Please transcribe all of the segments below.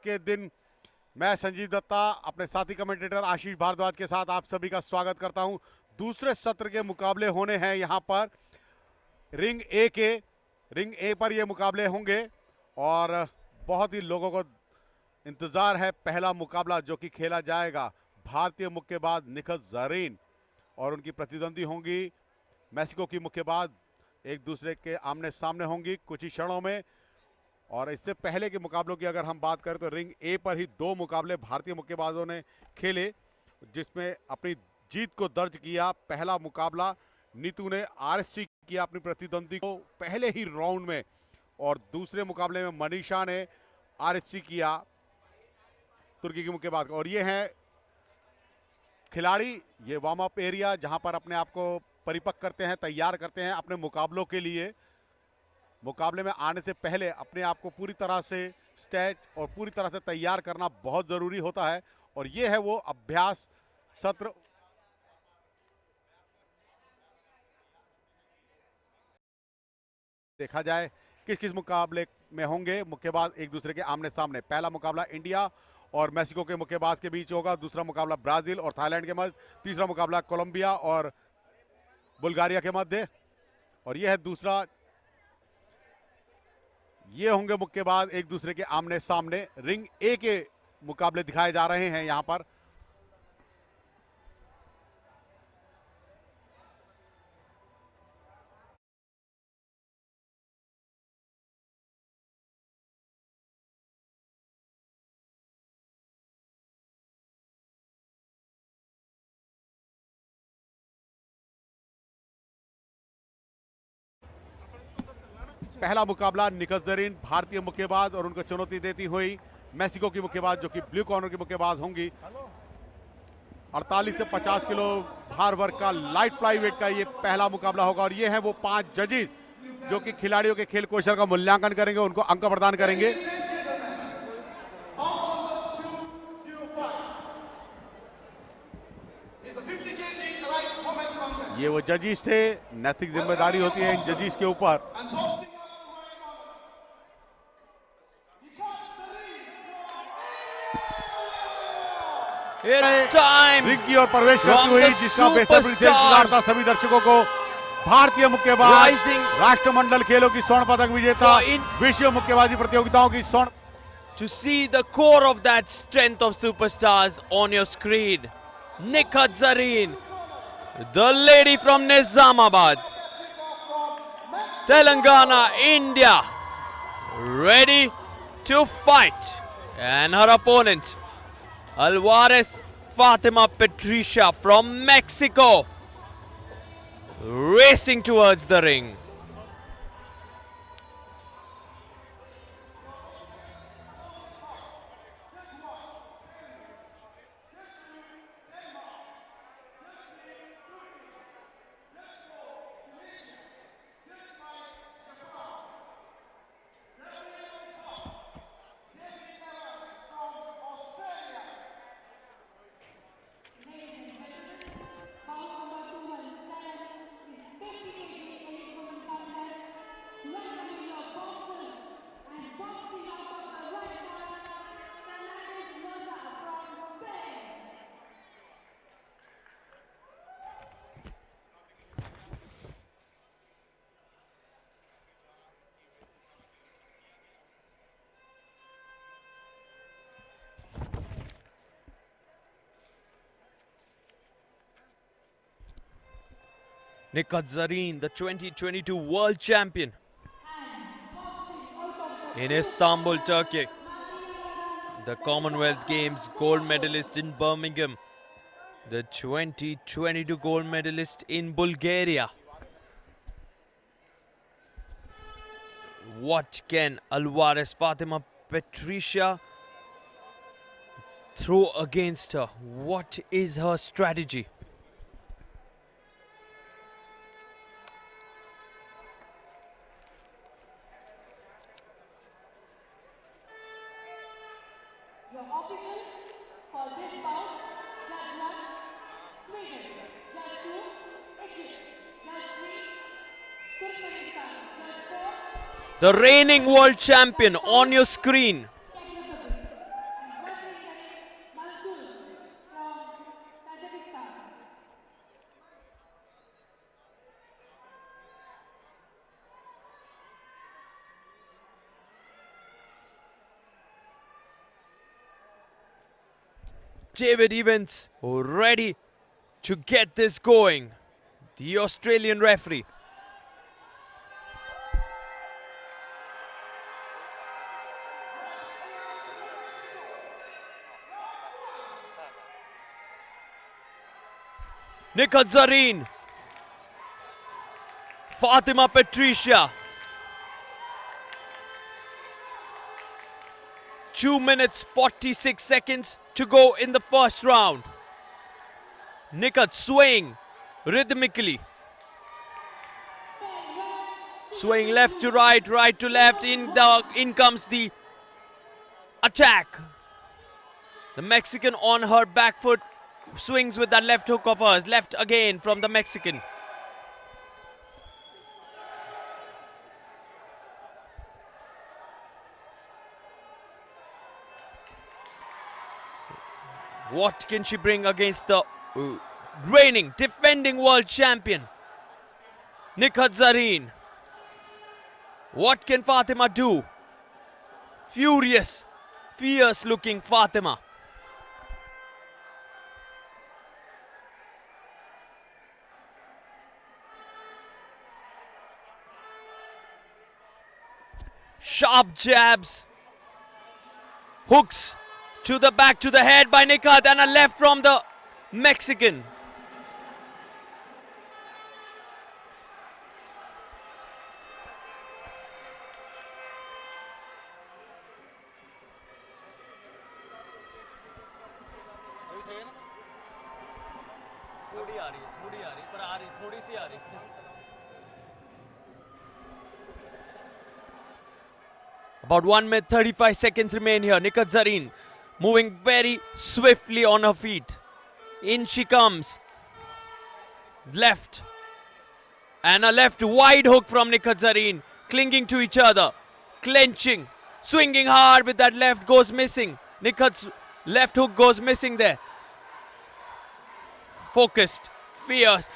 के दिन मैं संजीव दत्ता अपने साथी कमेंटेटर आशीष भारद्वाज के साथ आप सभी का स्वागत करता हूं। दूसरे सत्र के मुकाबले होने हैं यहां पर रिंग ए पर ये मुकाबले होंगे और बहुत ही लोगों को इंतजार है पहला मुकाबला जो कि खेला जाएगा। भारतीय मुक्केबाज निखत ज़रीन और उनकी प्रतिद्वंदी होंगी मैक्सिको की मुक्केबाज, एक दूसरे के आमने सामने होंगी कुछ ही क्षणों में। और इससे पहले के मुकाबलों की अगर हम बात करें तो रिंग ए पर ही 2 मुकाबले भारतीय मुक्केबाजों ने खेले जिसमें अपनी जीत को दर्ज किया। पहला मुकाबला नीतू ने आरएससी किया अपनी प्रतिद्वंदी को पहले ही राउंड में, और दूसरे मुकाबले में मनीषा ने आरएससी किया तुर्की की मुक्केबाज को। और ये हैं खिलाड़ी, ये वार्म अप एरिया जहां पर अपने आप को परिपक्व करते हैं, तैयार करते हैं अपने मुकाबलों के लिए। मुकाबले में आने से पहले अपने आप को पूरी तरह से स्टेज और पूरी तरह से तैयार करना बहुत जरूरी होता है। और ये है वो अभ्यास सत्र। देखा जाए किस किस मुकाबले में होंगे मुक्केबाज एक दूसरे के आमने सामने। पहला मुकाबला इंडिया और मैक्सिको के मुक्केबाज के बीच होगा, दूसरा मुकाबला ब्राजील और थाईलैंड के मध्य, तीसरा मुकाबला कोलंबिया और बुल्गारिया के मध्य। और यह है दूसरा, ये होंगे मुक्केबाज एक दूसरे के आमने सामने। रिंग ए के मुकाबले दिखाए जा रहे हैं यहां पर। पहला मुकाबला निखत ज़रीन भारतीय मुक्केबाज और उनको चुनौती देती हुई मैक्सिको की मुक्केबाज जो कि ब्लू कॉर्नर की मुक्केबाज होंगी। 48 से 50 किलो भार वर्ग का लाइट फ्लाईवेट का ये पहला मुकाबला होगा। और ये है वो 5 जजेस जो कि खिलाड़ियों के खेल कौशल का मूल्यांकन करेंगे, उनको अंक प्रदान करेंगे। ये वो जजेस थे, नैतिक जिम्मेदारी होती है इन जजेस के ऊपर। रिंग की ओर प्रवेश करती हुई जिसका बेसब्री से इंतजार था सभी दर्शकों को, भारतीय मुक्केबाज राष्ट्रमंडल खेलों की स्वर्ण पदक विजेता, विश्व मुक्केबाजी प्रतियोगिताओं की स्वर्ण। To see the core of that strength of superstars on your screen, Nikhat Zareen, the lady from Nizamabad, Telangana, India, ready to fight. And her opponent, Alvarez Fatima Patricia from Mexico, racing towards the ring. Nikhat Zareen, the 2022 world champion in Istanbul, Turkey. The Commonwealth Games gold medalist in Birmingham. The 2022 gold medalist in Bulgaria. What can Alvarez Fatima Patricia throw against her? What is her strategy? Your officials for this bout, Judge 1, Sweden, Judge 2, Egypt, Judge 3, Turkmenistan, Judge 4. The reigning world champion on your screen. David Evans ready to get this going. The Australian referee. Nikhat Zareen, Fatima Patricia. 2 minutes 46 seconds to go in the first round. Nikhat swaying rhythmically. Swaying left to right, right to left. In comes the attack. The Mexican on her back foot swings with that left hook of hers. Left again from the Mexican. What can she bring against the reigning, defending world champion, Nikhat Zareen? What can Fatima do? Furious, fierce looking Fatima. Sharp jabs, hooks to the back, to the head by Nikhat, and a left from the Mexican. About 1 minute 35 seconds remain here. Nikhat Zareen moving very swiftly on her feet. In she comes. Left. And a left wide hook from Nikhat Zareen. Clinging to each other. Clenching. Swinging hard with that left, goes missing. Nikhat's left hook goes missing there. Focused. Fierce.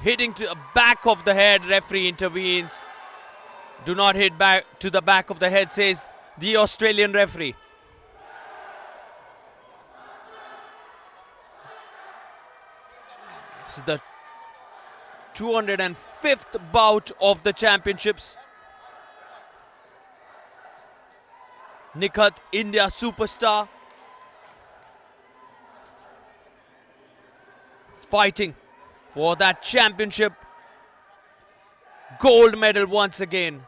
Hitting to the back of the head. Referee intervenes. Do not hit back to the back of the head, says the Australian referee. This is the 205th bout of the championships. Nikhat, India superstar, fighting for that championship gold medal once again.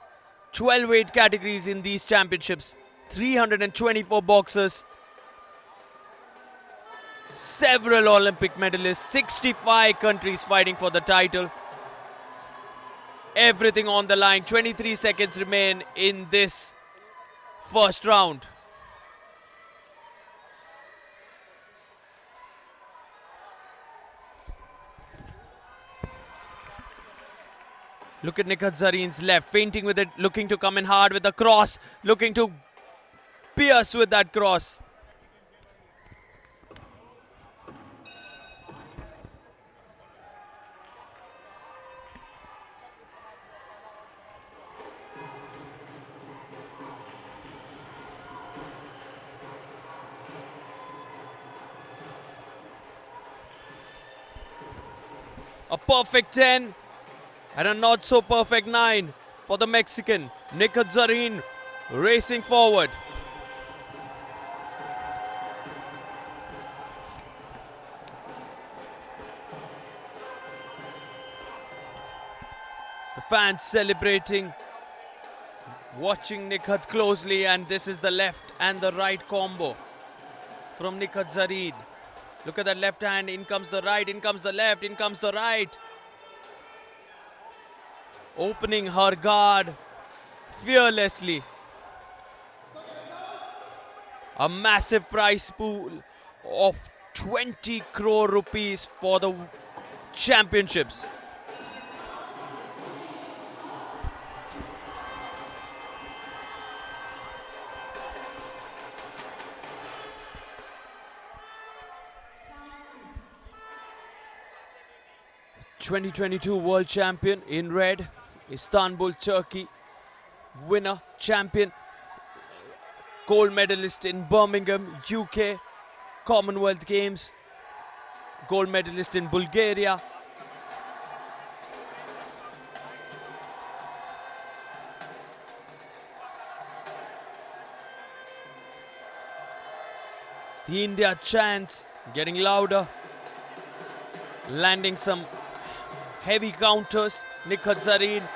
12 weight categories in these championships, 324 boxers, several Olympic medalists, 65 countries fighting for the title. Everything on the line. 23 seconds remain in this first round. Look at Nikhat Zareen's left, feinting with it, looking to come in hard with the cross, looking to pierce with that cross. A perfect 10. And a not so perfect 9 for the Mexican. Nikhat Zareen racing forward. The fans celebrating, watching Nikhat closely, and this is the left and the right combo from Nikhat Zareen. Look at that left hand, in comes the right, in comes the left, in comes the right. Opening her guard fearlessly. A massive prize pool of 20 crore rupees for the championships. '22 world champion in red, Istanbul, Turkey, winner, champion, gold medalist in Birmingham, UK, Commonwealth Games, gold medalist in Bulgaria. The India chants getting louder, landing some heavy counters. Nikhat Zareen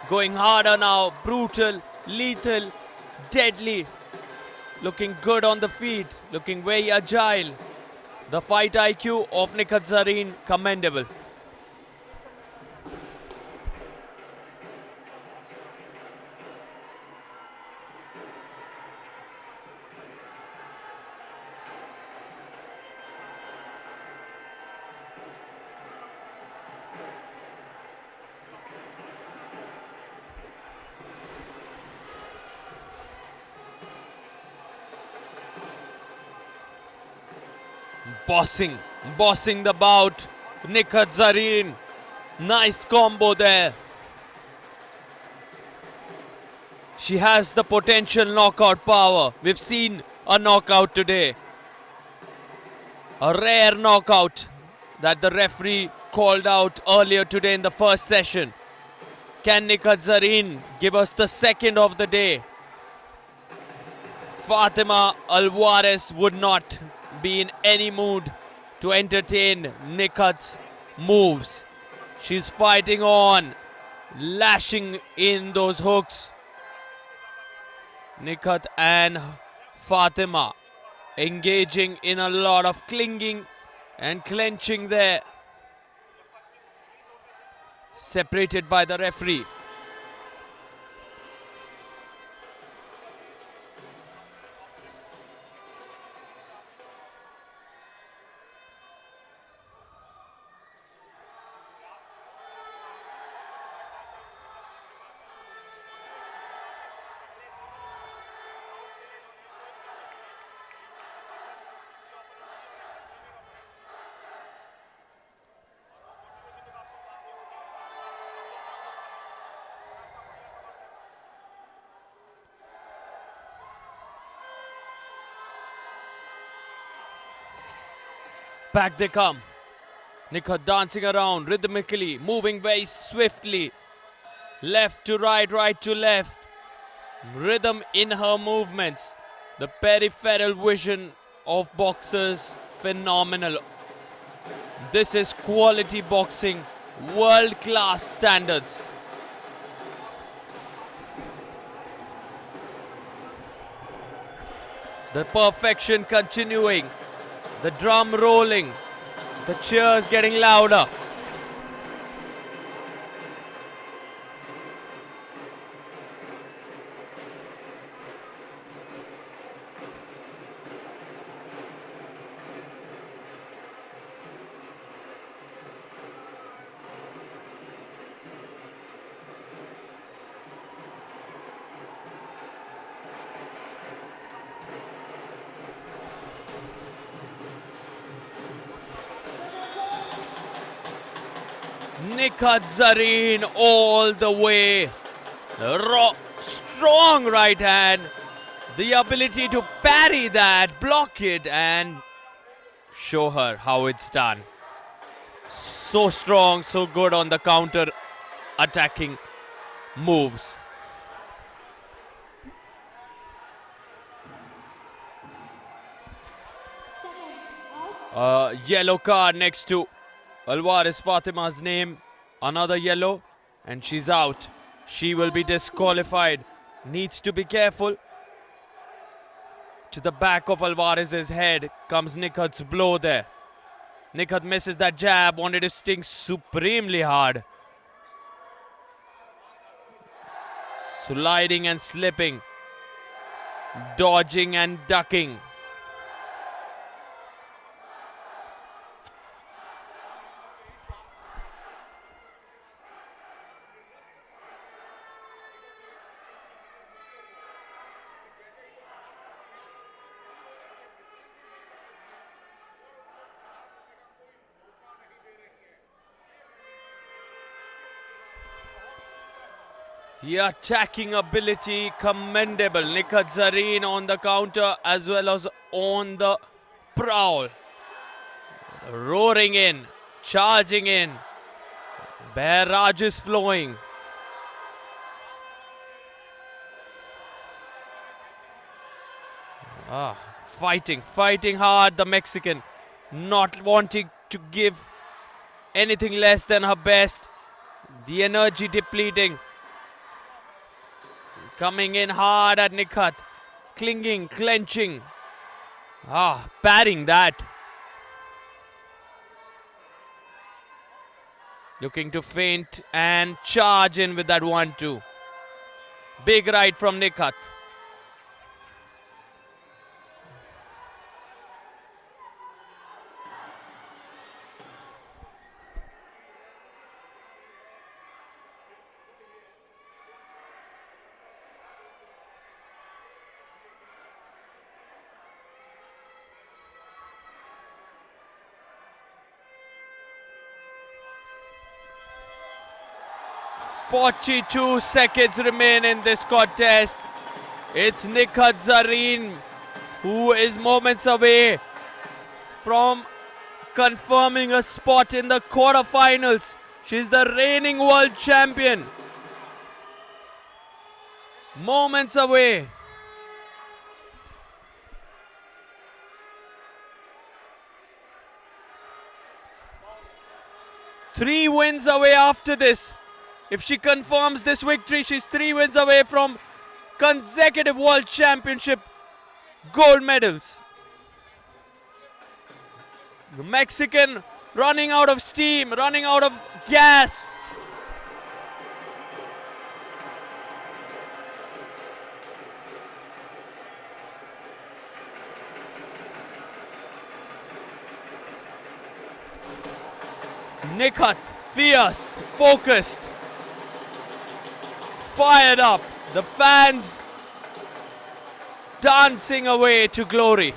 going harder now, brutal, lethal, deadly, looking good on the feet, looking very agile. The fight IQ of Nikhat Zareen, commendable. Bossing the bout. Nikhat Zareen, nice combo there. She has the potential knockout power. We've seen a knockout today. A rare knockout that the referee called out earlier today in the first session. Can Nikhat Zareen give us the second of the day? Fatima Alvarez would not be in any mood to entertain Nikhat's moves. She's fighting on, lashing in those hooks. Nikhat and Fatima engaging in a lot of clinging and clenching there. Separated by the referee. Back they come. Nikhat dancing around rhythmically, moving very swiftly. Left to right, right to left. Rhythm in her movements. The peripheral vision of boxers, phenomenal. This is quality boxing, world-class standards. The perfection continuing. The drum rolling, the cheers getting louder. Nikhat Zareen all the way. The strong right hand. The ability to parry that, block it and show her how it's done. So strong, so good on the counter attacking moves. Yellow card next to Alvarez Fatima's name. Another yellow and she's out. She will be disqualified. Needs to be careful. To the back of Alvarez's head comes Nikhat's blow there. Nikhat misses that jab, wanted to sting supremely hard. Sliding and slipping. Dodging and ducking. The attacking ability commendable. Nikhat Zareen on the counter as well as on the prowl. Roaring in, charging in. Barrage is flowing. Fighting hard, the Mexican. Not wanting to give anything less than her best. The energy depleting. Coming in hard at Nikhat. Clinging, clenching. Parrying that. Looking to feint and charge in with that 1-2. Big right from Nikhat. "42 seconds remain in this contest. It's Nikhat Zareen who is moments away from confirming a spot in the quarterfinals. She's the reigning world champion. Moments away. Three wins away after this. If she confirms this victory, she's 3 wins away from consecutive World Championship gold medals. The Mexican running out of steam, running out of gas. Nikhat, fierce, focused, fired up. The fans dancing away to glory.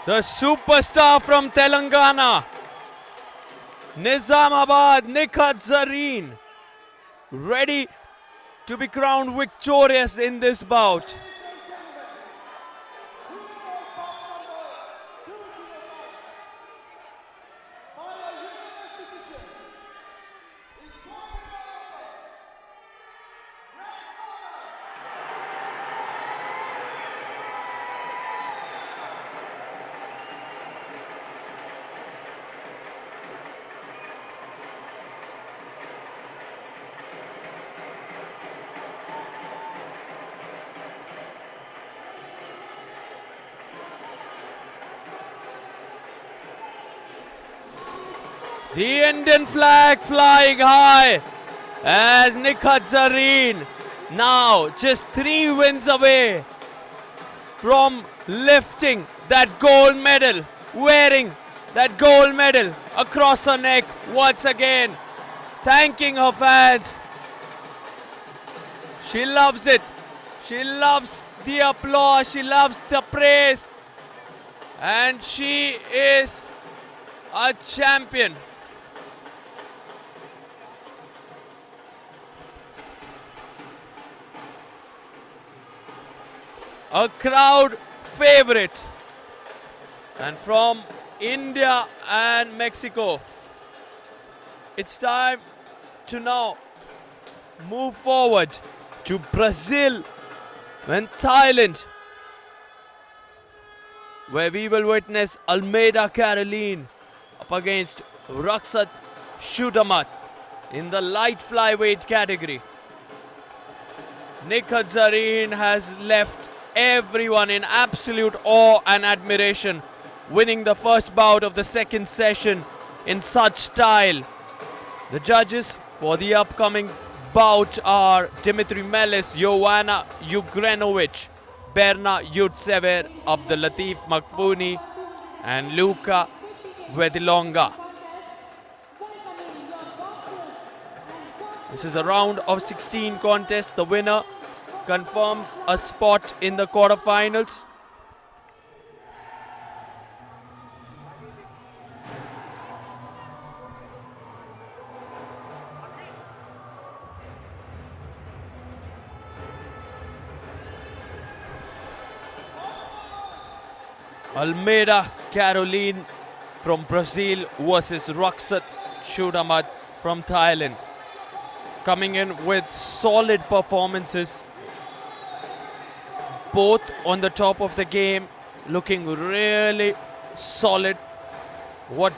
The superstar from Telangana, Nizamabad, Nikhat Zareen, ready to be crowned victorious in this bout. The Indian flag flying high as Nikhat Zareen now just 3 wins away from lifting that gold medal, wearing that gold medal across her neck once again, thanking her fans. She loves it. She loves the applause. She loves the praise. And she is a champion. A crowd favorite. And from India and Mexico, it's time to now move forward to Brazil and Thailand, where we will witness ALMEIDA Caroline up against RAKSAT CHUTHAMAT in the light flyweight category. Nikhat Zareen has left everyone in absolute awe and admiration, winning the first bout of the second session in such style. The judges for the upcoming bout are Dimitri Melis, Joanna Ugrenovic, Berna Yurtsever, Abdulatif Makfouni, and Luca Vedilonga. This is a round of 16 contest. The winner confirms a spot in the quarterfinals. Almeida Caroline from Brazil versus RAKSAT CHUTHAMAT from Thailand. Coming in with solid performances. Both on the top of the game, looking really solid. What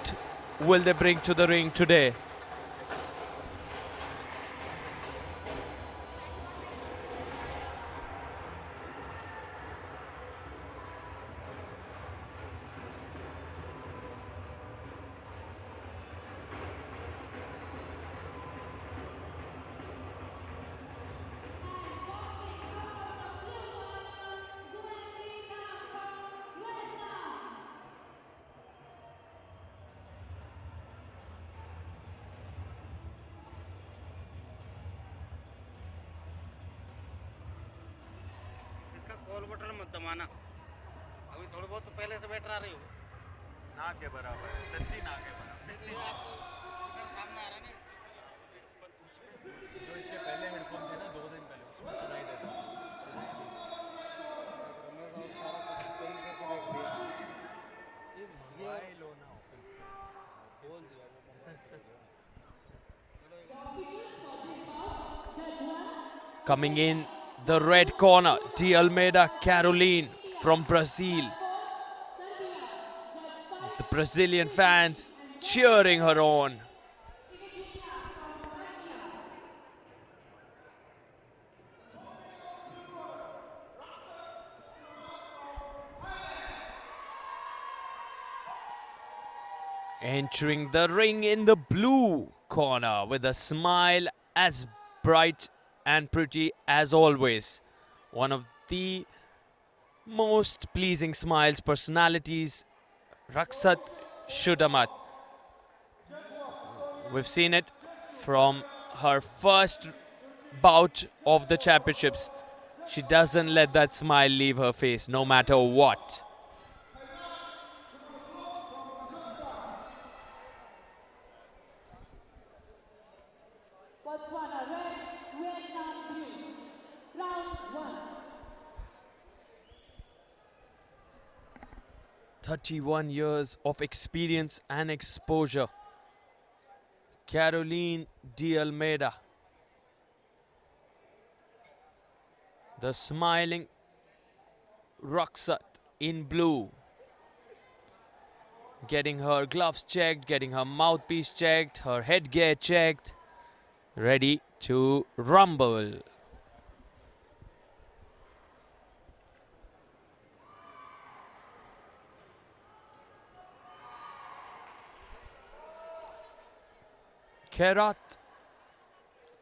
will they bring to the ring today? इसका call button मत दबाना अभी थोड़ी बहुत तो पहले से बैठ रही हो ना के बराबर है सच्ची ना के बराबर इसलिए आपको स्पीकर सामने आ रहा है ना जो इसके पहले हेडफोन थे ना 2 दिन पहले उसमें सुनाई देता मैं तो सारा कुछ चेंज करके देख लिया ये मोबाइल हो ना ऑफिस बोल दिया वो Coming in the red corner, D. Almeida Caroline from Brazil. The Brazilian fans cheering her on. Entering the ring in the blue corner with a smile as bright and pretty as always. One of the most pleasing smiles, personalities, RAKSAT CHUTHAMAT. We've seen it from her first bout of the championships. She doesn't let that smile leave her face, no matter what. Botswana red, Vietnam blue. Round 1. 31 years of experience and exposure. Caroline D. Almeida. The smiling RAKSAT in blue. Getting her gloves checked, getting her mouthpiece checked, her headgear checked. Ready to rumble. Kherat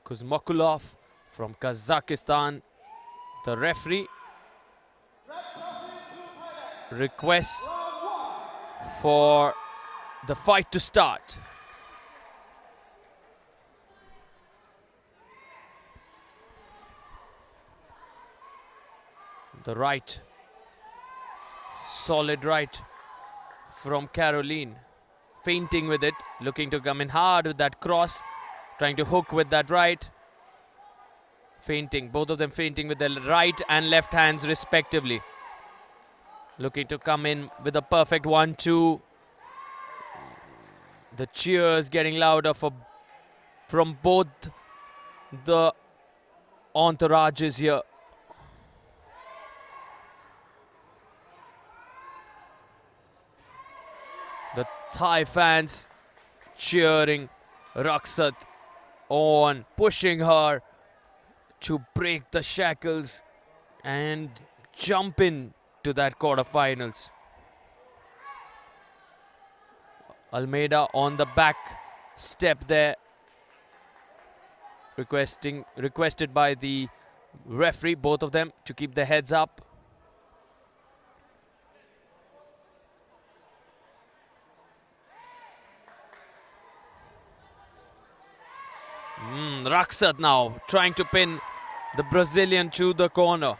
Kuzmakulov from Kazakhstan, the referee, requests for the fight to start. The right, solid right from Caroline, feinting with it, looking to come in hard with that cross, trying to hook with that right. Feinting, both of them feinting with their right and left hands respectively. Looking to come in with a perfect 1-2. The cheers getting louder from both the entourages here. The Thai fans cheering RAKSAT on, pushing her to break the shackles and jump in to that quarterfinals. Almeida on the back step there, requested by the referee, both of them, to keep their heads up. RAKSAT now trying to pin the Brazilian to the corner.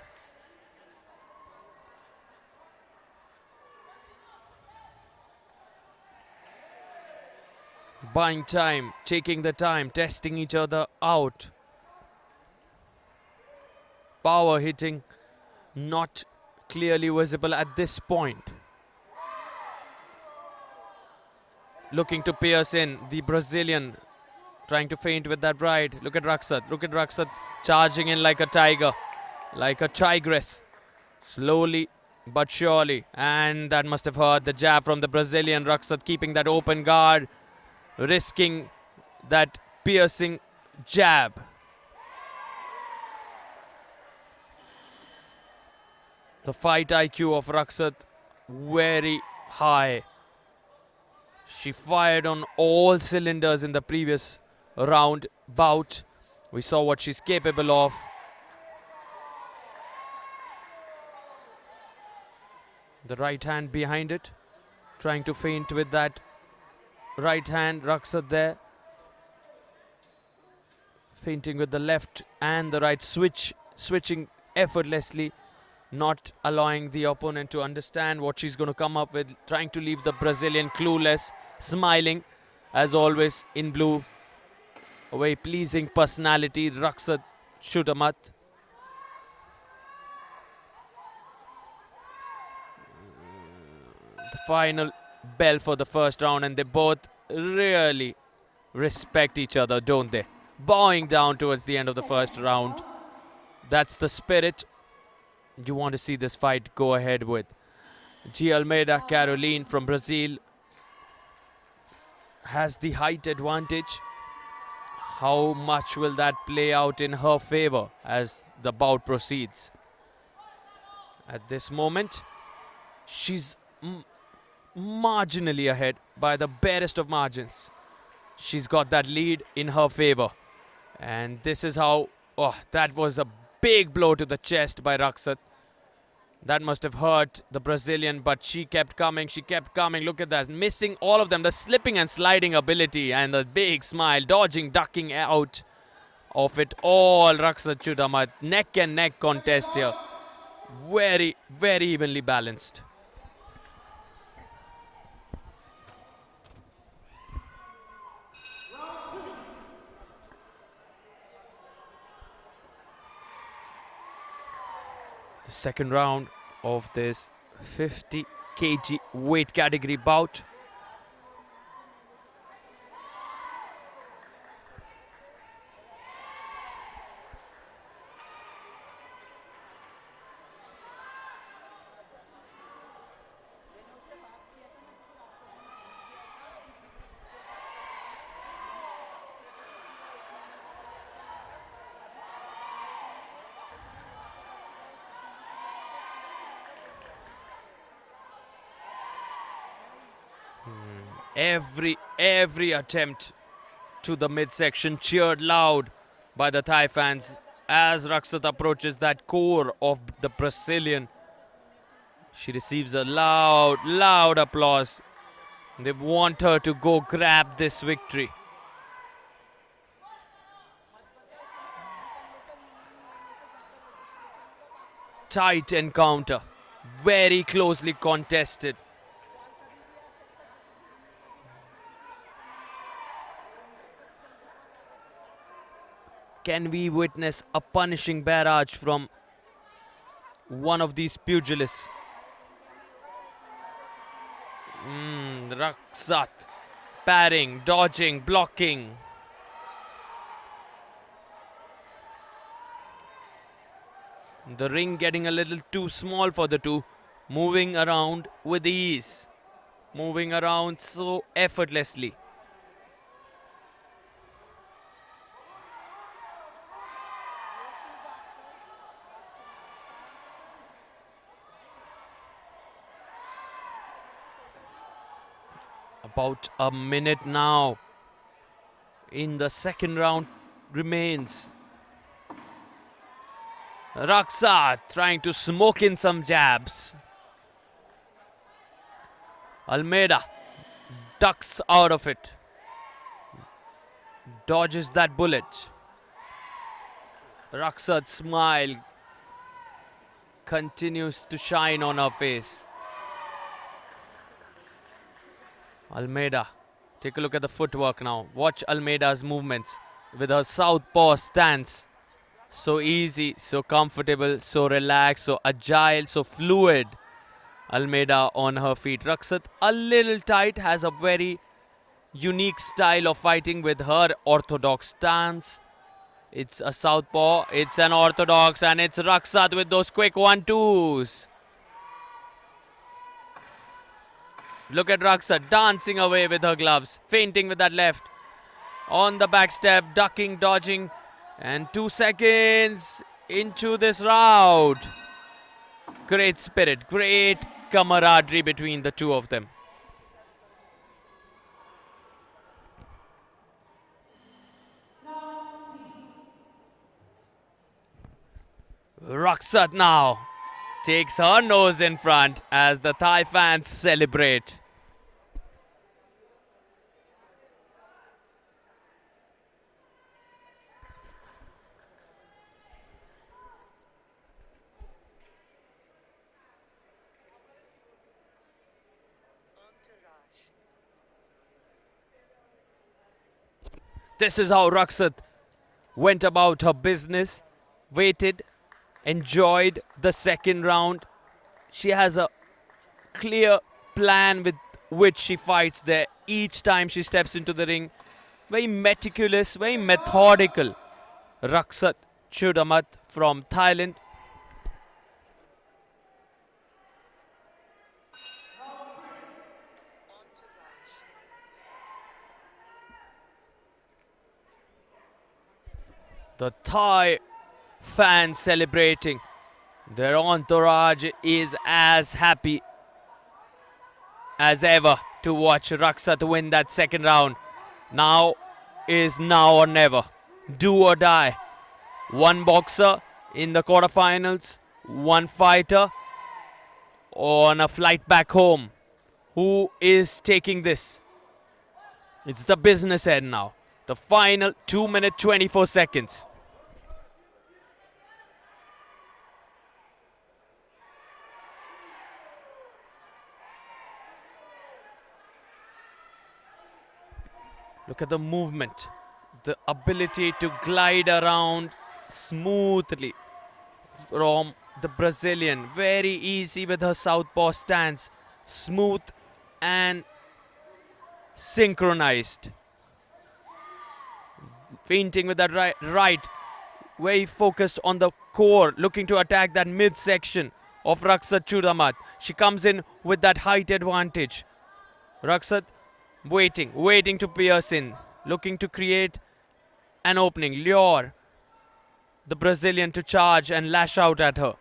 Buying time, taking the time, testing each other out. Power hitting not clearly visible at this point. Looking to pierce in, the Brazilian trying to feint with that right. Look at RAKSAT charging in like a tiger, like a tigress. Slowly but surely, and that must have hurt. The jab from the Brazilian. RAKSAT keeping that open guard, risking that piercing jab. The fight IQ of RAKSAT very high. She fired on all cylinders in the previous round bout. We saw what she's capable of. The right hand behind it, trying to feint with that right hand. RAKSAT there, feinting with the left and the right, switching effortlessly, not allowing the opponent to understand what she's going to come up with, trying to leave the Brazilian clueless, smiling as always in blue. A very pleasing personality, RAKSAT CHUTHAMAT. The final bell for the first round, and they both really respect each other, don't they? Bowing down towards the end of the first round. That's the spirit you want to see this fight go ahead with. Almeida Caroline from Brazil has the height advantage. How much will that play out in her favor as the bout proceeds? At this moment, she's marginally ahead by the barest of margins. She's got that lead in her favor. And this is how, oh, that was a big blow to the chest by RAKSAT. That must have hurt the Brazilian, but she kept coming, Look at that, missing all of them. The slipping and sliding ability and the big smile, dodging, ducking out of it all. RAKSAT CHUTHAMAT, neck and neck contest here. Very, very evenly balanced. The second round of this 50 kg weight category bout. Every attempt to the midsection cheered loud by the Thai fans as RAKSAT approaches that core of the Brazilian. She receives a loud applause. They want her to go grab this victory. Tight encounter, very closely contested. Can we witness a punishing barrage from one of these pugilists? RAKSAT parrying, dodging, blocking. The ring getting a little too small for the two. Moving around with ease. Moving around so effortlessly. About a minute now in the second round remains. RAKSAT trying to smoke in some jabs. Almeida ducks out of it. Dodges that bullet. Raksat's smile continues to shine on her face. Almeida, take a look at the footwork now. Watch Almeida's movements with her southpaw stance. So easy, so comfortable, so relaxed, so agile, so fluid. Almeida on her feet. Raksat a little tight, has a very unique style of fighting with her orthodox stance. It's a southpaw, it's an orthodox, and it's Raksat with those quick 1-2s. Look at Raksat dancing away with her gloves, feinting with that left. On the back step, ducking, dodging, and 2 seconds into this round. Great spirit, great camaraderie between the two of them. Raksat now takes her nose in front as the Thai fans celebrate. This is how Raksat went about her business, waited, enjoyed the second round. She has a clear plan with which she fights there each time she steps into the ring. Very meticulous, very methodical. Raksat CHUTHAMAT from Thailand. The Thai fans celebrating. Their entourage is as happy as ever to watch Raksat win that second round. Now is now or never. Do or die. One boxer in the quarterfinals, one fighter on a flight back home. Who is taking this? It's the business end now. The final 2 minutes 24 seconds. Look at the movement, the ability to glide around smoothly from the Brazilian. Very easy with her southpaw stance, smooth and synchronized. Feinting with that right, very focused on the core, looking to attack that midsection of Raksat CHUTHAMAT. She comes in with that height advantage. Raksat waiting to pierce in, looking to create an opening, lure the Brazilian to charge and lash out at her.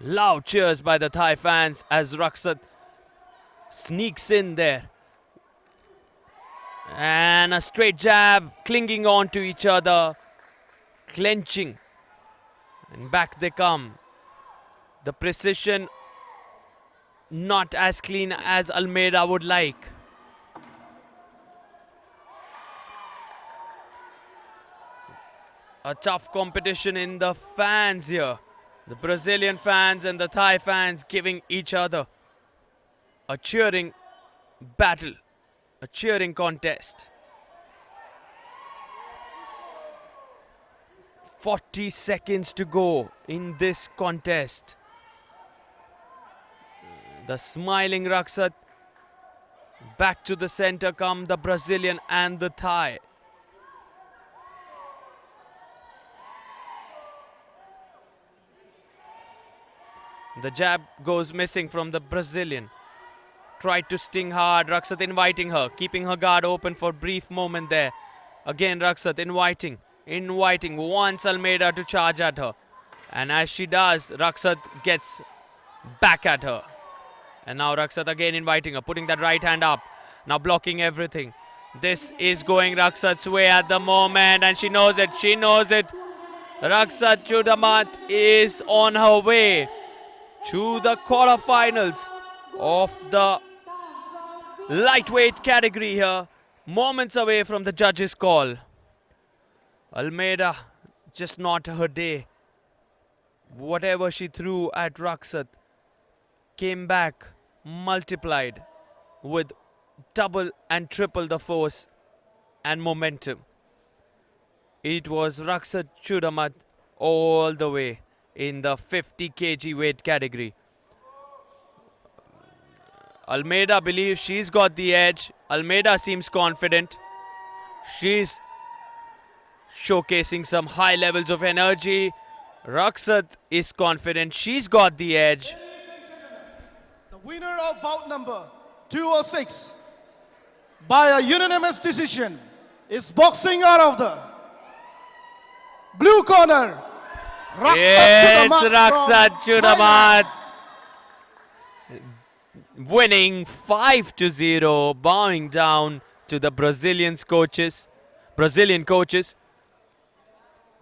Loud cheers by the Thai fans as Raksat sneaks in there. And a straight jab, clinging on to each other, clenching. And back they come. The precision not as clean as Almeida would like. A tough competition in the fans here. The Brazilian fans and the Thai fans giving each other a cheering battle, a cheering contest. 40 seconds to go in this contest. The smiling Raksat. Back to the center come the Brazilian and the Thai. The jab goes missing from the Brazilian. Tried to sting hard. Raksat inviting her, keeping her guard open for a brief moment there. Again Raksat inviting, wants Almeida to charge at her. And as she does, Raksat gets back at her. And now Raksat again inviting her, putting that right hand up. Now blocking everything. This is going Raksat's way at the moment, and she knows it. Raksat CHUTHAMAT is on her way to the quarterfinals of the lightweight category here. Moments away from the judges' call. Almeida, just not her day. Whatever she threw at RAKSAT came back multiplied with double and triple the force and momentum. It was RAKSAT CHUTHAMAT all the way in the 50 kg weight category. Almeida believes she's got the edge. Almeida seems confident. She's showcasing some high levels of energy. RAKSAT is confident she's got the edge. The winner of bout number 206 by a unanimous decision is boxing out of the blue corner. It's from RAKSAT Thailand. CHUTHAMAT winning 5-0, bowing down to the Brazilian coaches.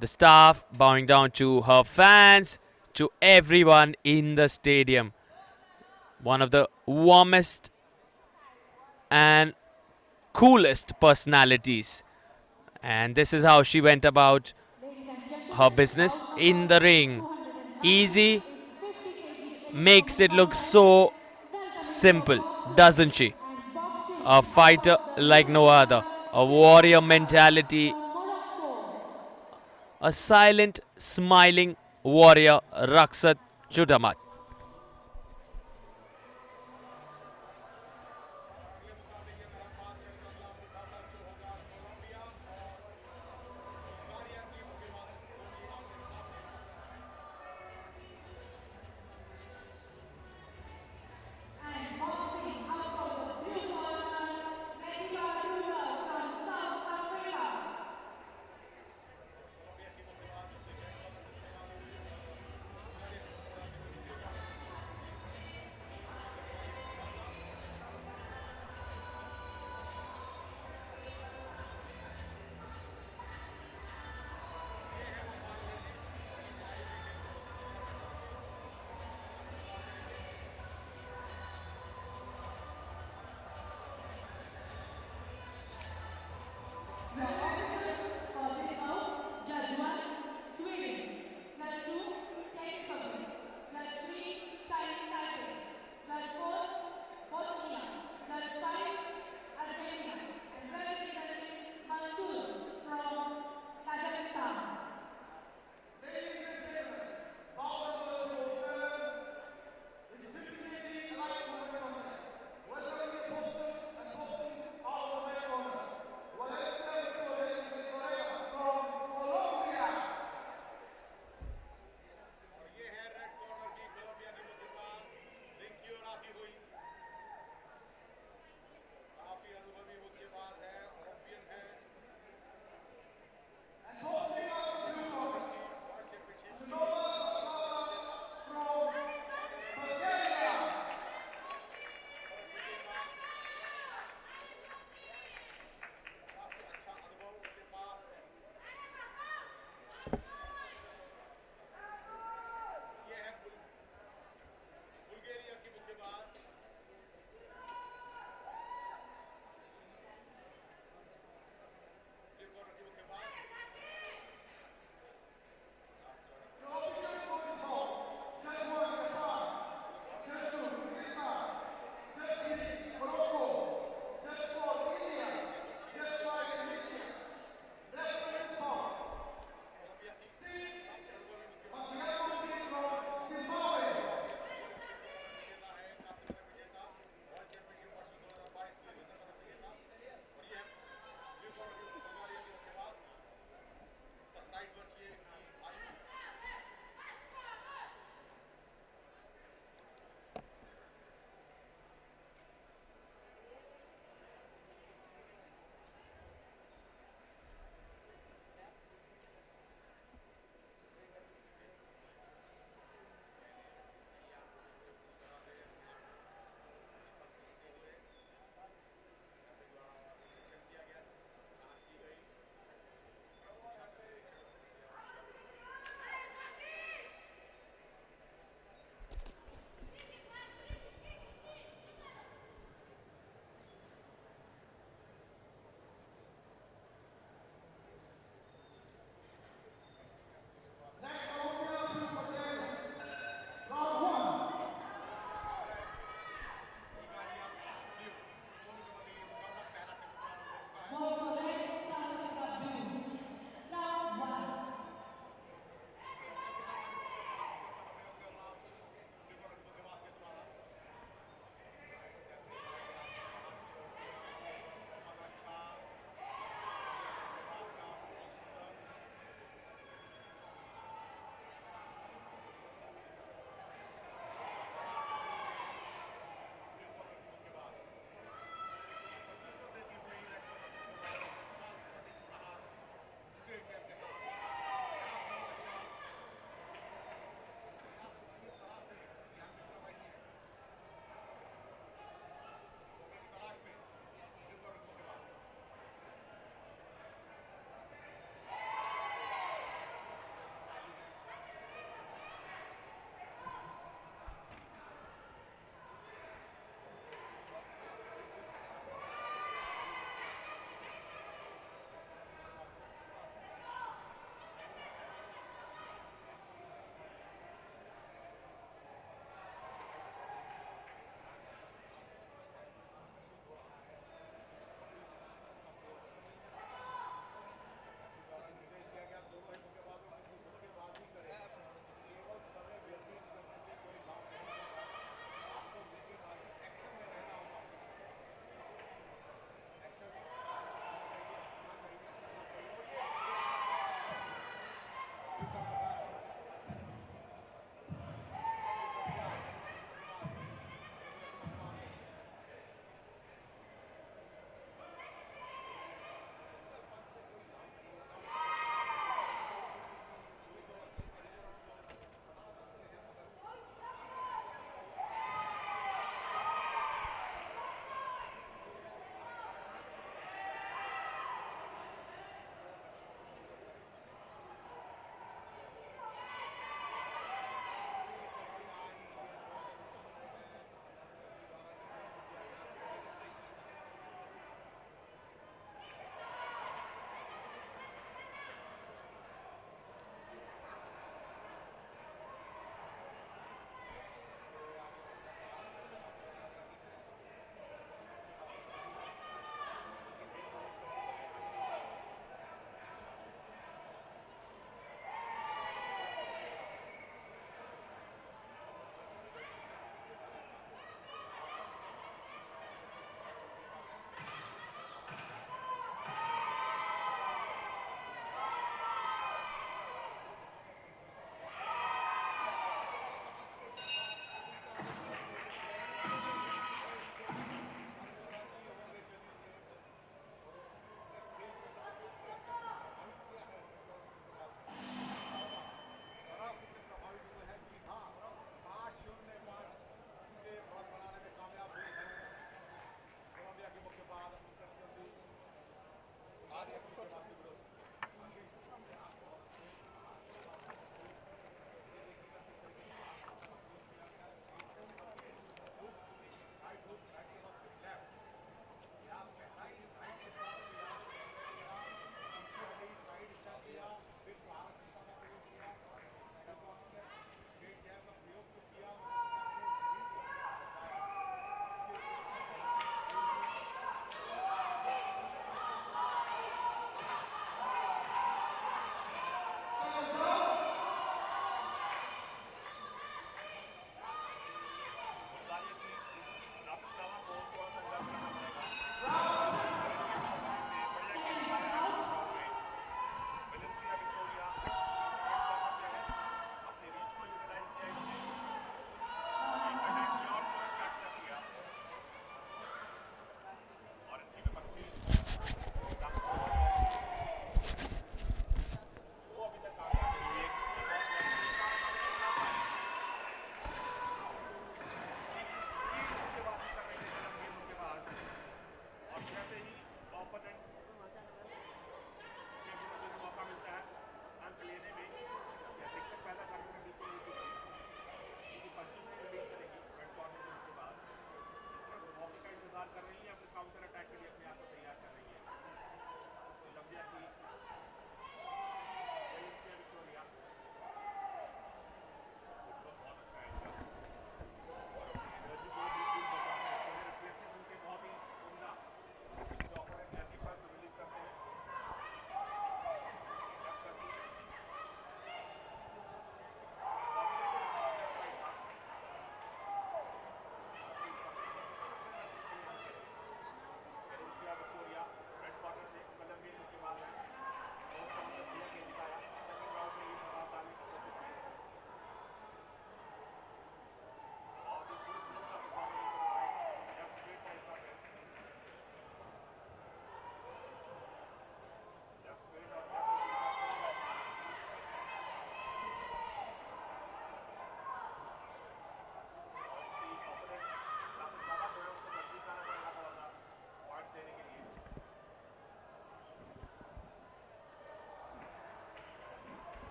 The staff bowing down to her fans, to everyone in the stadium. One of the warmest and coolest personalities. And this is how she went about her business in the ring. Easy, makes it look so simple, doesn't she? A fighter like no other, a warrior mentality, a silent, smiling warrior, RAKSAT CHUTHAMAT.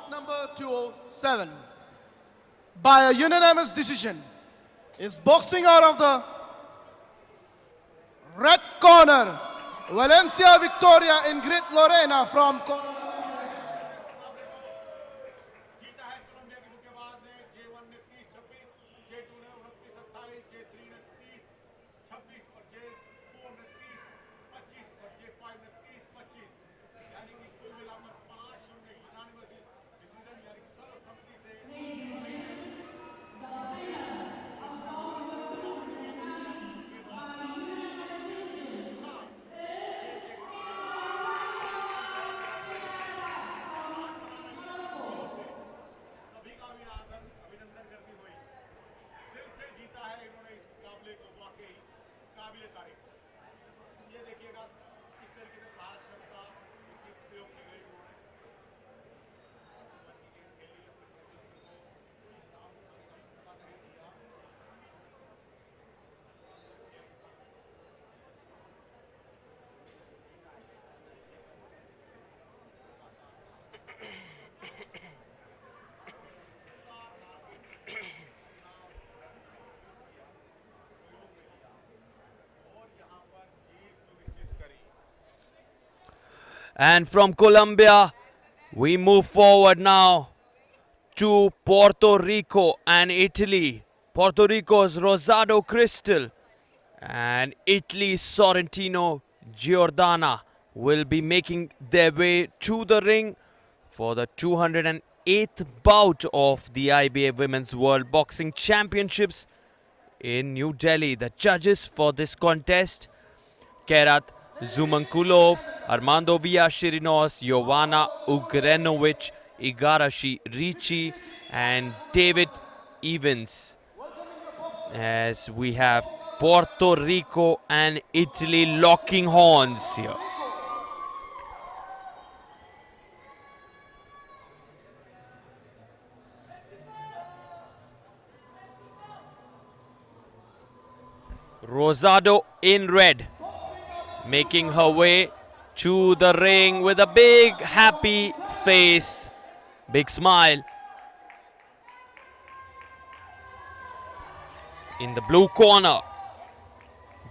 bout number 207, by a unanimous decision, is boxing out of the red corner, Valencia Victoria Ingrid Lorena from जीता है Colombia के मुक्केबाज ने J1 ने 30-26, J2 ने 29-28, J3 ने 30-26 और J4 ने 30-25 और J5 ने 30-25, यानी कि कुल मिलाकर 5-0 यूनानिमस डिसीजन, यानी कि सर्वसम्मति से सभी का अभिनंदन करती हुई दिल से जीता है इन्होंने इस मुकाबले को, वाकई काबिले तारीफ। ये देखिएगा किस तरीके से भारत क्षमता की प्रयोग की गई उन्होंने खेली अपने प्रदर्शन को नहीं दिया। And from Colombia, we move forward now to Puerto Rico and Italy. Puerto Rico's Rosado Crystal and Italy's Sorrentino Giordana will be making their way to the ring for the 208th bout of the IBA Women's World Boxing Championships in New Delhi. The judges for this contest: Kerat Zumankulov, Armando Villashirinos, Jovana Ugrenovic, Igarashi Ricci, and David Evans. As we have Puerto Rico and Italy locking horns here. Rosado in red, making her way to the ring with a big happy face, big smile. In the blue corner,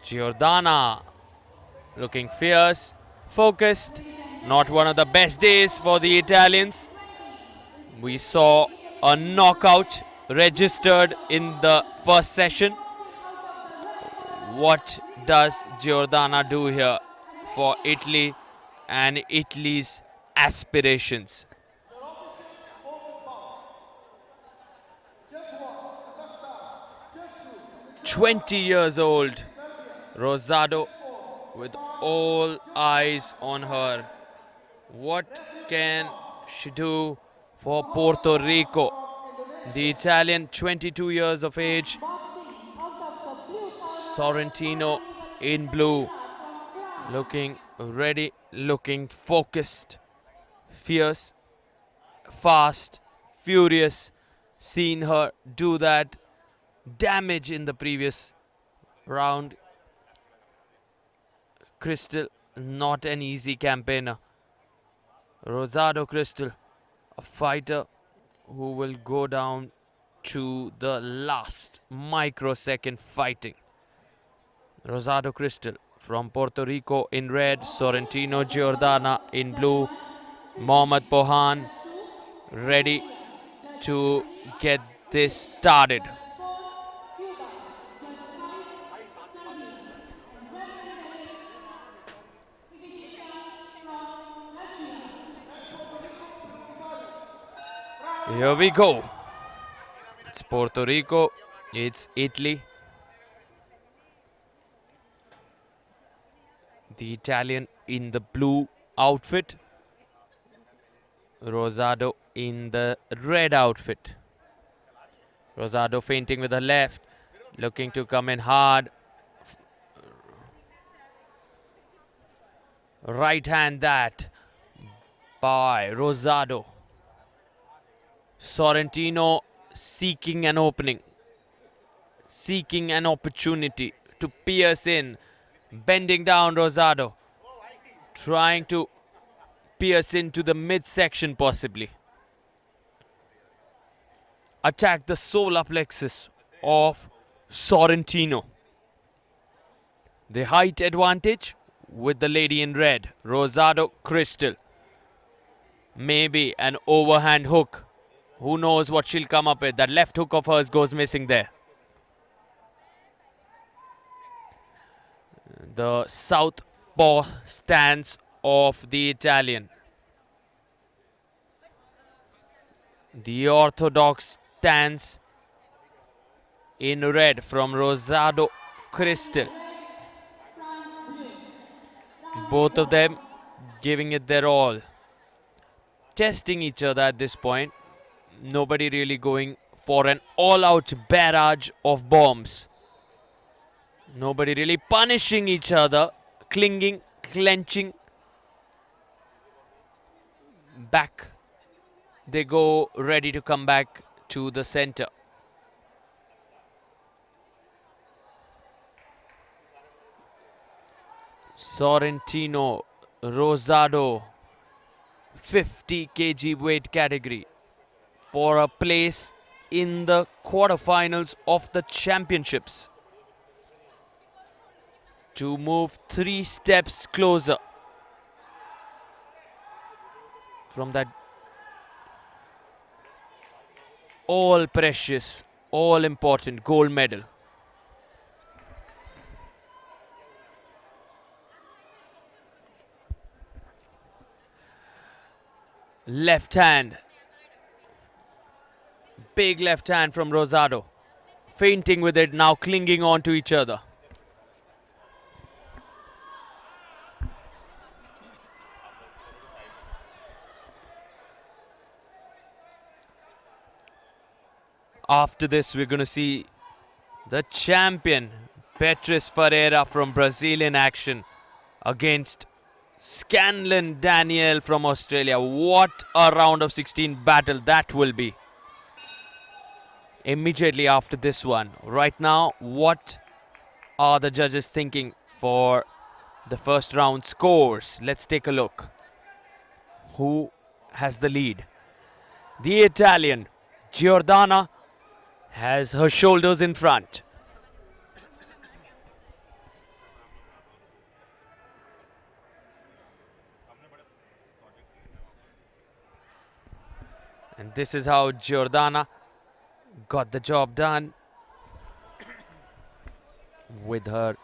Giordana looking fierce, focused. Not one of the best days for the Italians. We saw a knockout registered in the first session. What does Giordana do here for Italy and Italy's aspirations? 20 years old, Rosado, with all eyes on her. What can she do for Puerto Rico? The Italian, 22 years of age, Sorrentino in blue, looking ready, looking focused, fierce, fast, furious. Seen her do that damage in the previous round. Crystal, not an easy campaigner. Rosado Crystal, a fighter who will go down to the last microsecond fighting. Rosado Crystal from Puerto Rico in red, Sorrentino Giordana in blue, Mohammad Pohan ready to get this started. Here we go. It's Puerto Rico, it's Italy. The Italian in the blue outfit, Rosado in the red outfit. Rosado feinting with the left, looking to come in hard. Right hand that by Rosado. Sorrentino seeking an opening, seeking an opportunity to pierce in, bending down Rosado, trying to pierce into the midsection possibly. attack the solar plexus of Sorrentino. The height advantage with the lady in red, Rosado Crystal. Maybe an overhand hook. Who knows what she'll come up with. That left hook of hers goes missing there. The southpaw stance of the Italian. The orthodox stance in red from Rosado Crystal. Both of them giving it their all. Testing each other at this point. Nobody really going for an all-out barrage of bombs. Nobody really punishing each other, clinging, clenching. Back they go, ready to come back to the center. Sorrentino, Rosado, 50 kg weight category for a place in the quarterfinals of the championships, to move 3 steps closer from that all precious, all important gold medal. Left hand, big left hand from Rosado, fainting with it, now clinging on to each other. After this, we're going to see the champion Beatriz Ferreira from Brazil in action against Scanlon Danielle from Australia. What a round of 16 battle that will be. Immediately after this one, right now, what are the judges thinking for the first round scores? Let's take a look. Who has the lead? The Italian Giordana has her shoulders in front. And this is how Giordana got the job done with her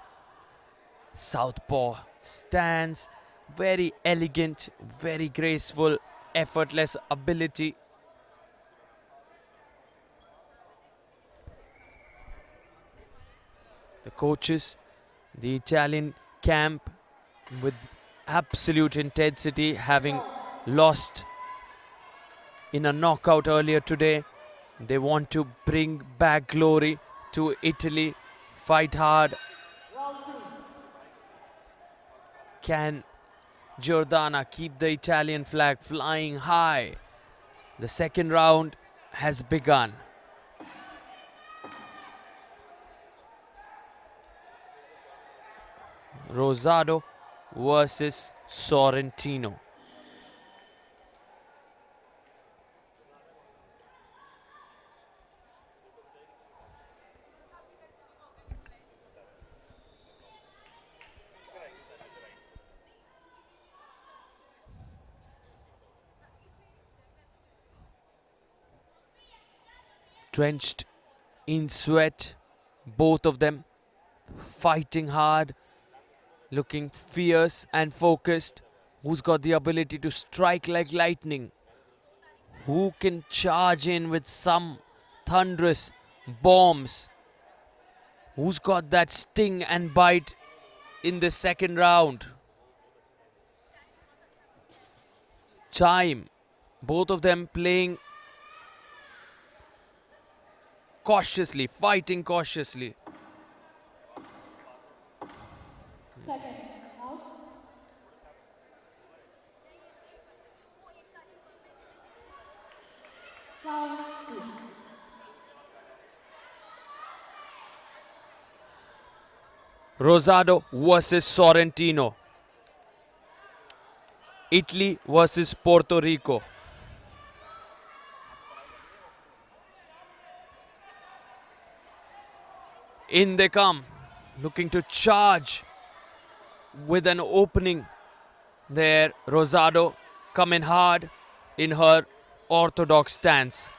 southpaw stance. Very elegant, very graceful, effortless ability. The coaches, the Italian camp, with absolute intensity, having lost in a knockout earlier today. They want to bring back glory to Italy, fight hard. Can Giordana keep the Italian flag flying high? The second round has begun. Rosado versus Sorrentino. Drenched in sweat, both of them fighting hard, looking fierce and focused. Who's got the ability to strike like lightning? Who can charge in with some thunderous bombs? Who's got that sting and bite in the second round? Time, both of them playing cautiously, fighting cautiously. Seconds out. Round 2. Rosado versus Sorrentino. Italy versus Puerto Rico. In they come, looking to charge with an opening there. Rosado coming hard in her orthodox stance.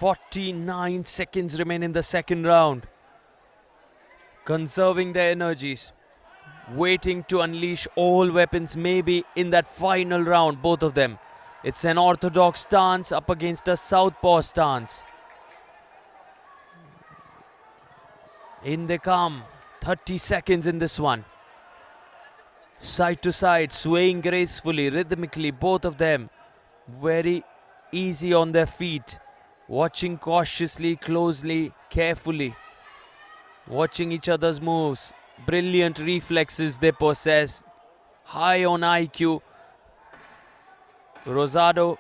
"49 seconds remain in the second round. Conserving their energies, waiting to unleash all weapons maybe in that final round, both of them. It's an orthodox stance up against a southpaw stance. In they come, 30 seconds in this one. Side to side, swaying gracefully, rhythmically, both of them. Very easy on their feet, watching cautiously, closely, carefully. Watching each other's moves. Brilliant reflexes they possess. High on IQ. Rosado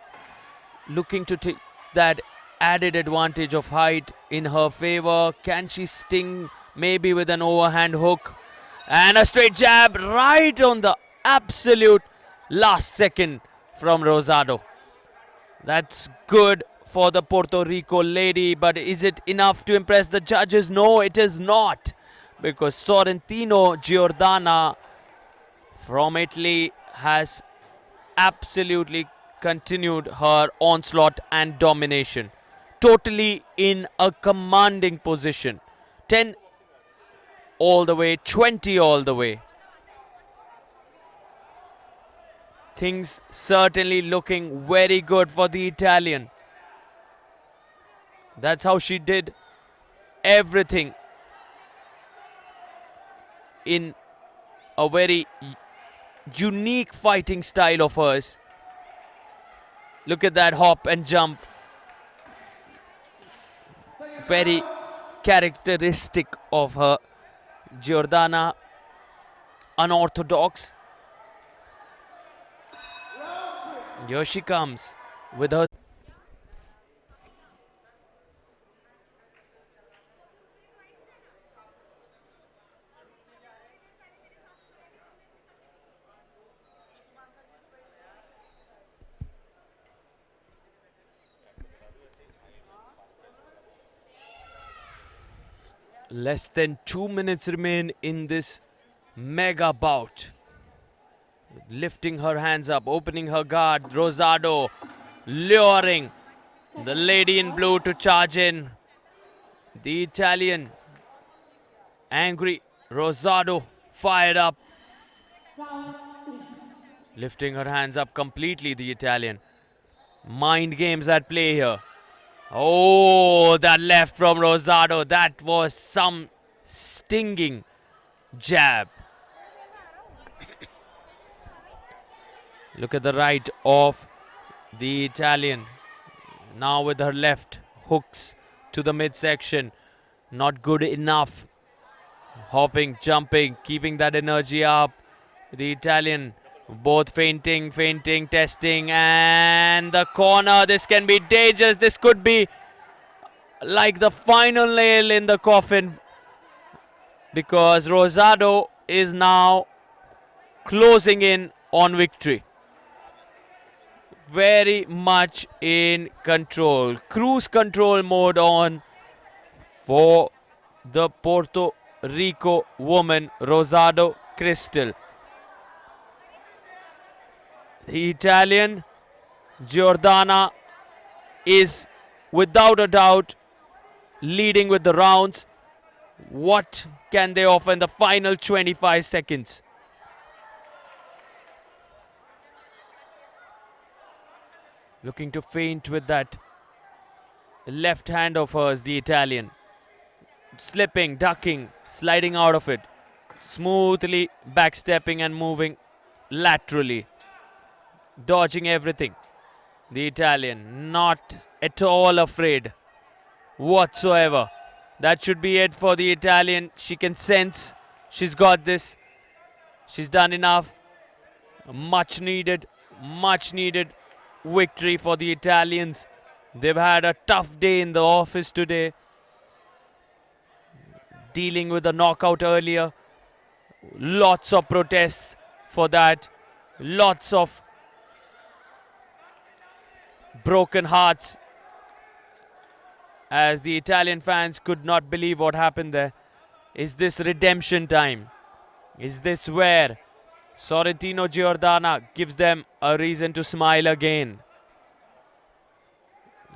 looking to take that added advantage of height in her favor. Can she sting maybe with an overhand hook? And a straight jab right on the absolute last second from Rosado. That's good for the Puerto Rico lady, but is it enough to impress the judges? No, it is not, because Sorrentino Giordana from Italy has absolutely continued her onslaught and domination, totally in a commanding position. 10 all the way, 20 all the way. Things certainly looking very good for the Italian. That's how she did everything in a very unique fighting style of hers. Look at that hop and jump. Very characteristic of her. Giordana, unorthodox. Here she comes with her. Less than 2 minutes remain in this mega bout. Lifting her hands up, opening her guard. Rosado luring the lady in blue to charge in. The Italian angry. Rosado fired up. Round 3. Lifting her hands up completely, the Italian. Mind games at play here. Oh, that left from Rosado. That was some stinging jab. Look at the right of the Italian. Now with her left, hooks to the midsection. Not good enough. Hopping, jumping, keeping that energy up. The Italian both feinting, testing, and the corner. This can be dangerous. This could be like the final nail in the coffin, because Rosado is now closing in on victory. Very much in control. Cruise control mode on for the Puerto Rico woman, Rosado KRYSTAL. The Italian Giordana is without a doubt leading with the rounds. What can they offer in the final 25 seconds? Looking to feint with that left hand of hers, the Italian. Slipping, ducking, sliding out of it. Smoothly backstepping and moving laterally. Dodging everything. The Italian not at all afraid whatsoever. That should be it for the Italian. She can sense she's got this. She's done enough. Much needed victory for the Italians. They've had a tough day in the office today. dealing with a knockout earlier. Lots of protests for that. Lots of broken hearts as the Italian fans could not believe what happened there. Is this redemption time? Is this where Sorrentino Giordana gives them a reason to smile again?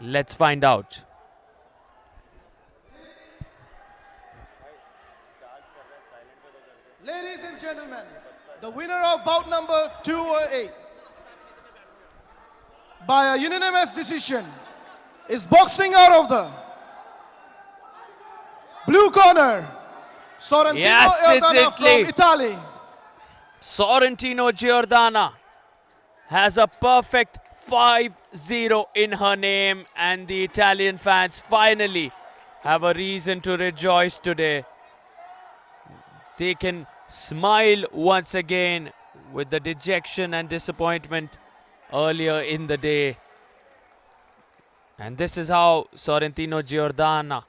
Let's find out. Ladies and gentlemen, the winner of bout number 208 by a unanimous decision is boxing out of the blue corner, Sorrentino Yes, it's Giordana from Italy. Italy. Sorrentino Giordana has a perfect 5-0 in her name, and the Italian fans finally have a reason to rejoice today. They can smile once again with the dejection and disappointment earlier in the day. And this is how Sorrentino Giordana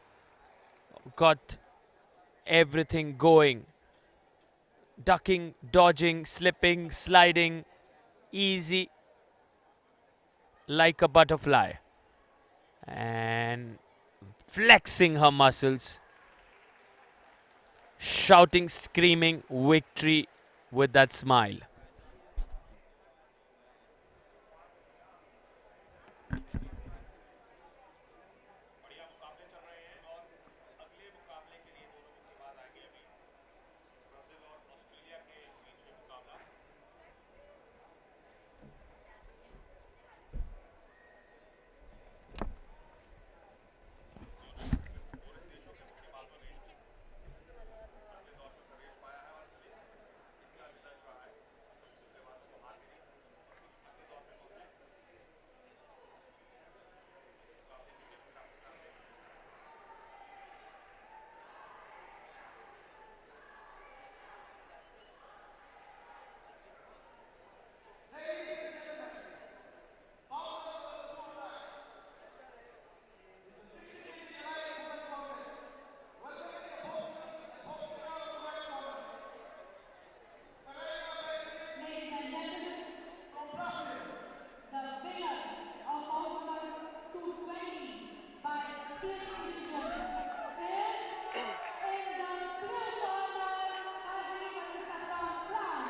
got everything going. Ducking, dodging, slipping, sliding, easy like a butterfly. And flexing her muscles, shouting, screaming victory with that smile. Ladies and gentlemen, the winner of bout number 220 by split decision is in the blue corner, Alvarez from France.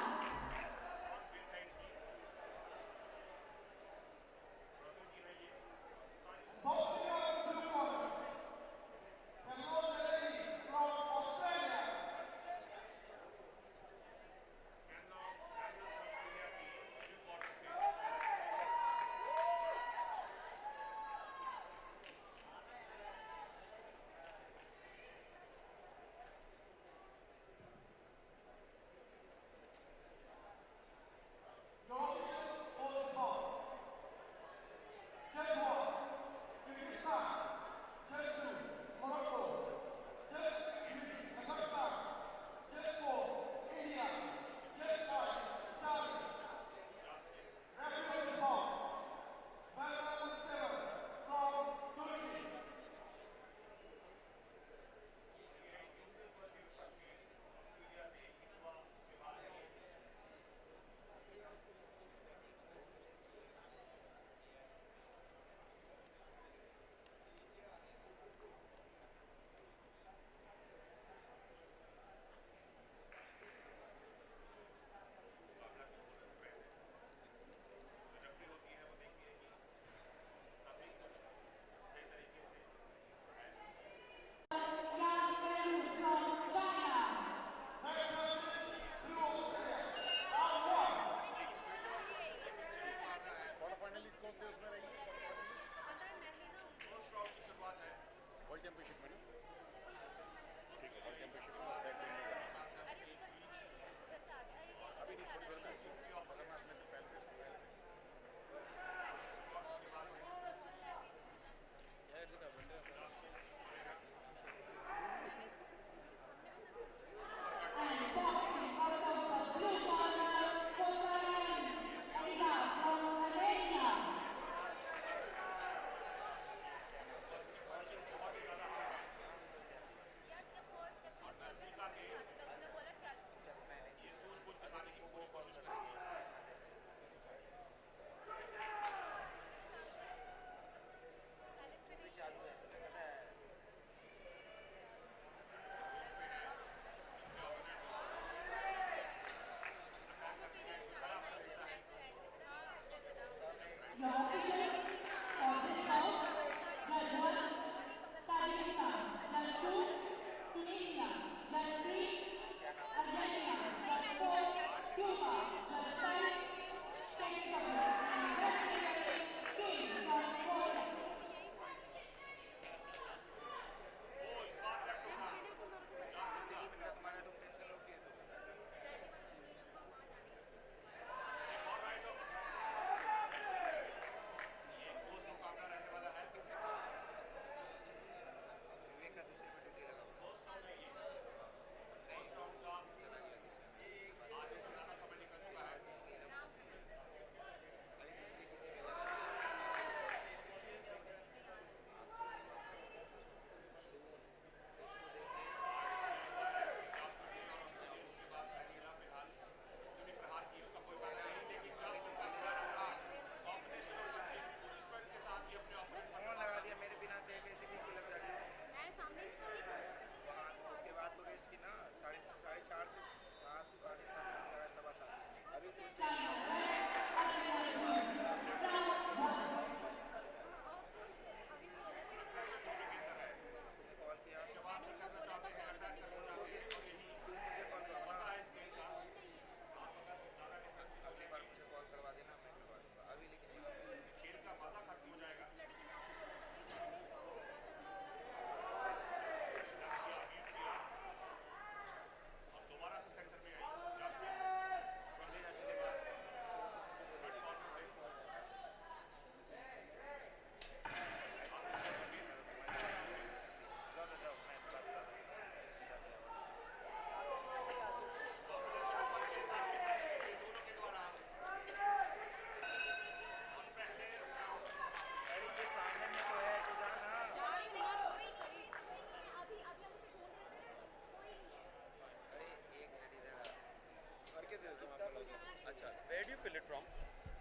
from?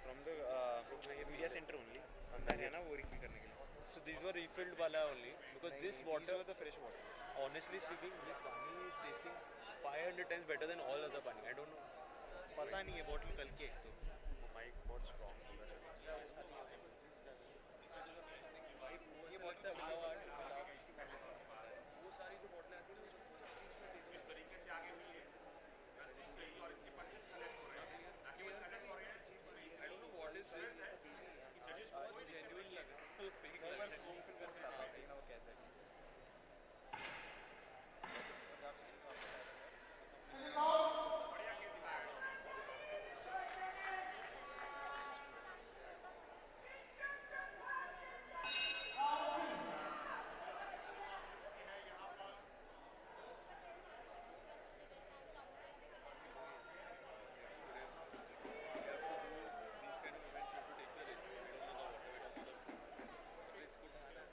From the media center only. अंदर है ना वो refill करने के लिए. So these were refilled wala only because नहीं, this नहीं, water, these were the fresh water. honestly speaking, this pani is tasting 500 times better than all other pani. I don't know. पता नहीं है bottle कल के एक तो. Mic बहुत strong. ये बॉटल मिलावट वो सारी जो बॉटलें आती हैं ना इस तरीके से आगे हुई है और इतने 25 कलर हो रहे हैं I don't know what is this. Judges को genuine लग रहा है. Fake लग रहा है. ना वो कैसे. These kind of events you have to take the risk. We don't know whatever it is. Risk उठाना है.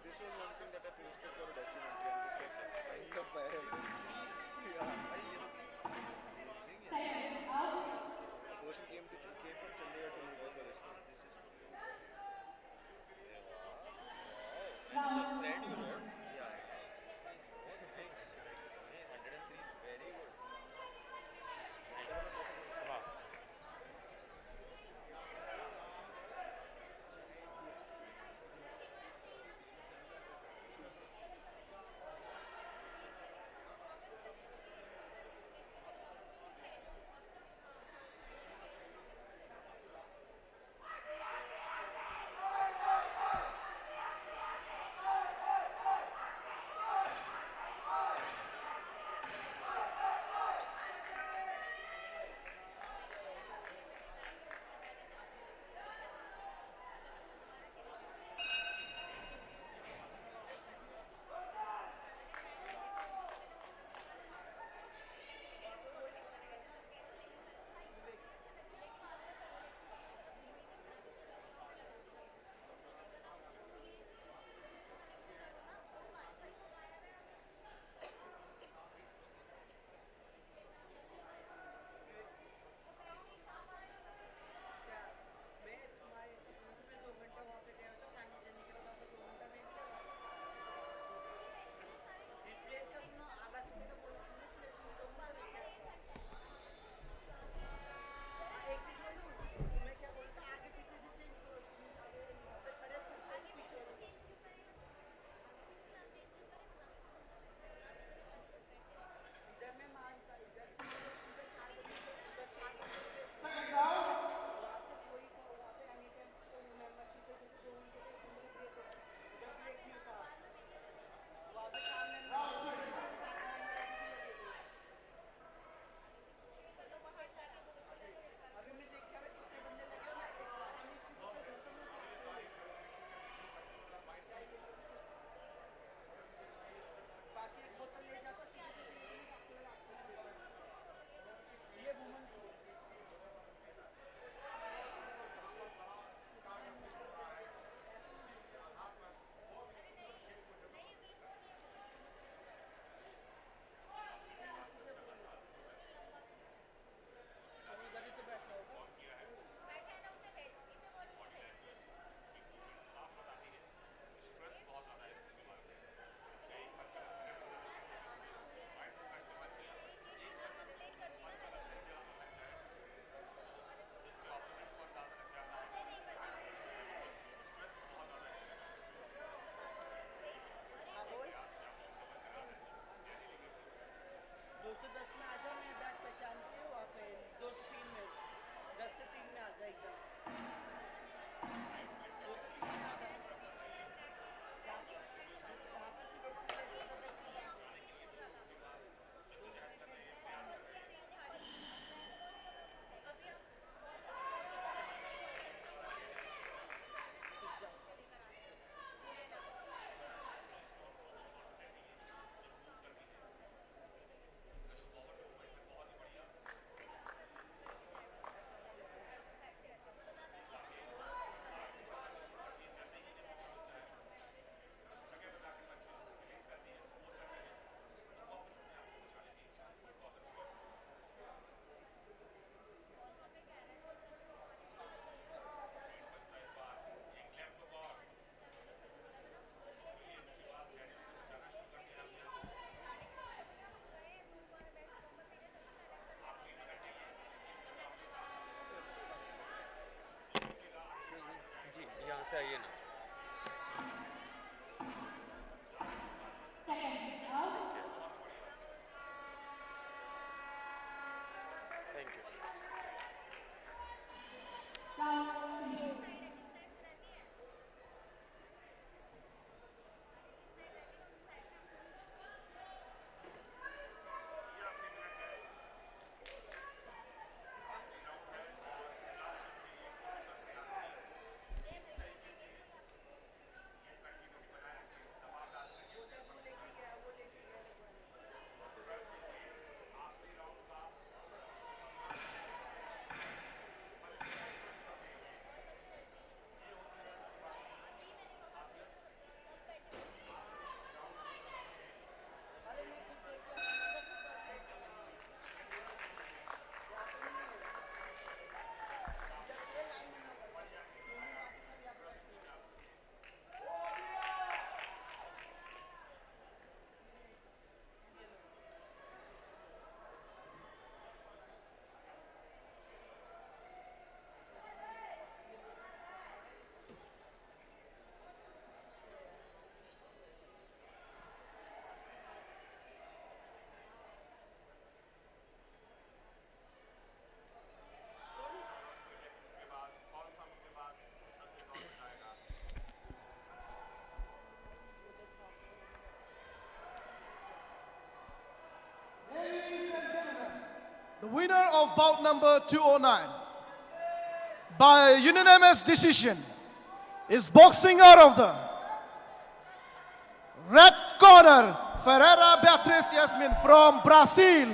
This was one thing that I posted for a documentary and this got kind of viral. Silence up. A person came from Chandigarh to meet us for this one. Round Thread you wrote. Yeah. 103 is very good. हाँ से आइए ना. Seconds out. Thank you. Round 3. The winner of bout number 209 by unanimous decision is boxing out of the red corner, Ferreira Beatriz Yasmin from Brazil.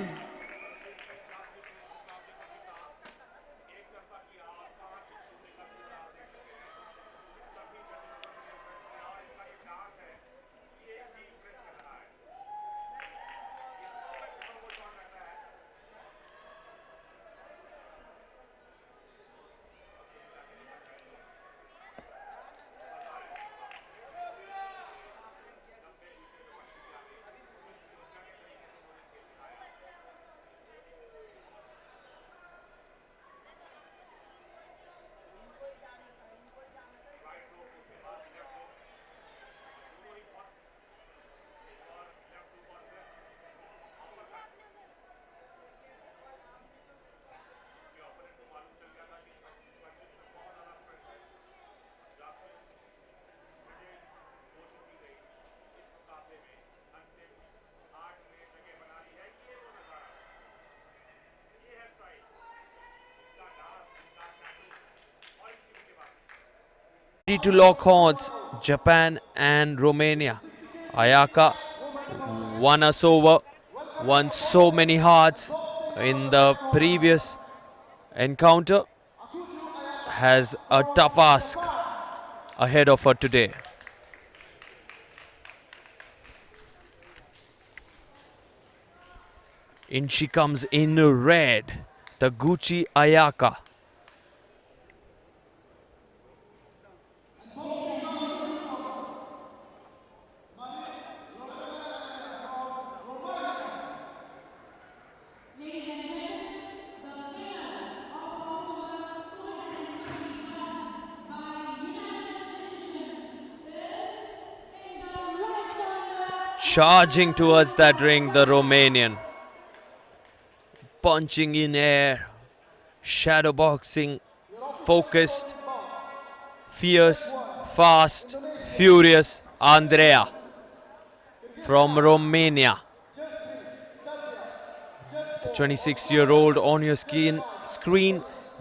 Ready to lock horns, Japan and Romania. Ayaka won us over, won so many hearts in the previous encounter, has a tough ask ahead of her today. In she comes in red, Taguchi Ayaka. Ladies and gentlemen, the winner of bout number 221 by unanimous decision is in the red corner. Charging towards that ring, the Romanian. Punching in air, shadow boxing, focused, fierce, fast, furious, Andrea from Romania. The 26-year-old on your screen,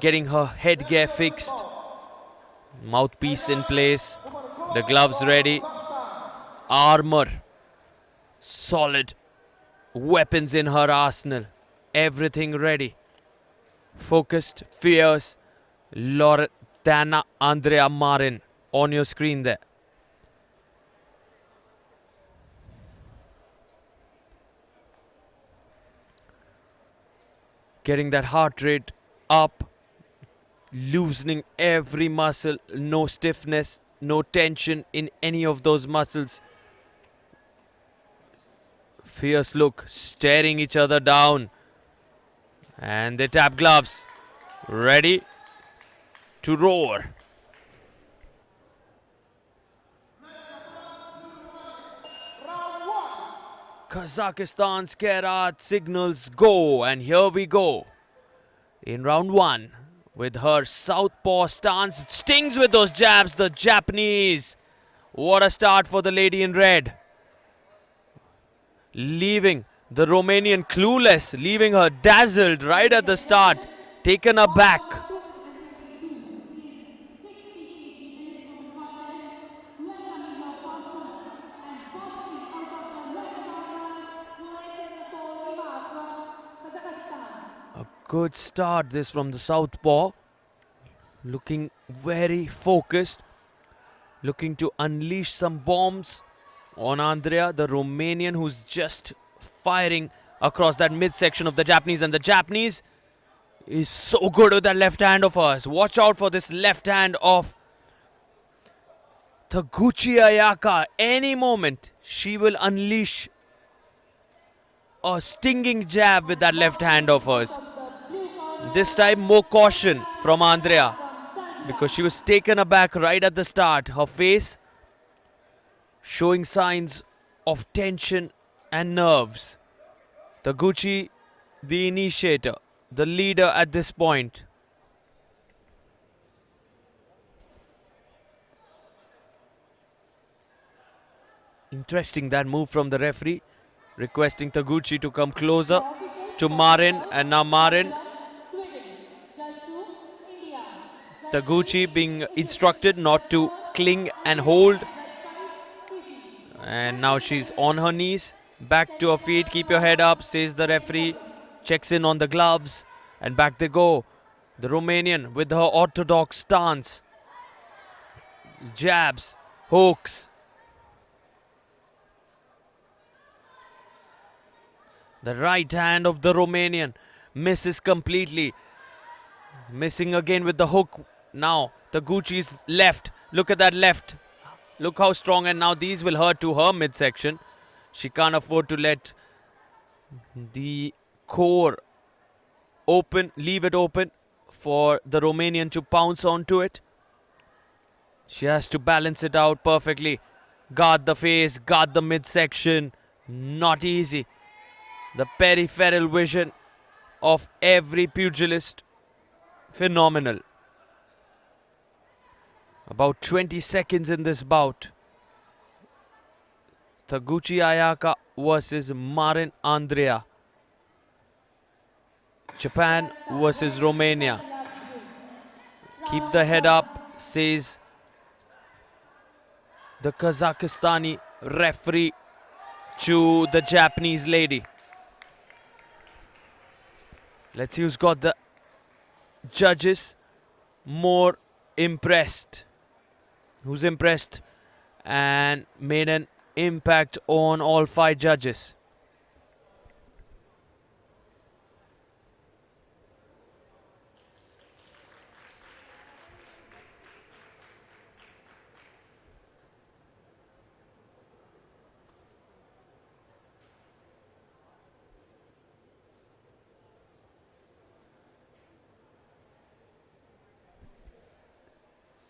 getting her headgear fixed, mouthpiece in place, the gloves ready, armor solid, weapons in her arsenal, everything ready. Focused, fierce, LOREDANA Andrea Marin on your screen there. Getting that heart rate up, loosening every muscle, no stiffness, no tension in any of those muscles. Fierce look, staring each other down. And they tap gloves, ready to roar. Kazakhstan's Kerat signals go, and here we go. In round one, with her southpaw stance, stings with those jabs, the Japanese. What a start for the lady in red. Leaving the Romanian clueless, leaving her dazzled right at the start, taken aback. Number 222 is 60 kg elite women contest, welcoming your boxers and boxing out of the red corner, Valencia from Kazakhstan. A good start this from the southpaw. Looking very focused, looking to unleash some bombs on Andrea, the Romanian, who's just firing across that midsection of the Japanese. And the Japanese is so good with that left hand of hers. Watch out for this left hand of Taguchi Ayaka. Any moment she will unleash a stinging jab with that left hand of hers. This time more caution from Andrea, because she was taken aback right at the start. Her face showing signs of tension and nerves. Taguchi, the initiator, the leader at this point. Interesting that move from the referee, requesting Taguchi to come closer to Marin, and now Marin, Taguchi being instructed not to cling and hold, and now she's on her knees, back to her feet. Keep your head up, says the referee, checks in on the gloves, and back they go. The Romanian with her orthodox stance, jabs, hooks. The right hand of the Romanian misses completely, missing again with the hook. Now Taguchi's left, look at that left, look how strong, and now these will hurt to her midsection. She can't afford to let the core open, leave it open for the Romanian to pounce onto it. She has to balance it out perfectly, guard the face, guard the midsection. Not easy. The peripheral vision of every pugilist, phenomenal. About 20 seconds in this bout. Taguchi Ayaka versus Marin Andrea. Japan versus Romania. Keep the head up, says the Kazakhstani referee to the Japanese lady. Let's see who's got the judges more impressed. Who's impressed and made an impact on all 5 judges.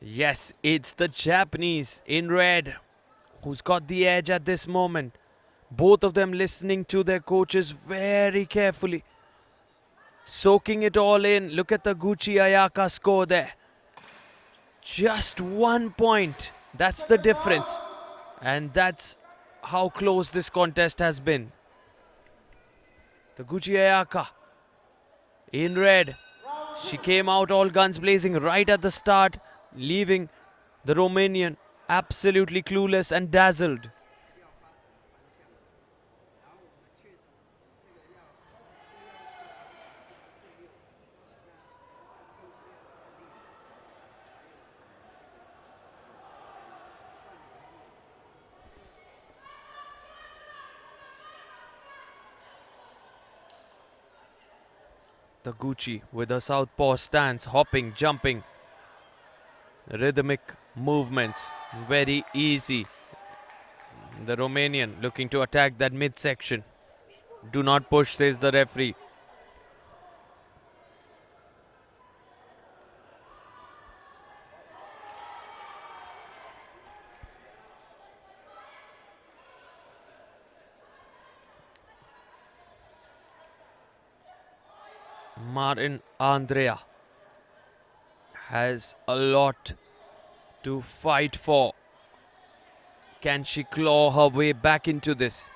Yes, it's the Japanese in red who's got the edge at this moment. Both of them listening to their coaches very carefully, soaking it all in. Look at the Taguchi Ayaka score there. Just 1 point. That's the difference. And that's how close this contest has been. Taguchi Ayaka in red. She came out all guns blazing right at the start, leaving the Romanian absolutely clueless and dazzled. Taguchi with a southpaw stance, hopping, jumping, rhythmic movements, very easy. The Romanian looking to attack that midsection. Do not push, says the referee. Marin Andrea has a lot to fight for. Can she claw her way back into this?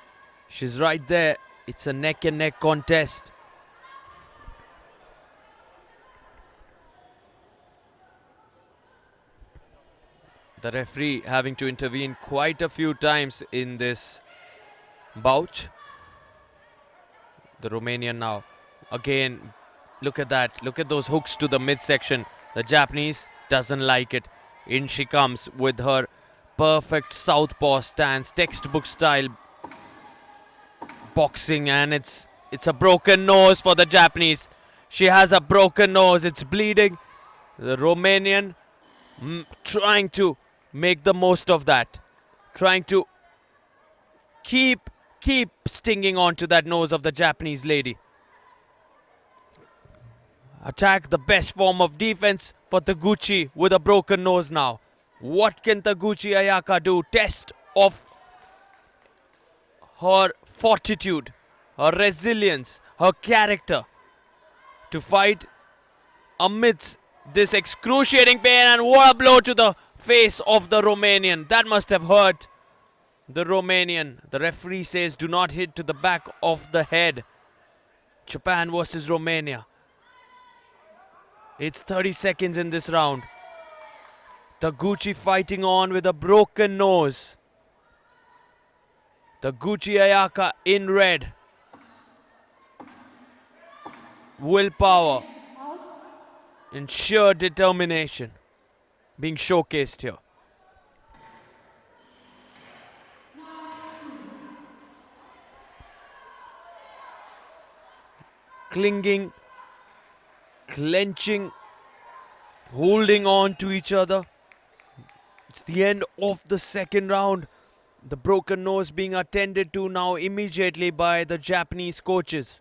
She's right there. It's a neck and neck contest. The referee having to intervene quite a few times in this bout. The Romanian now. Again, look at that. Look at those hooks to the midsection. The Japanese doesn't like it. In she comes with her perfect southpaw stance, textbook style boxing, and it's a broken nose for the Japanese. She has a broken nose. It's bleeding. The Romanian trying to make the most of that, trying to keep stinging onto that nose of the Japanese lady. Attack, the best form of defense for Taguchi with a broken nose now. What can Taguchi Ayaka do? Test of her fortitude, her resilience, her character to fight amidst this excruciating pain. And what a blow to the face of the Romanian. That must have hurt the Romanian. The referee says do not hit to the back of the head. Japan versus Romania. It's 30 seconds in this round. Taguchi fighting on with a broken nose. Taguchi Ayaka in red. Willpower and sheer determination being showcased here. Clinging, clenching, holding on to each other. It's the end of the second round. The broken nose being attended to now immediately by the Japanese coaches.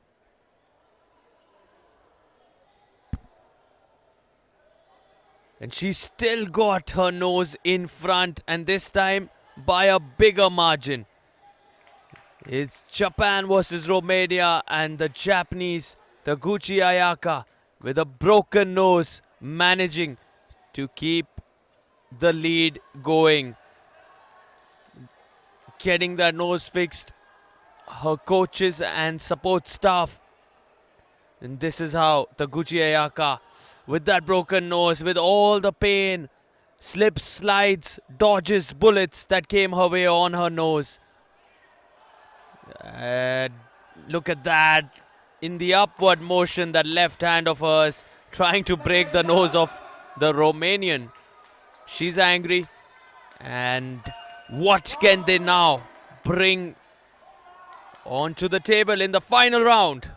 And she still got her nose in front, and this time by a bigger margin. It's Japan versus Romania, and the Japanese, Taguchi Ayaka, with a broken nose, managing to keep the lead going. Getting that nose fixed, her coaches and support staff. And this is how Taguchi Ayaka, with that broken nose, with all the pain, slips, slides, dodges bullets that came her way on her nose. Look at that, in the upward motion, that left hand of hers, trying to break the nose of the Romanian. She's angry, and what can they now bring onto the table in the final round?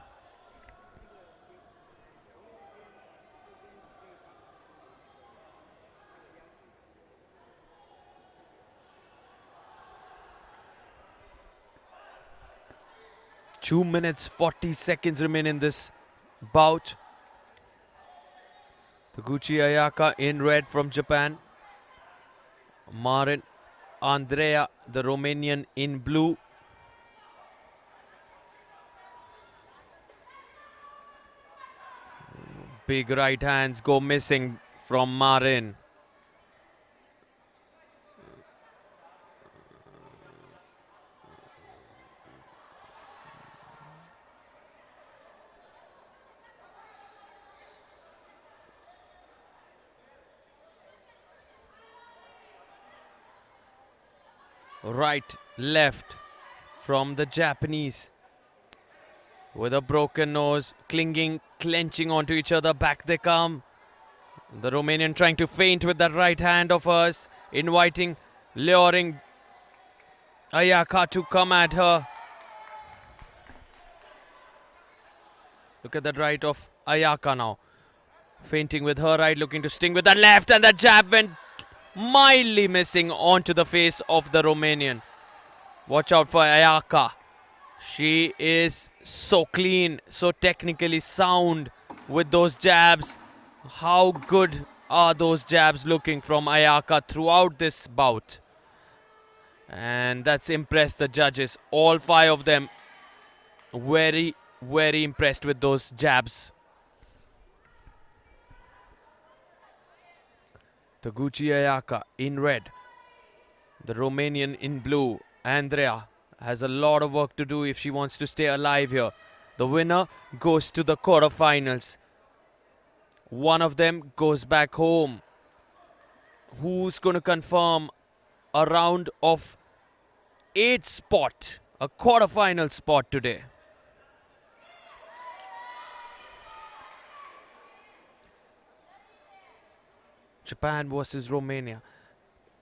Two minutes 40 seconds remain in this bout. Taguchi Ayaka in red from Japan. Marin Andrea, the Romanian, in blue. Big right hands go missing from Marin. Right, left from the Japanese. With a broken nose, clinging, clenching onto each other. Back they come. The Romanian trying to feint with that right hand of hers, inviting, luring Ayaka to come at her. Look at that right of Ayaka now. Feinting with her right, looking to sting with that left, and that jab went mildly missing onto the face of the Romanian. Watch out for Ayaka. She is so clean, so technically sound with those jabs. How good are those jabs looking from Ayaka throughout this bout? And that's impressed the judges. All five of them very, very impressed with those jabs. Taguchi Ayaka in red. The Romanian in blue. Andrea has a lot of work to do if she wants to stay alive here. The winner goes to the quarterfinals. One of them goes back home. Who's going to confirm a round of 8 spot, a quarterfinal spot today? Japan versus Romania.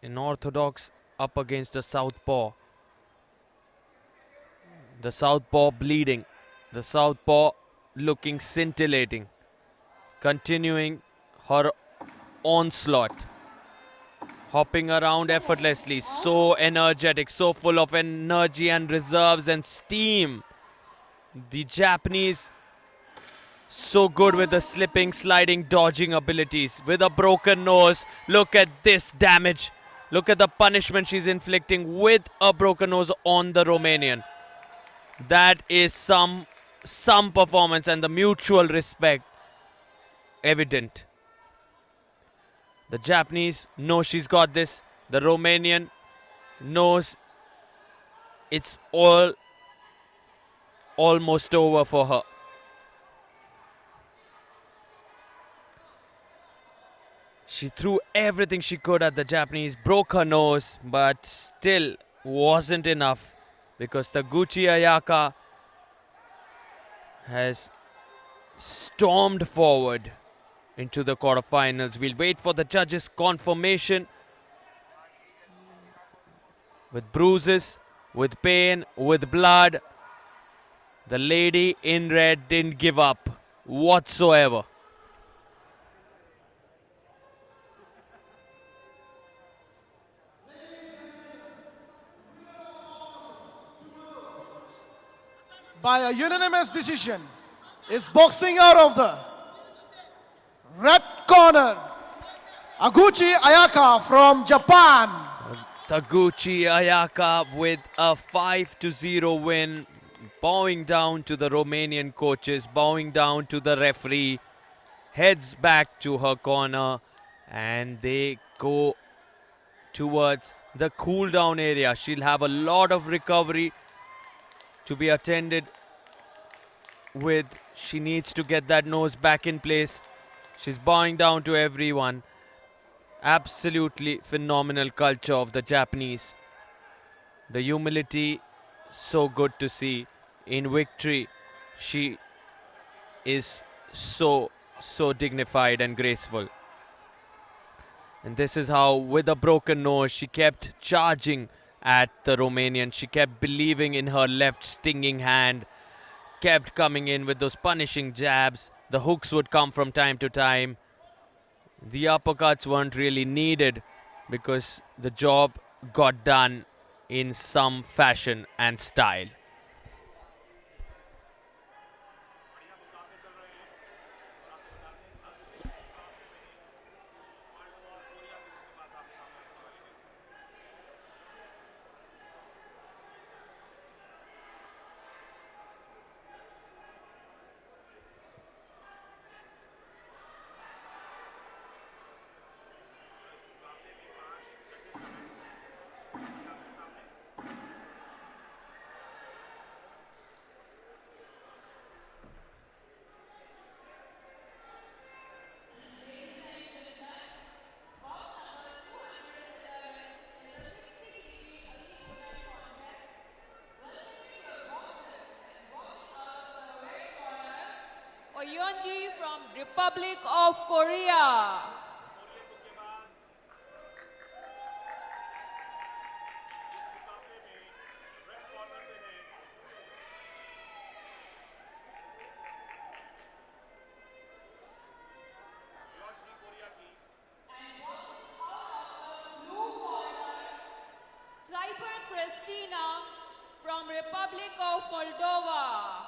An orthodox up against a southpaw. The southpaw bleeding. The southpaw looking scintillating. Continuing her onslaught. Hopping around effortlessly. So energetic. So full of energy and reserves and steam. The Japanese so good with the slipping, sliding, dodging abilities. With a broken nose. Look at this damage. Look at the punishment she's inflicting with a broken nose on the Romanian. That is some performance, and the mutual respect evident. The Japanese know she's got this. The Romanian knows it's all almost over for her. She threw everything she could at the Japanese, broke her nose, but still wasn't enough because Taguchi Ayaka has stormed forward into the quarterfinals. We'll wait for the judges' confirmation. With bruises, with pain, with blood, the lady in red didn't give up whatsoever. By a unanimous decision, is boxing out of the red corner, Taguchi Ayaka from Japan. Taguchi Ayaka with a 5-0 win, bowing down to the Romanian coaches, bowing down to the referee, heads back to her corner, and they go towards the cool down area. She'll have a lot of recovery to be attended with. She needs to get that nose back in place. She's bowing down to everyone. Absolutely phenomenal culture of the Japanese. The humility, so good to see. In victory, she is so dignified and graceful. And this is how, with a broken nose, she kept charging at the Romanian. She kept believing in her left stinging hand, kept coming in with those punishing jabs. The hooks would come from time to time. The uppercuts weren't really needed because the job got done in some fashion and style. Yeonji from Republic of Korea. Cyper Christina from Republic of Moldova.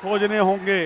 खोजने होंगे।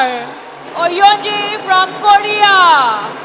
Yeonji from Korea.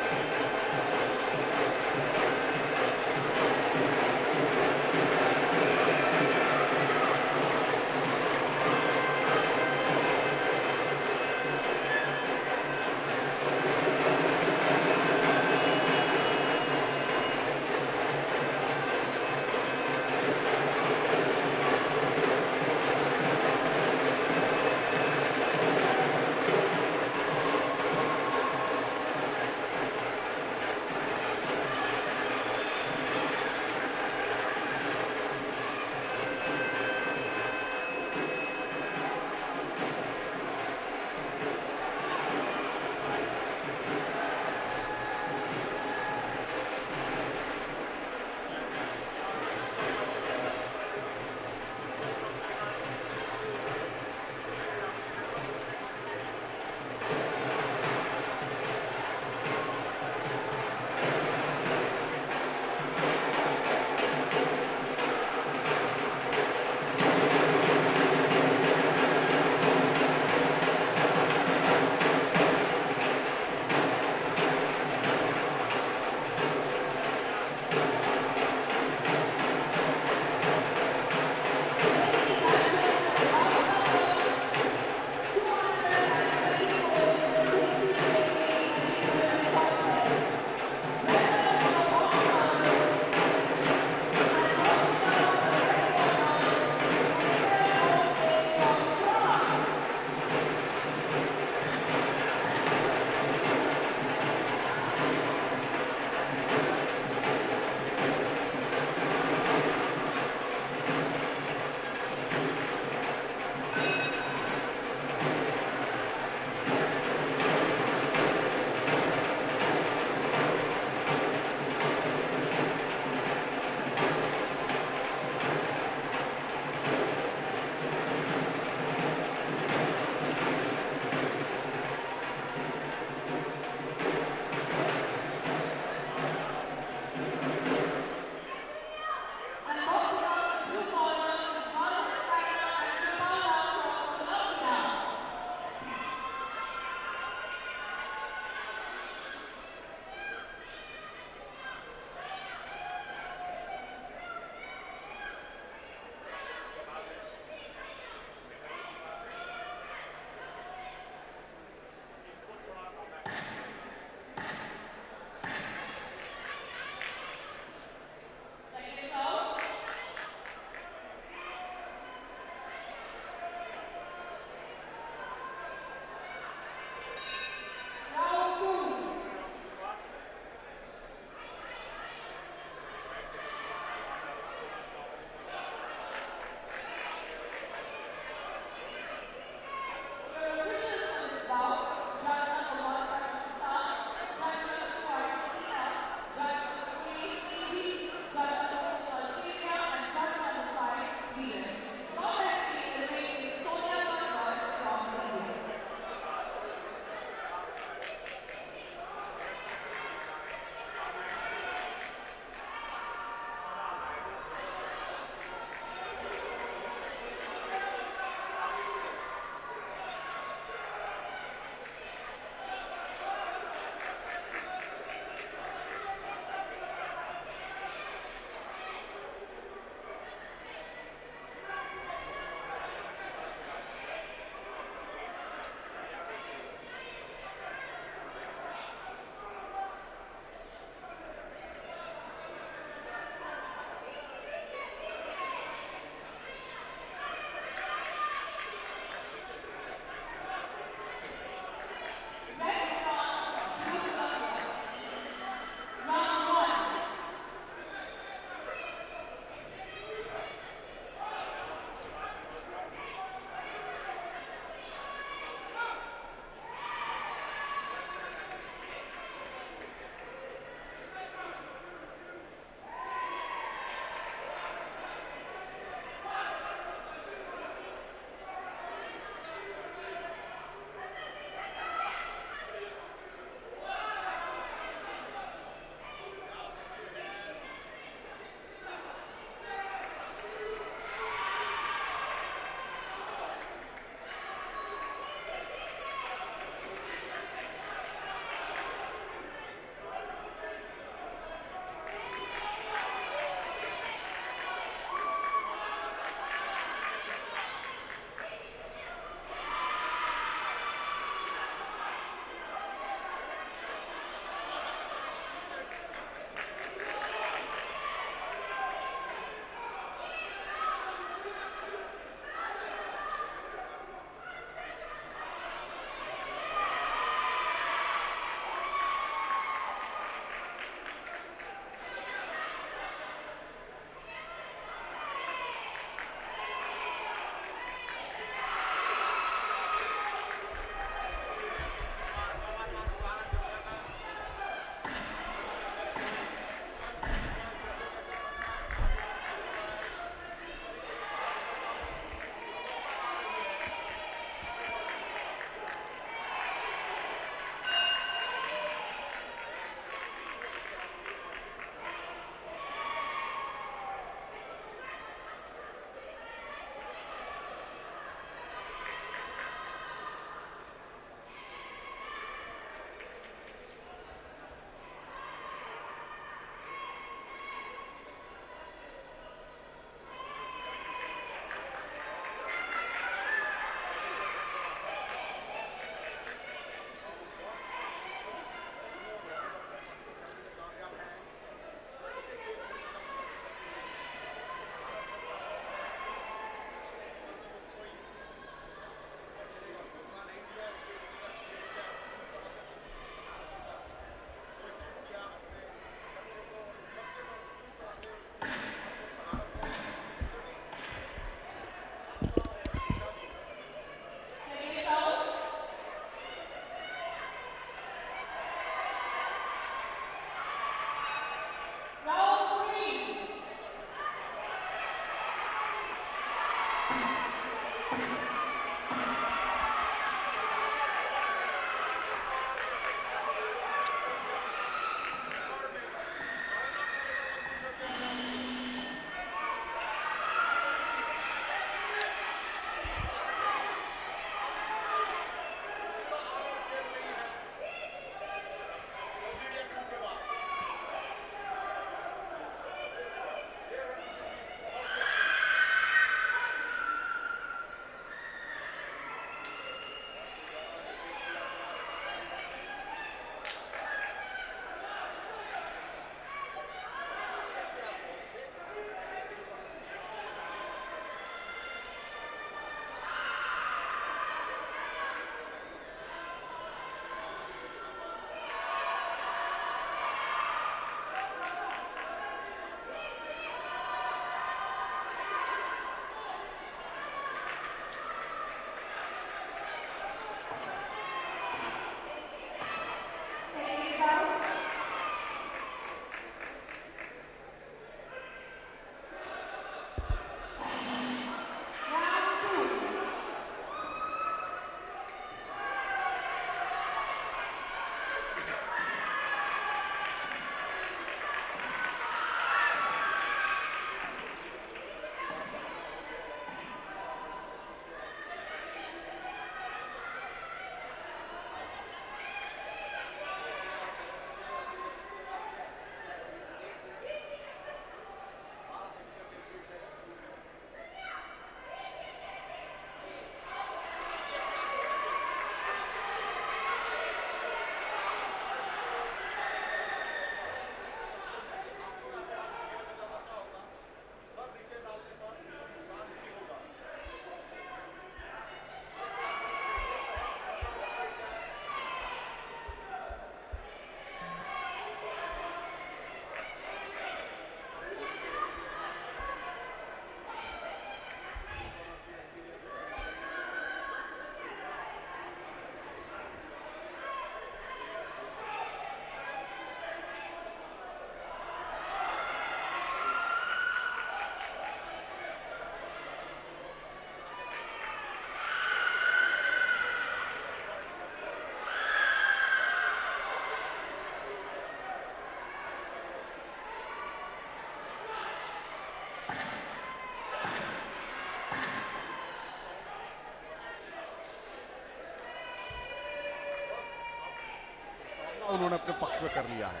उन्होंने अपने पक्ष में कर लिया है।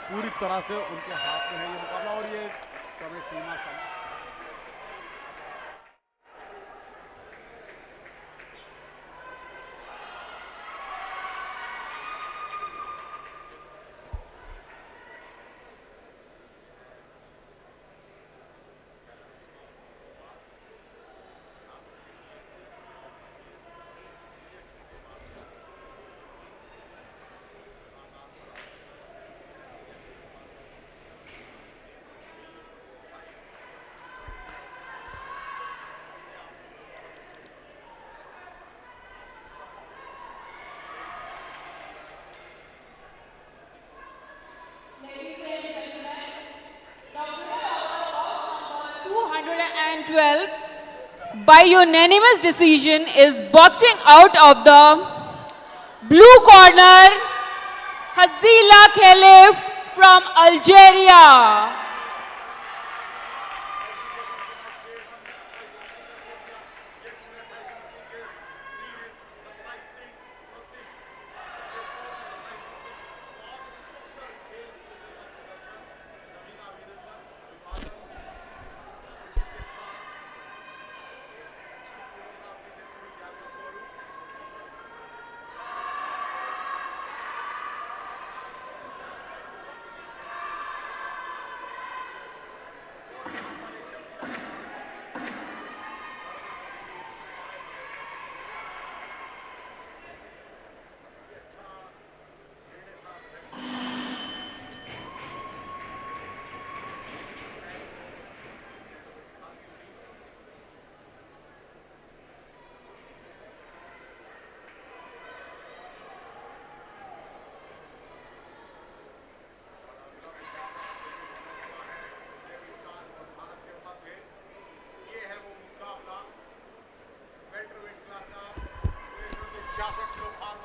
पूरी तरह से उनके हाथ में है ये मुकाबला और ये समय सीमा Ladies and gentlemen, the winner of the bout number 212 by unanimous decision is boxing out of the blue corner, Hazila Khelif from Algeria.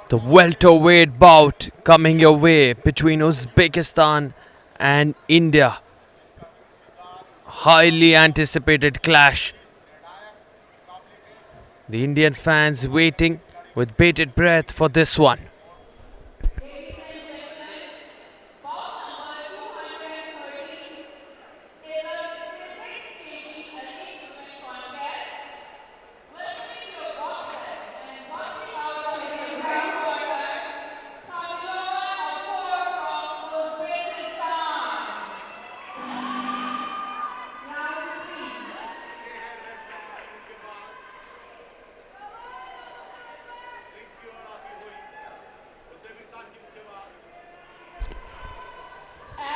The welterweight bout coming your way between Uzbekistan and India. Highly anticipated clash. The Indian fans waiting with bated breath for this one. Ladies and gentlemen, bout number 213 is a 66 kg elite contest. Welcoming your boxers and boxing out of the right corner, from Uzbekistan.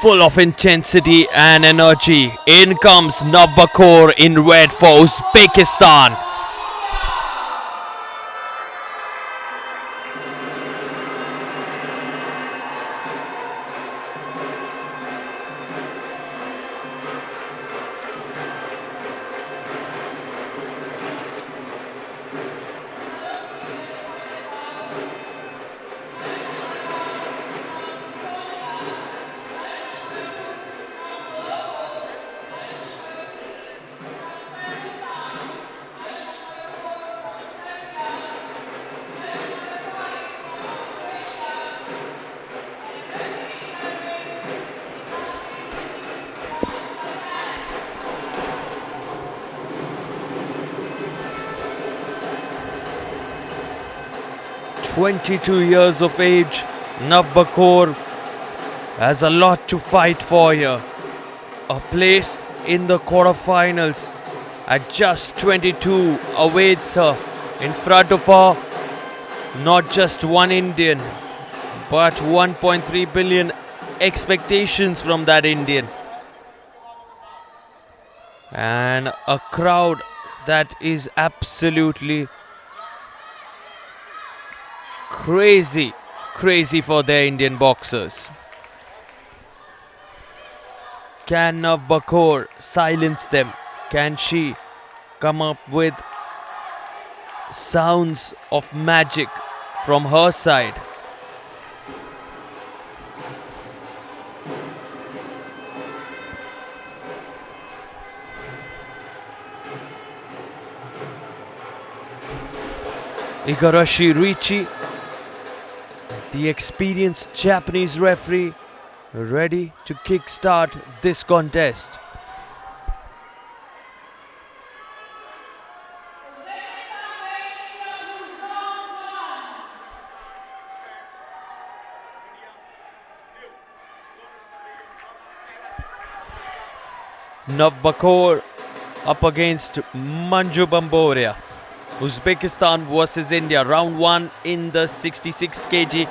Full of intensity and energy. In comes Nabakor in red for Uzbekistan. "22 years of age, Nabakor has a lot to fight for here. A place in the quarterfinals at just 22 awaits her. In front of her, not just one Indian, but 1.3 billion expectations from that Indian. And a crowd that is absolutely crazy for their Indian boxers. Can Nabakor silence them? Can she come up with sounds of magic from her side? Igarashi Ricci, the experienced Japanese referee, ready to kickstart this contest. Navbakor up against Manju Bamboria. Uzbekistan versus India, round 1 in the 66 kg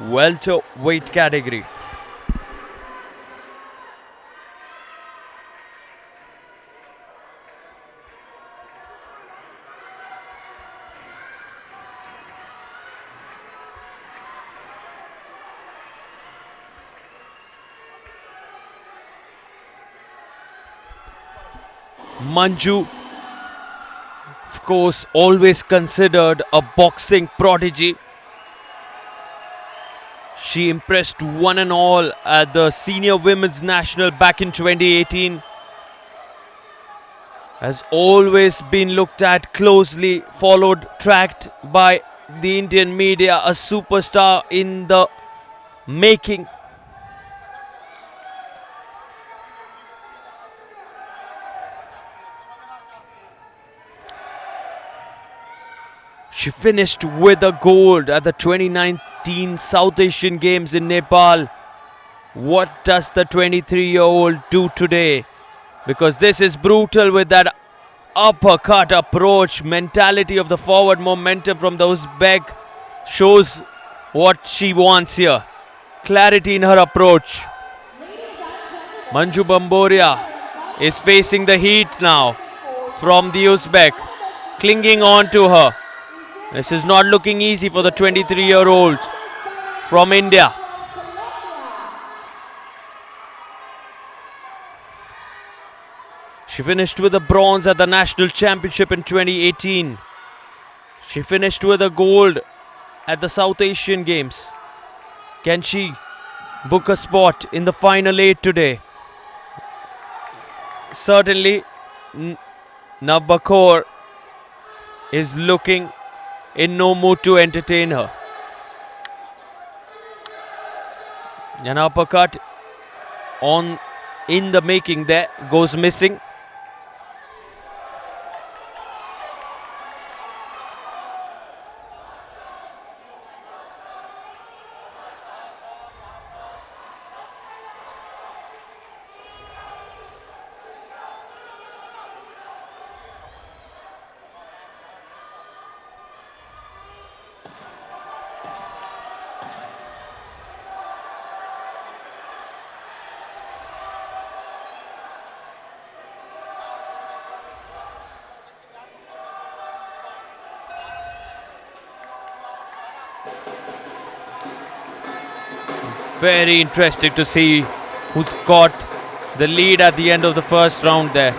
welterweight category. Manju, of course, always considered a boxing prodigy. She impressed one and all at the Senior Women's National back in 2018. Has always been looked at closely, followed, tracked by the Indian media, a superstar in the making. She finished with a gold at the 2019 South Asian Games in Nepal. What does the 23-year-old do today? Because this is brutal with that uppercut approach. Mentality of the forward momentum from the Uzbek shows what she wants here. Clarity in her approach. Manju Bamboria is facing the heat now from the Uzbek, clinging on to her. This is not looking easy for the 23-year-olds from India. She finished with a bronze at the National Championship in 2018. She finished with a gold at the South Asian Games. Can she book a spot in the final 8 today? Certainly, Navbakor is looking in no mood to entertain her. An uppercut in the making there, goes missing. Very interesting to see who's got the lead at the end of the first round there.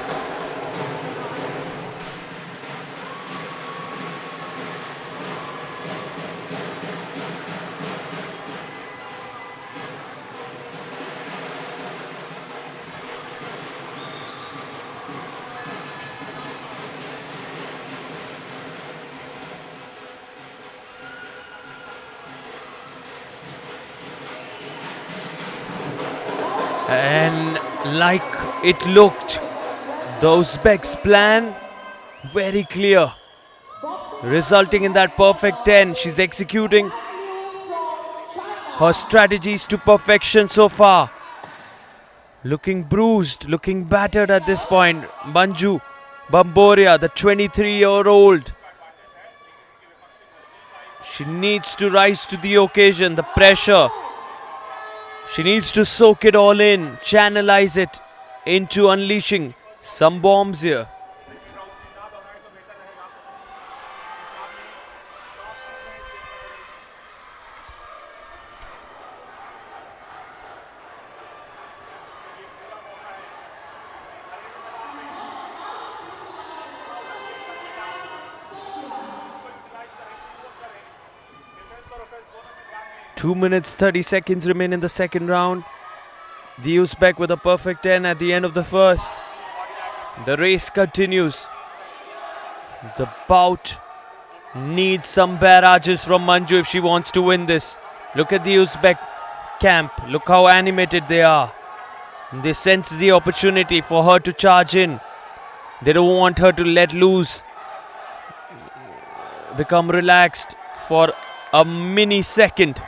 And like it looked, the Uzbek's plan very clear, resulting in that perfect 10. She's executing her strategies to perfection so far. Looking bruised, looking battered at this point. Manju Bamboria, the 23-year-old. She needs to rise to the occasion, the pressure. She needs to soak it all in, channelize it into unleashing some bombs here. Two minutes 30 seconds remain in the second round. The Uzbek with a perfect 10 at the end of the first. The race continues. The bout needs some barrages from Manju if she wants to win this. Look at the Uzbek camp. Look how animated they are. They sense the opportunity for her to charge in. They don't want her to let loose, become relaxed for a mini second.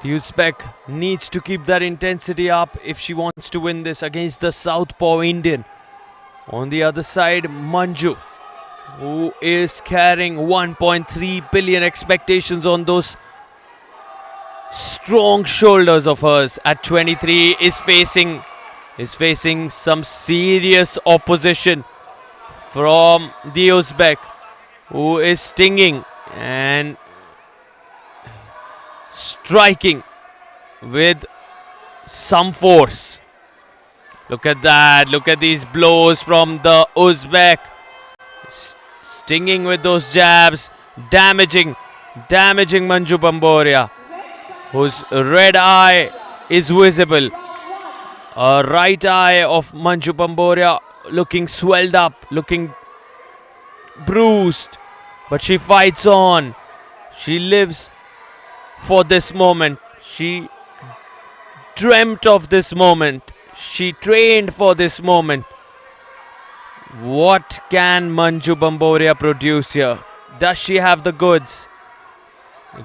The Uzbek needs to keep that intensity up if she wants to win this against the Southpaw Indian. On the other side, Manju, who is carrying 1.3 billion expectations on those strong shoulders of hers at 23, is facing some serious opposition from the Uzbek, who is stinging and striking with some force. Look at that, look at these blows from the Uzbek, stinging with those jabs, damaging Manju Bamboria, whose red eye is visible. A right eye of Manju Bamboria looking swelled up, looking bruised, but she fights on. She lives for this moment. She dreamt of this moment. She trained for this moment. What can Manju Bamboria produce here? Does she have the goods?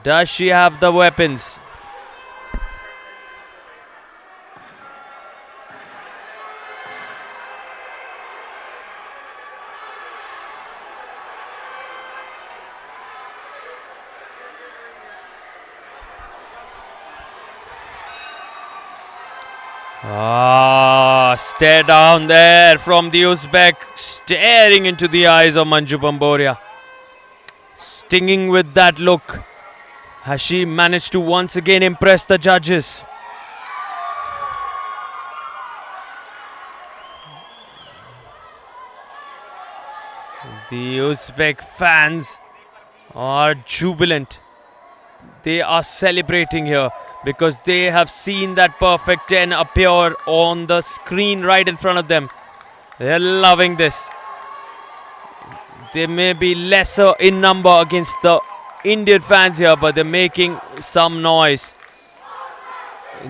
Does she have the weapons? Stare down there from the Uzbek, staring into the eyes of Manju Bamboria, stinging with that look. Has she managed to once again impress the judges? The Uzbek fans are jubilant. They are celebrating here, because they have seen that perfect 10 appear on the screen right in front of them. They're loving this. They may be lesser in number against the Indian fans here, but they're making some noise.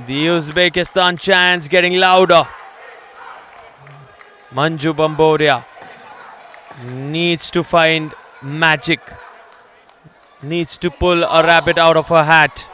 The Uzbekistan chants getting louder. Manju Bamboria needs to find magic, needs to pull a rabbit out of her hat.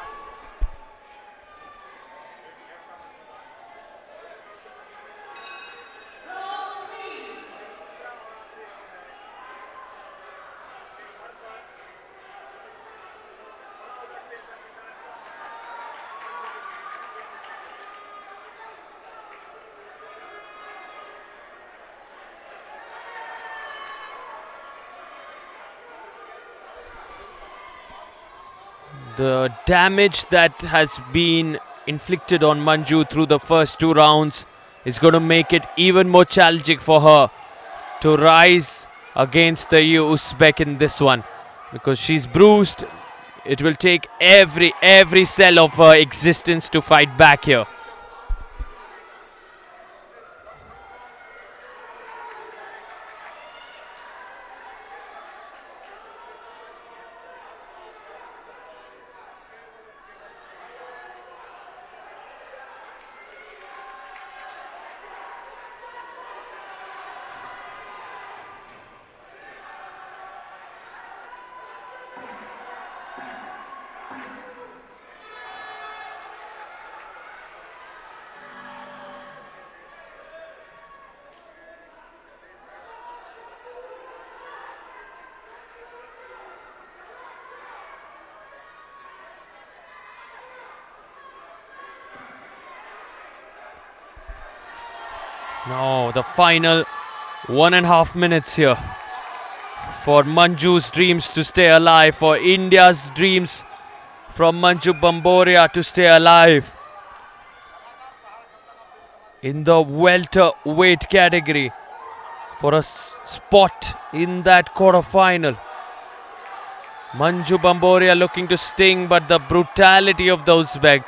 The damage that has been inflicted on Manju through the first two rounds is going to make it even more challenging for her to rise against the Uzbek in this one, because she's bruised. It will take every cell of her existence to fight back here. Now the final 1.5 minutes here for Manju's dreams to stay alive, for India's dreams from Manju Bamboria to stay alive. in the welterweight category for a spot in that quarterfinal. Manju Bamboria looking to sting, but the brutality of the Uzbek,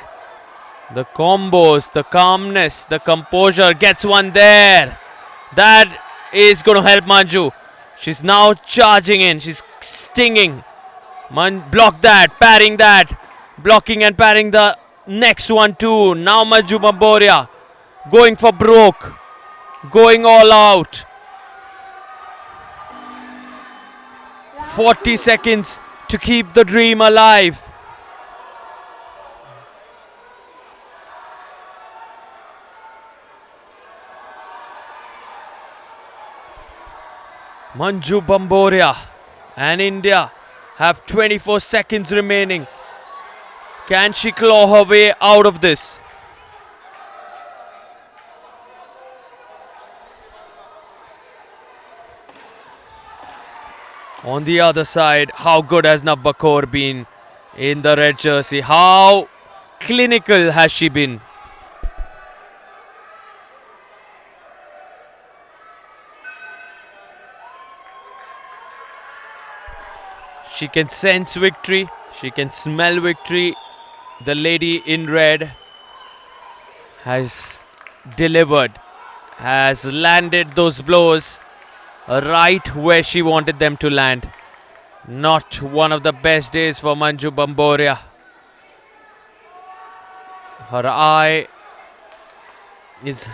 the combos, the calmness, the composure, gets one there. That is going to help Manju. She's now charging in, she's stinging. Block that, parrying that, blocking and parrying the next one too. Now Manju Bamboria going for broke, going all out. 40 seconds to keep the dream alive. Manju Bamboria and India have 24 seconds remaining. Can she claw her way out of this? On the other side, how good has Nabakor been in the red jersey? How clinical has she been? She can sense victory, she can smell victory. The lady in red has delivered, has landed those blows right where she wanted them to land. Not one of the best days for Manju Bamboria. Her eye is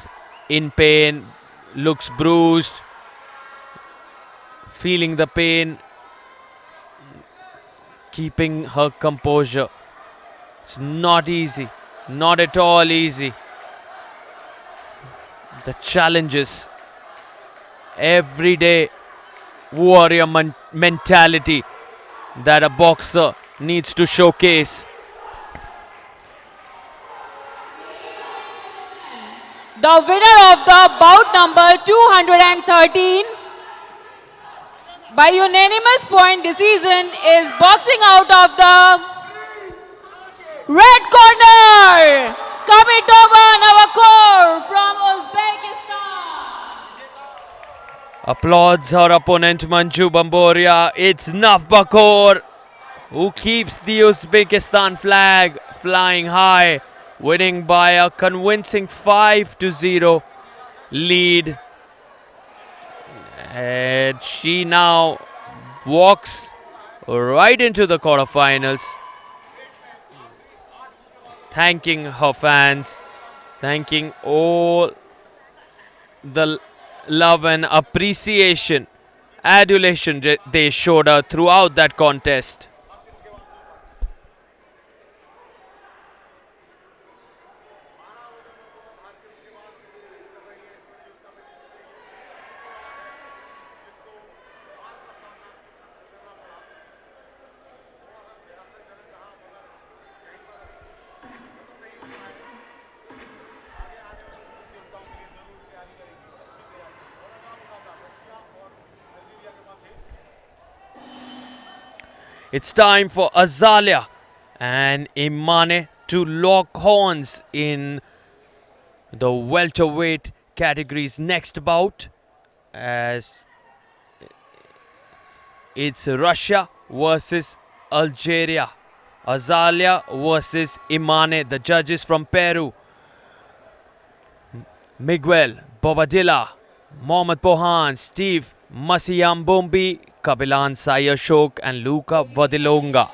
in pain, looks bruised, feeling the pain, keeping her composure. It's not easy, not at all easy. The challenges, everyday warrior mentality that a boxer needs to showcase. The winner of the bout number 213 by unanimous point decision is boxing out of the red corner, Kamitova Navakor from Uzbekistan. Applauds her opponent Manju Bamboria. It's Navbakor who keeps the Uzbekistan flag flying high, winning by a convincing 5-0 lead. And she now walks right into the quarterfinals, thanking her fans, thanking all the love and appreciation, adulation they showed her throughout that contest. It's time for Azalia and Imane to lock horns in the welterweight category's next bout, as it's Russia versus Algeria. Azalia versus Imane. The judges from Peru: Miguel Bobadilla, Mohamed Bohan, Steve Masiyambombi, Kabilan Sayashok and Luca Vadilonga.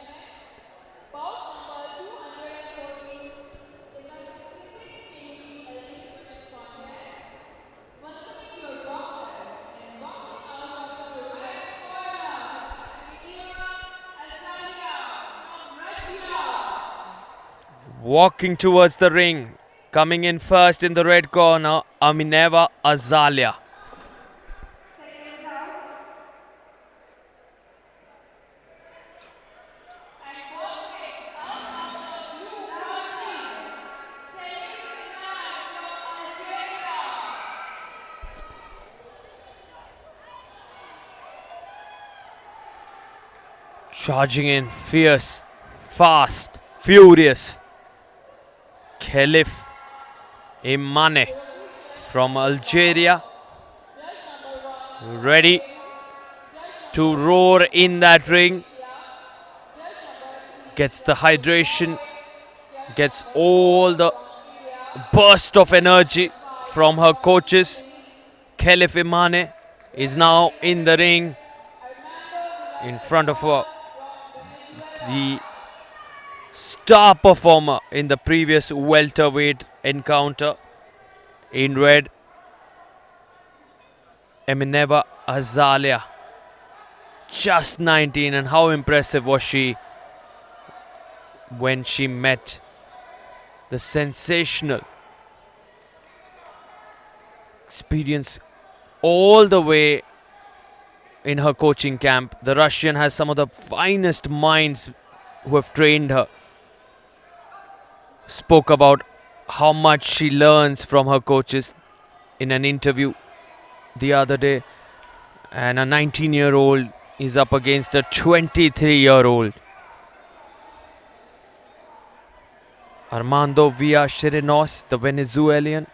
Walking towards the ring, coming in first in the red corner, Amineva Azalia. Charging in, fierce, fast, furious. Khelif, Imane. from Algeria, ready to roar in that ring. Gets the hydration, gets all the burst of energy from her coaches. Khelif Imane is now in the ring in front of her, the star performer in the previous welterweight encounter. In red, Emineva Azalia, just 19, and how impressive was she when she met the sensational experience all the way in her coaching camp. The Russian has some of the finest minds who have trained her. Spoke about how much she learns from her coaches in an interview the other day. And a 19-year-old is up against a 23-year-old. Armando Villacherinos, the Venezuelan.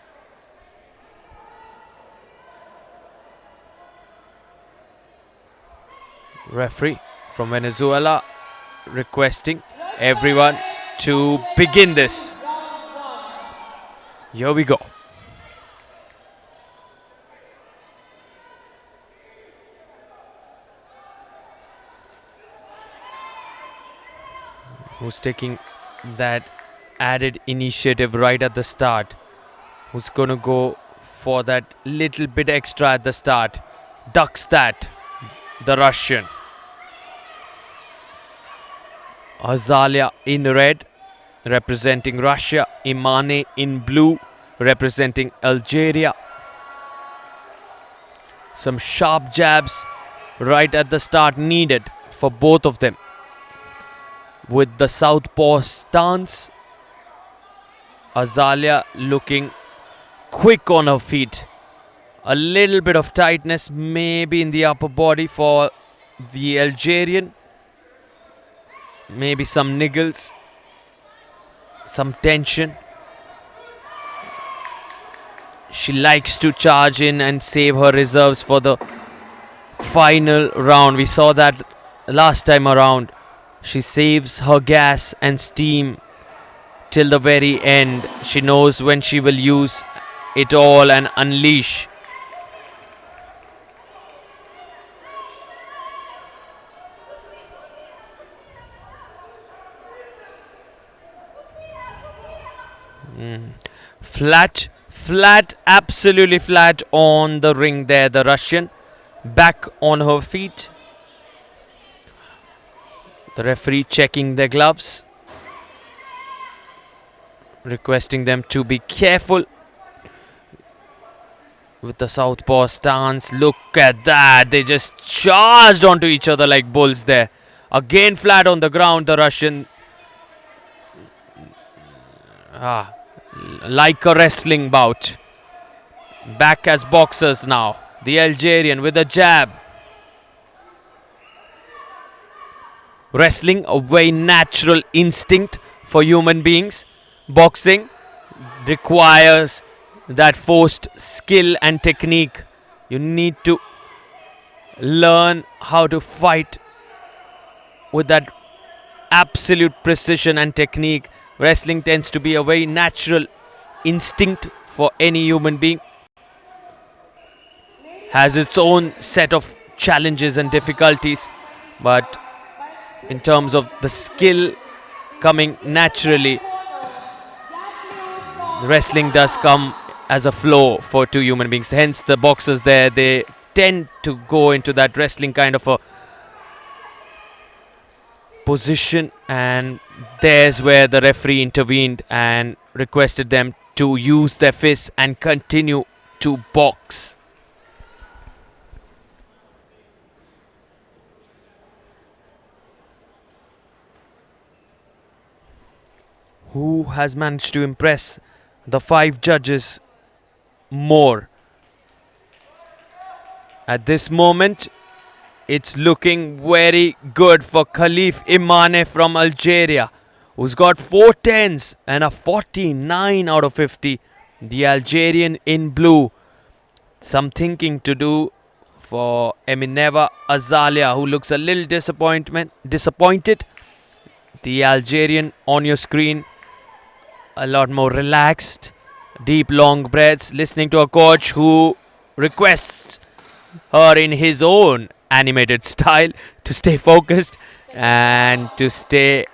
Referee from Venezuela requesting everyone to begin this. Here we go. Who's taking that added initiative right at the start? Who's going to go for that little bit extra at the start? Ducks that, the Russian. Azalia in red, representing Russia. Imane in blue, representing Algeria. Some sharp jabs right at the start needed for both of them. With the southpaw stance, Azalia looking quick on her feet. A little bit of tightness maybe in the upper body for the Algerian. Maybe some niggles, some tension. She likes to charge in and save her reserves for the final round. We saw that last time around. She saves her gas and steam till the very end. She knows when she will use it all and unleash. Flat, absolutely flat on the ring there, the Russian. Back on her feet. The referee checking their gloves, requesting them to be careful with the southpaw stance. Look at that, they just charged onto each other like bulls there. Again flat on the ground, the Russian. Like a wrestling bout. Back as boxers now. The Algerian with a jab. Wrestling, a very natural instinct for human beings. Boxing requires that forced skill and technique. You need to learn how to fight with that absolute precision and technique. Wrestling tends to be a very natural instinct for any human being. Has its own set of challenges and difficulties, but in terms of the skill coming naturally, wrestling does come as a flow for two human beings. Hence the boxers there, they tend to go into that wrestling kind of a position, and there's where the referee intervened and requested them to use their fists and continue to box. Who has managed to impress the 5 judges more? At this moment, it's looking very good for Khelif Imane from Algeria, who's got 4 10s and a 49 out of 50 The Algerian in blue, some thinking to do for Emineva Azalia, who looks a little disappointed. The Algerian on your screen, a lot more relaxed, deep long breaths, listening to a coach who requests her in his own animated style to stay focused and to stay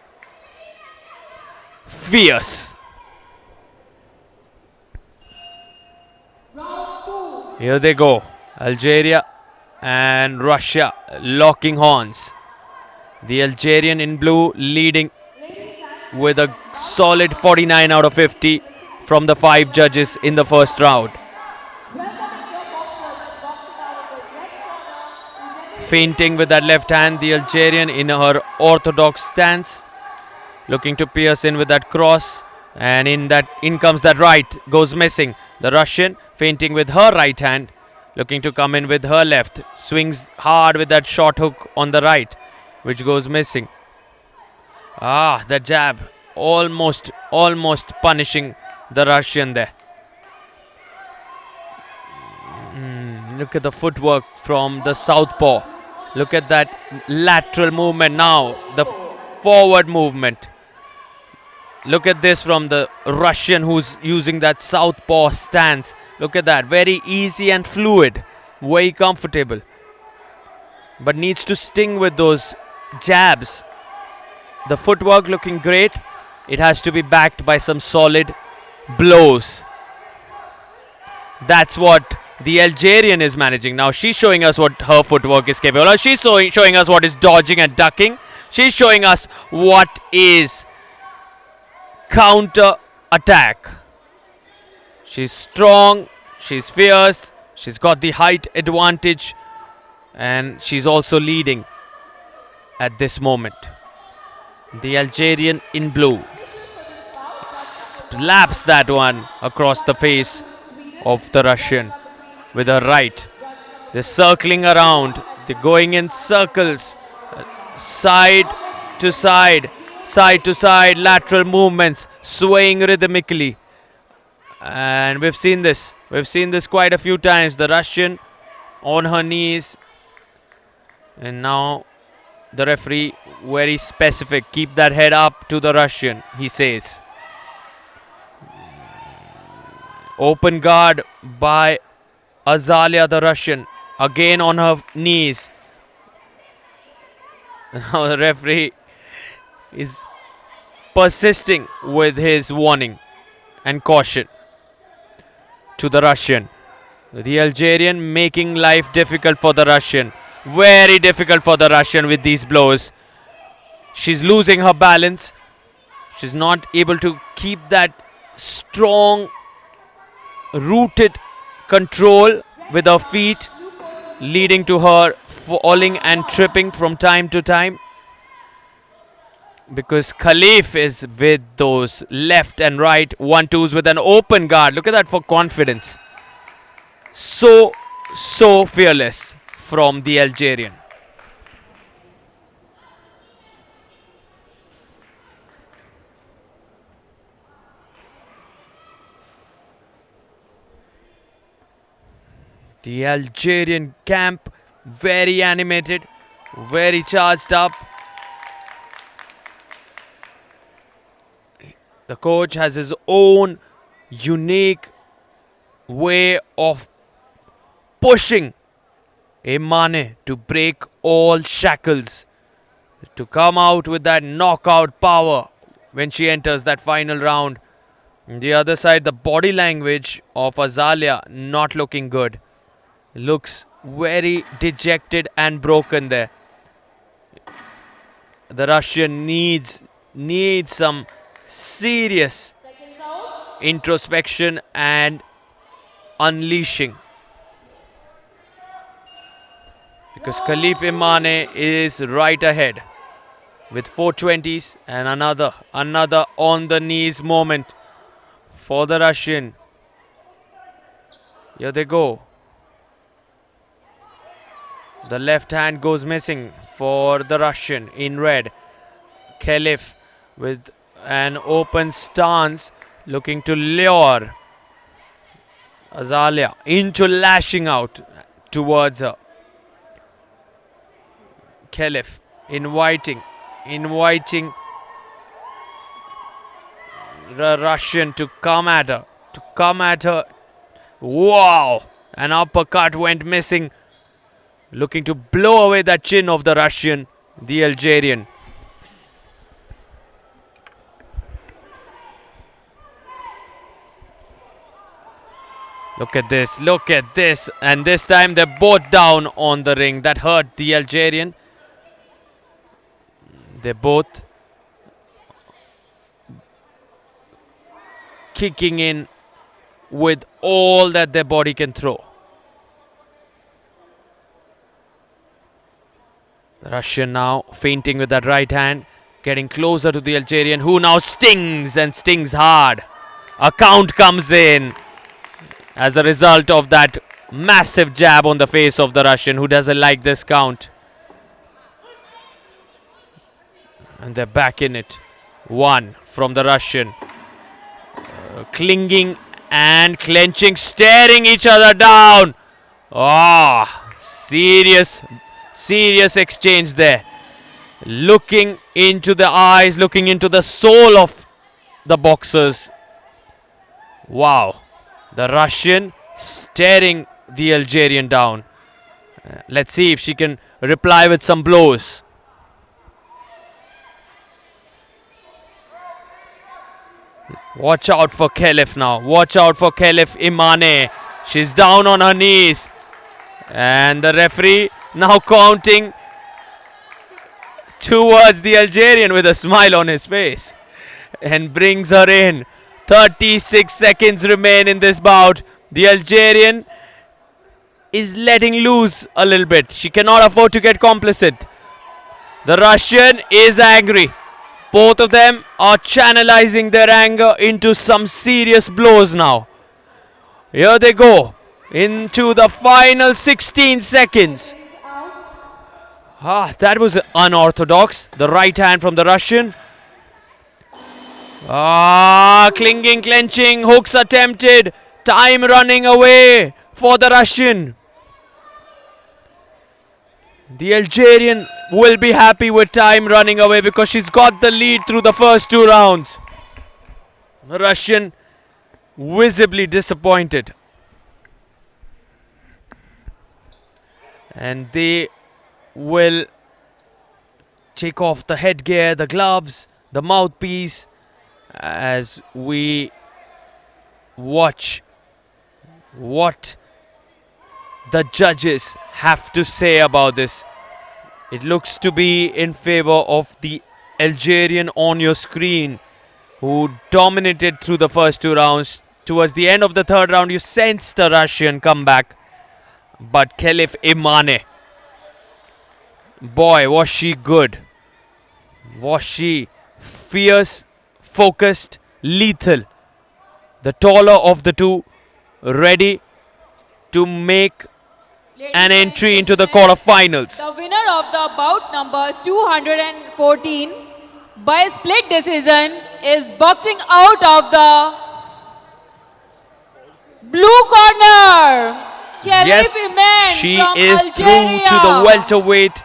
fierce. Here they go, Algeria and Russia locking horns. The Algerian in blue leading with a solid 49 out of 50 from the 5 judges in the first round. Feinting with that left hand, the Algerian in her orthodox stance, looking to pierce in with that cross, and in comes that right, goes missing. The Russian feinting with her right hand, looking to come in with her left, swings hard with that short hook on the right, which goes missing. The jab almost punishing the Russian there. Look at the footwork from the southpaw. Look at that lateral movement now, the forward movement. Look at this from the Russian who's using that southpaw stance. Look at that, very easy and fluid, very comfortable. But needs to sting with those jabs. The footwork looking great. It has to be backed by some solid blows. That's what the Algerian is managing. Now she's showing us what her footwork is capable of. She's showing us what is dodging and ducking. She's showing us what is counter attack. She's strong, she's fierce, she's got the height advantage, and she's also leading at this moment. The Algerian in blue slaps that one across the face of the Russian with her right. They're circling around, they're going in circles, side to side, lateral movements, swaying rhythmically. And we've seen this quite a few times. The Russian on her knees, and now the referee very specific. Keep that head up to the Russian, he says. Open guard by Azalia, the Russian, again on her knees. Now the referee is persisting with his warning and caution to the Russian. The Algerian making life difficult for the Russian. Very difficult for the Russian with these blows. She's losing her balance. She's not able to keep that strong, rooted control with her feet, leading to her falling and tripping from time to time. Because Khelif is with those left and right 1-2s with an open guard. Look at that for confidence. So fearless from the Algerian. The Algerian camp very animated, very charged up. The coach has his own unique way of pushing Imane to break all shackles, to come out with that knockout power when she enters that final round. On the other side, the body language of Azalia not looking good. Looks very dejected and broken there. The Russian needs some serious introspection and unleashing, because Khelif Imane is right ahead with 420s and another on the knees moment for the Russian. Here they go. The left hand goes missing for the Russian in red. Khelif with an open stance, looking to lure Azalea into lashing out towards her. Khelif inviting the Russian to come at her. Wow! An uppercut went missing, looking to blow away that chin of the Russian, the Algerian. Look at this, and this time they're both down on the ring. That hurt the Algerian. They're both kicking in with all that their body can throw. The Russian now feinting with that right hand, getting closer to the Algerian, who now stings and stings hard. A count comes in as a result of that massive jab on the face of the Russian, who doesn't like this count. And they're back in it. One from the Russian. Clinging and clenching, staring each other down. Ah, serious exchange there. Looking into the eyes, looking into the soul of the boxers. Wow. The Russian staring the Algerian down. Let's see if she can reply with some blows. Watch out for Khelif now. Watch out for Khelif Imane. She's down on her knees. And the referee now counting towards the Algerian with a smile on his face. And brings her in. 36 seconds remain in this bout. The Algerian is letting loose a little bit. She cannot afford to get complicit. The Russian is angry. Both of them are channelizing their anger into some serious blows now. Here they go into the final 16 seconds. That was unorthodox. The right hand from the Russian. Clinging, clenching, hooks attempted. Time running away for the Russian. The Algerian will be happy with time running away because she's got the lead through the first 2 rounds. The Russian visibly disappointed. And they will take off the headgear, the gloves, the mouthpiece as we watch what the judges have to say about this. It looks to be in favor of the Algerian on your screen, who dominated through the first 2 rounds. Towards the end of the 3rd round, you sensed a Russian comeback. But Khelif Imane, boy, was she good. Was she fierce, focused, lethal. The taller of the two, ready to make an entry into the quarterfinals. The winner of the bout number 214 by split decision is boxing out of the blue corner. Yes, she is through to the welterweight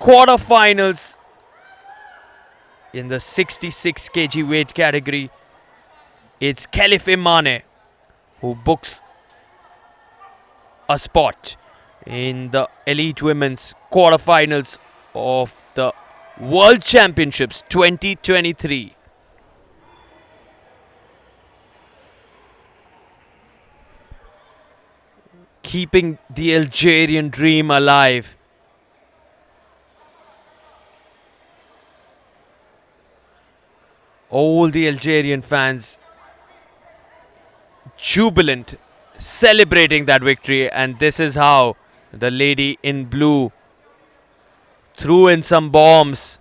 quarterfinals in the 66 kg weight category. It's Khelif Imane who books a spot in the elite women's quarterfinals of the World Championships 2023. Keeping the Algerian dream alive. All the Algerian fans jubilant, celebrating that victory, and this is how the lady in blue threw in some bombs.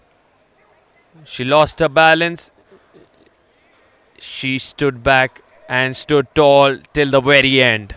She lost her balance. She stood back and stood tall till the very end.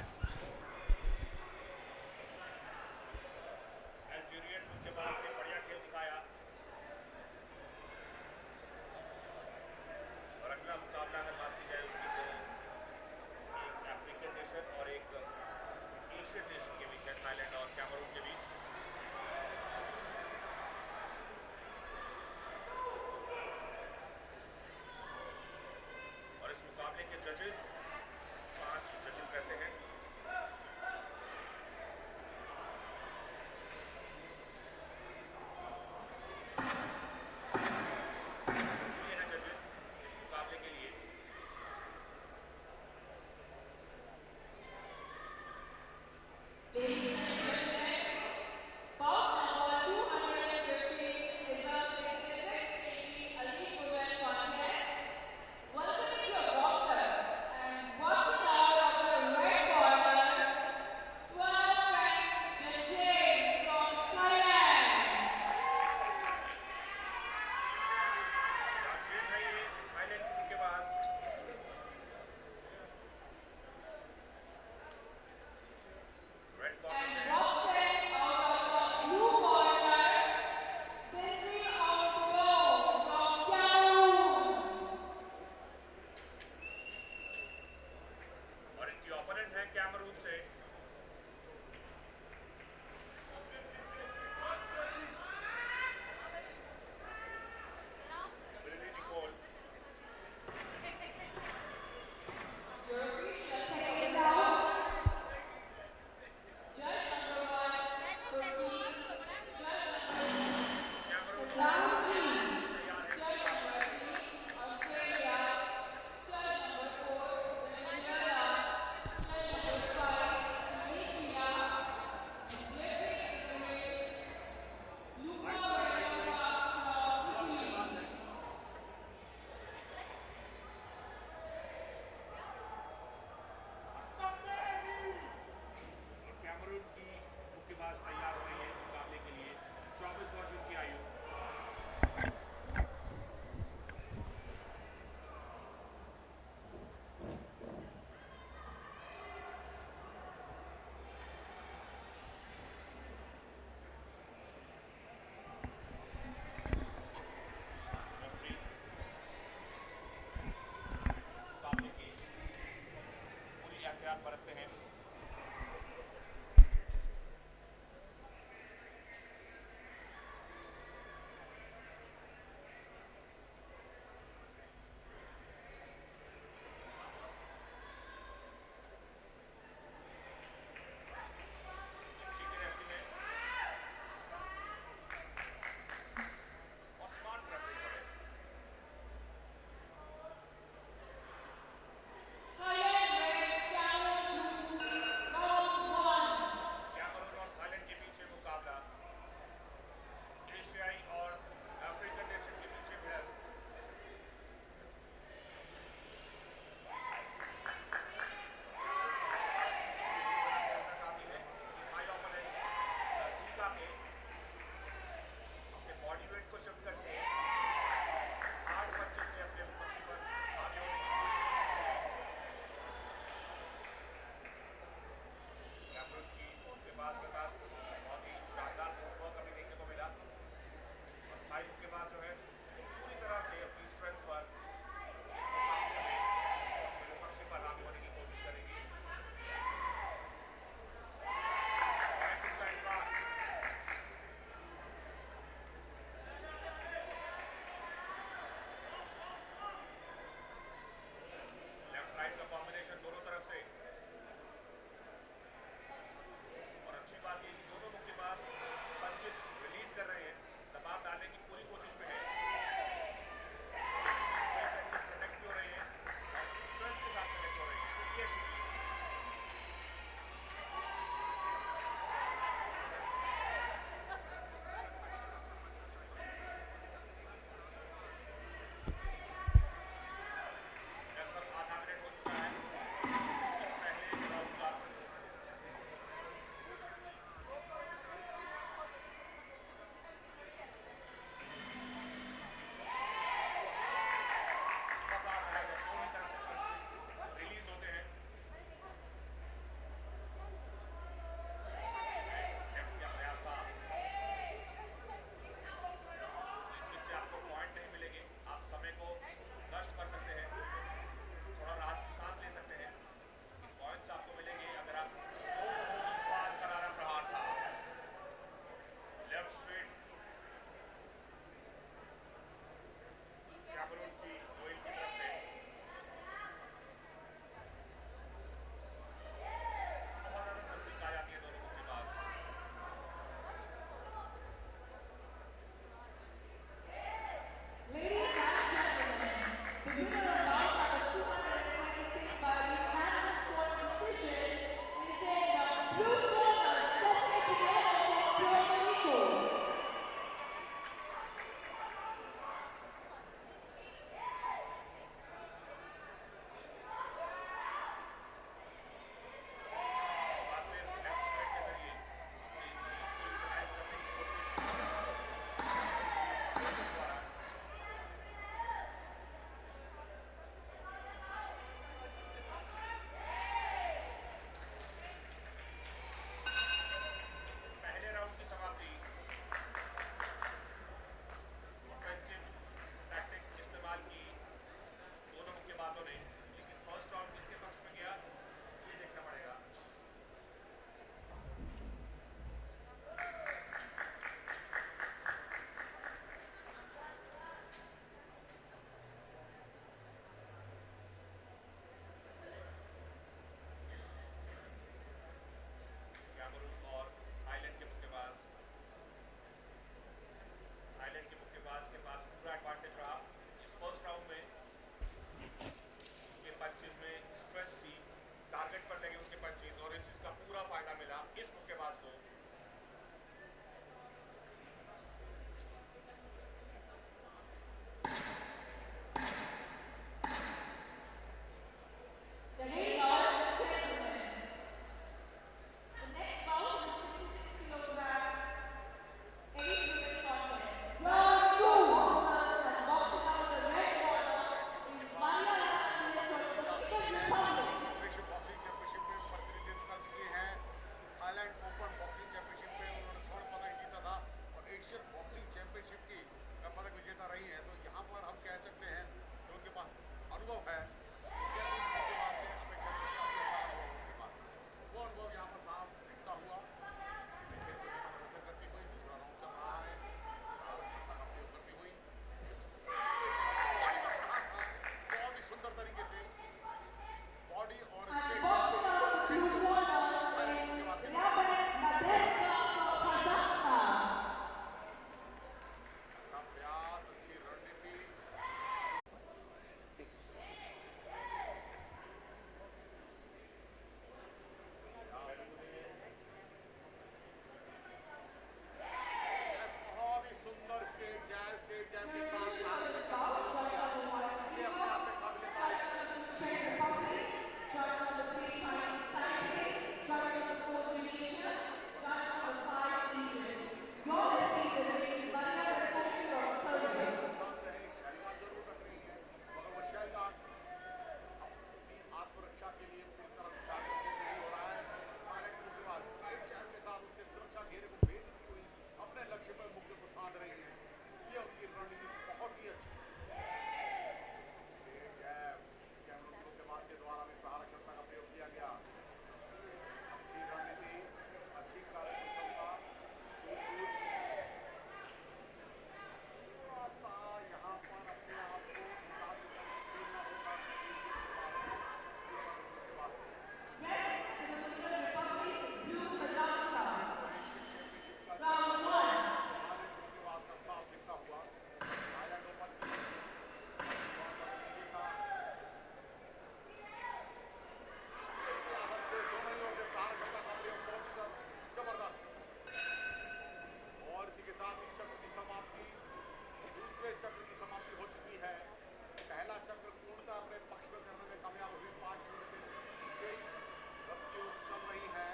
जो चल रही है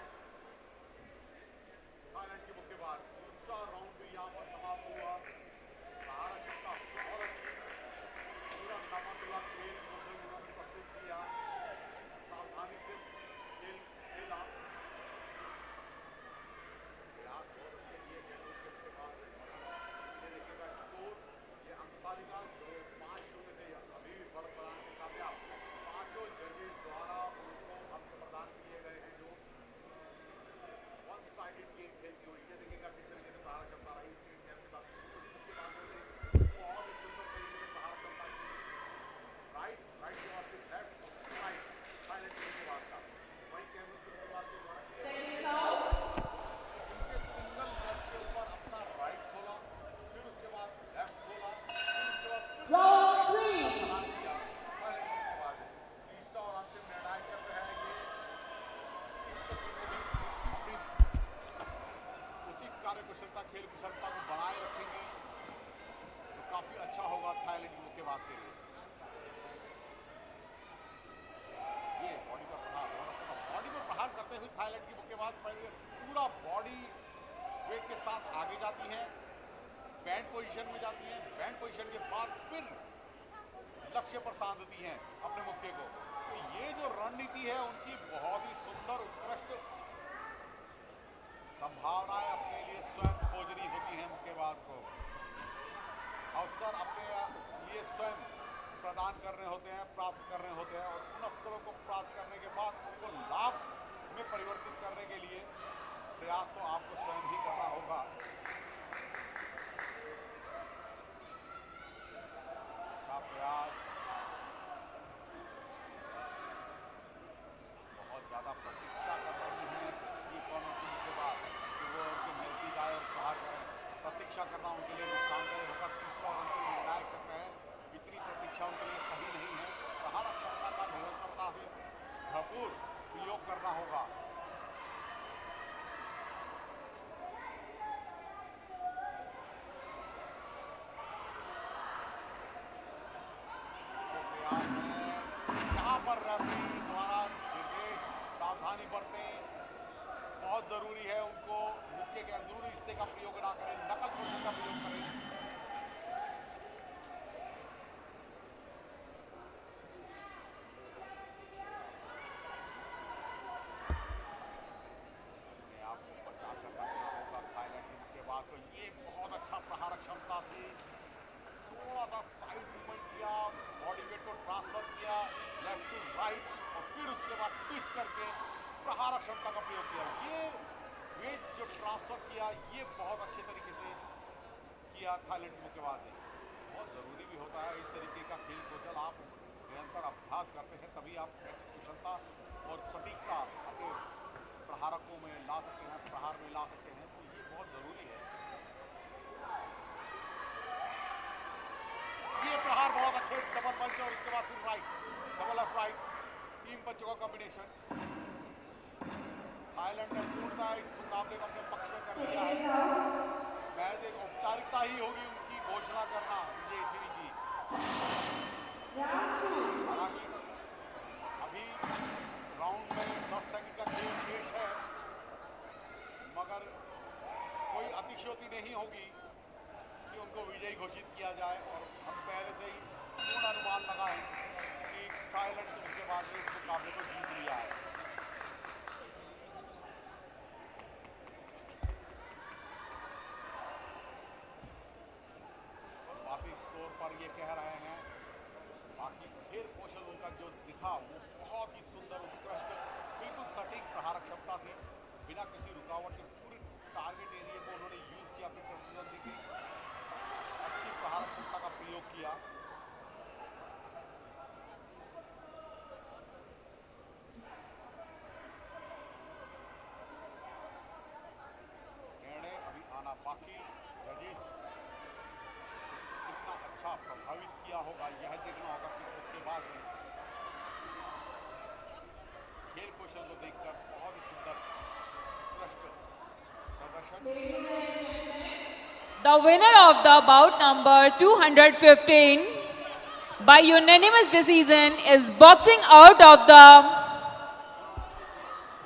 Thailand की मुक्केबाज। दूसरा round भी यहाँ पर समाप्त हुआ। प्रहार क्षमता बहुत अच्छी, पूरा नामातुल्ला खेल कौशल उन्होंने प्रस्तुत किया, सावधानी से खेल खेला, प्रयास बहुत अच्छे किए गए उसके बाद। ये देखिएगा स्कोर, ये अंक तालिका जो 5-0 से अभी भी बढ़ाने में कामयाब। पांचों जजेस द्वारा उनको अंक प्रदान किए गए हैं जो वन साइडेड गेम खेलती हुई। ये देखिएगा किस तरीके से प्रहार क्षमता रही स्टेट चैंप के साथ। उसके बाद में बहुत ही सुंदर तरीके से प्रहार क्षमता की, राइट राइट के बाद फिर लेफ्ट राइट थाईलैंड के मुक्केबाज का। वहीं कैमरून के मुक्केबाज के द्वारा किया गया उनके सिंगल लेफ्ट के ऊपर अपना राइट खोला, फिर उसके बाद लेफ्ट खोला, फिर उसके बाद Round 3. प्रदान किया थाईलैंड के मुक्केबाज ने। तीसरा और अंतिम निर्णायक चक्र है ये। इस चक्र में भी अपनी उचित कार्यकुशलता खेल कुशलता को बनाए रखेंगे तो काफी अच्छा होगा थाईलैंड के मुक्केबाज के लिए। ये बॉडी पर प्रहार, बॉडी पर प्रहार करते हुए थाईलैंड की मुक्केबाज पूरा बॉडी वेट के साथ आगे जाती हैं, बैंड पोजीशन में जाती हैं, बैंड पोजीशन के बाद फिर लक्ष्य पर साधती हैं अपने मुक्के को। तो ये जो रणनीति है उनकी बहुत ही सुंदर उत्कृष्ट संभावनाएं अपने लिए स्वयं खोजनी होती हैं मुक्केबाज को। अवसर अपने लिए स्वयं प्रदान करने होते हैं, प्राप्त करने होते हैं, और उन अवसरों को प्राप्त करने के बाद उनको लाभ में परिवर्तित करने के लिए प्रयास तो आपको स्वयं ही करना होगा। अच्छा प्रयास, बहुत ज्यादा प्रतीक्षा कर रही हैं ये कॉर्नर की मुक्केबाज कि वो उनके नजदीक आए और प्रहार करें। प्रतीक्षा करना उनके लिए नुकसानदेह होगा। तीसरा और अंतिम निर्णायक चक्र है, इतनी प्रतीक्षा उनके लिए सही नहीं है। प्रहार क्षमता का निरंतरता से भरपूर प्रयोग करना होगा। यहाँ पर रेफरी द्वारा निर्देश सावधानी बरतें, बहुत जरूरी है उनको मुक्के के अंदरूनी हिस्से का प्रयोग ना करें, नकल पोषण का प्रयोग करें। अपने आप को बचा कर रखना होगा थाईलैंड की मुक्केबाज को। ये बहुत अच्छा प्रहार क्षमता थी, थोड़ा सा साइड मूवमेंट किया, बॉडी वेट को ट्रांसफर किया लेफ्ट टू राइट, और फिर उसके बाद ट्विस्ट करके प्रहार क्षमता का प्रयोग किया। ये वेट जो ट्रांसफर किया ये बहुत अच्छे तरीके से किया थाईलैंड के मुक्केबाज ने। बहुत ज़रूरी भी होता है इस तरीके का खेल कौशल, आप निरंतर अभ्यास करते हैं तभी आप कुशलता और सटीकता अपने प्रहारकों में ला सकते हैं, प्रहार में ला सकते हैं, तो ये बहुत ज़रूरी है। ये प्रहार बहुत अच्छे डबल पंच और उसके बाद फिर राइट, डबल लेफ्ट राइट, 3 पंचों का कॉम्बिनेशन। थाईलैंड ने पूर्णतः इस मुकाबले को अपने पक्ष में कर लिया है। महज एक औपचारिकता ही होगी उनकी घोषणा करना विजयश्री की। हालांकि अभी राउंड में 10 सेकंड का खेल शेष है, मगर कोई अतिशयोक्ति नहीं होगी कि उनको विजयी घोषित किया जाए, और हम पहले से ही पूर्ण अनुमान लगाएं कि थाईलैंड के मुक्केबाज ने इस मुकाबले को जीत लिया है। बाकी तौर पर ये कह रहे हैं, बाकी खेल कौशल उनका जो दिखा वो बहुत ही सुंदर उत्कृष्ट, बिल्कुल सटीक प्रहार क्षमता थी, बिना किसी रुकावट के पूरे टारगेट एरिया को उन्होंने यूज किया, अपने प्रतिद्वंदी की अच्छी प्रहार क्षमता का प्रयोग किया। निर्णय अभी आना बाकी, जजेस कितना अच्छा प्रभावित किया होगा यह देखना होगा कि उसके बाद में खेल कौशल को देखकर बहुत ही सुंदर उत्कृष्ट प्रदर्शन। The winner of the bout number 215 by unanimous decision is boxing out of the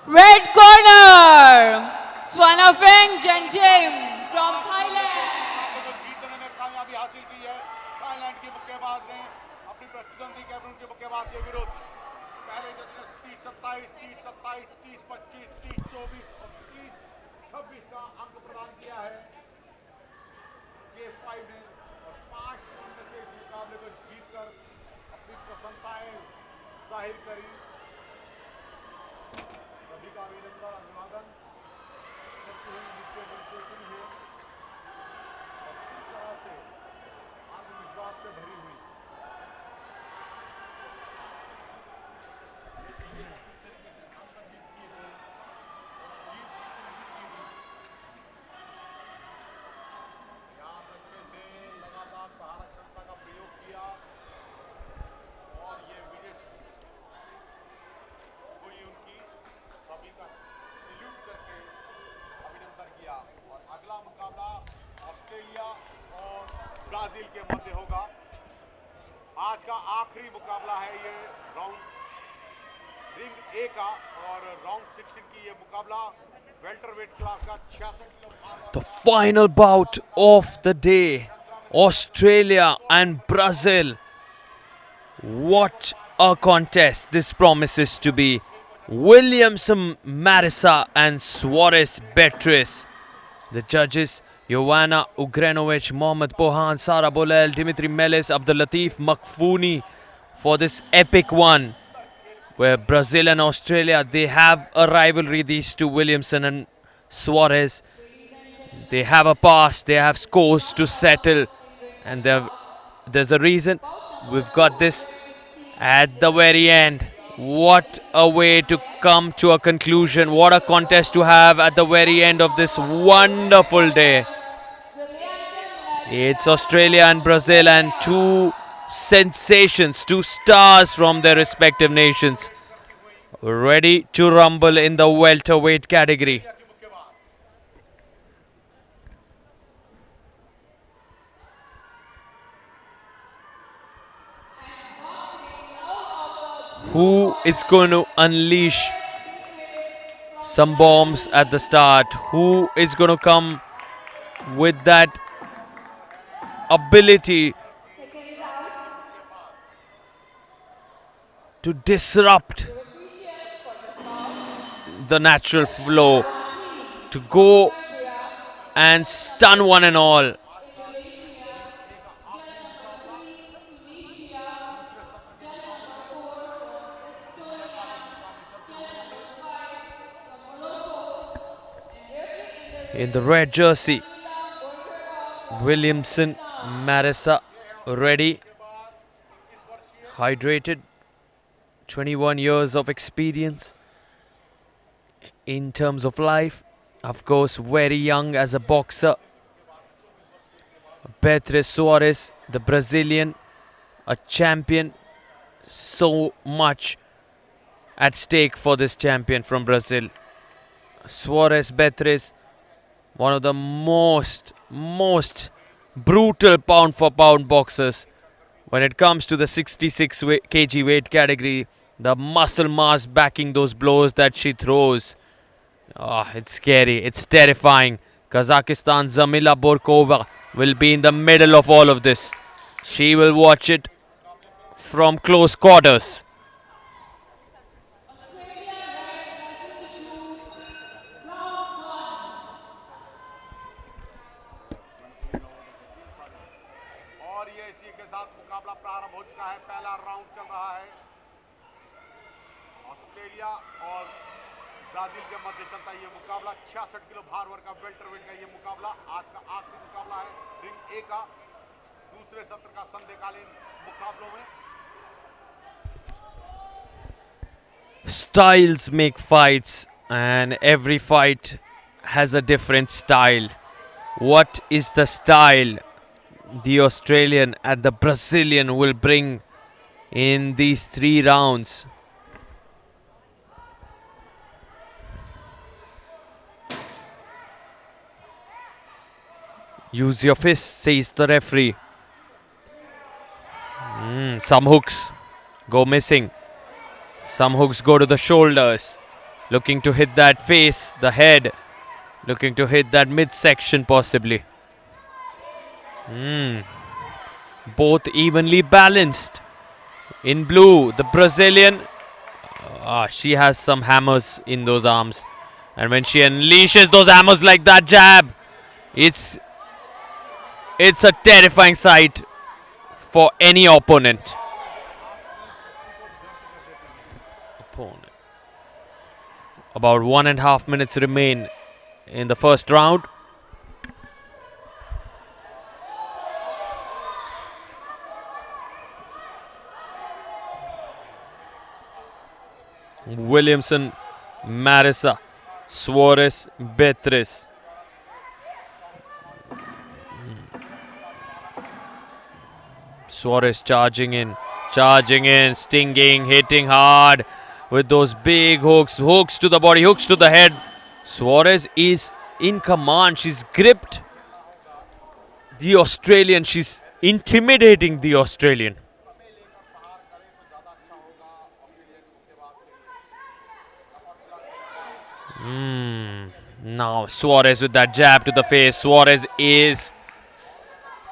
Red corner, Swanafeng Janjim from Thailand. मुकाबले को जीतने में कामयाबी हासिल की है थाईलैंड की मुक्केबाज ने अपनी प्रतिद्वंदी कैमरून के मुक्केबाज के विरुद्ध पहले जजमें 30-27, 30-27, 30-25, 30-24 और 30-26 का अंक प्रदान किया है J5 ने और 5-0 से इस मुकाबले को जीतकर अपनी प्रसन्नताएं जाहिर करी। सभी का अभिनंदन अभिवादन करती हुई नीचे डेमोन्स्ट्रेशन है और इस तरह से आत्मविश्वास से भरी हुई यहाँ बच्चे ने लगातार सहारक क्षमता का प्रयोग किया और ये विजय हुई उनकी सभी का सल्यूट करके अभिनंदन किया और अगला मुकाबला ऑस्ट्रेलिया और ब्राजील के मध्य होगा। आज का आखिरी मुकाबला है ये राउंड रिंग ए का और राउंड 16 की ये मुकाबला वेल्टरवेट क्लास का 66 किलो भार The final bout of the day, Australia and Brazil. What a contest this promises to be. Williamson, Marisa and Suarez BEATRIZ. The judges, Joanna Ugranovic, Mohammad Pohan, Sara Bolel, Dimitri Melis, Abdulatif Makfouni for this epic one, where Brazil and Australia, they have a rivalry, these two, Williamson and Suarez. They have a past, they have scores to settle, and there's a reason we've got this at the very end. What a way to come to a conclusion. What a contest to have at the very end of this wonderful day. It's Australia and Brazil, and two sensations, two stars from their respective nations, ready to rumble in the welterweight category. Who is going to unleash some bombs at the start? Who is going to come with that ability to disrupt the natural flow, to go and stun one and all? In the red jersey, Williamson, Marisa, ready, hydrated, 21 years of experience in terms of life, of course very young as a boxer. BEATRIZ Suarez, the Brazilian, a champion, so much at stake for this champion from Brazil. Suarez BEATRIZ, one of the most brutal pound for pound boxers when it comes to the 66 kg weight category. The muscle mass backing those blows that she throws. Oh, it's scary, it's terrifying. Kazakhstan's Zamila Borkova will be in the middle of all of this. She will watch it from close quarters. और ये इसी के साथ मुकाबला प्रारंभ हो चुका है। पहला राउंड चल रहा है। ऑस्ट्रेलिया और ब्राजील के मध्य चलता है ये मुकाबला। 66 किलो भार वर्ग का वेल्टरवेट का ये मुकाबला आज का आखिरी मुकाबला है रिंग ए का, दूसरे सत्र का संध्याकालीन मुकाबलों में। Styles make fights, and every fight has a different style. What is the style the Australian and the Brazilian will bring in these 3 rounds? Use your fist, says the referee. Some hooks go missing. Some hooks go to the shoulders. looking to hit that face, the head, looking to hit that midsection possibly. Both evenly balanced. In blue, the Brazilian, she has some hammers in those arms. And when she unleashes those hammers like that jab, it's a terrifying sight for any opponent. About 1.5 minutes remain in the first round. Williamson, Marisa, Suarez, BEATRIZ. Suarez charging in, stinging, hitting hard with those big hooks, hooks to the body, hooks to the head. Suarez is in command. She's gripped the Australian. She's intimidating the Australian. Now Suarez with that jab to the face. Suarez is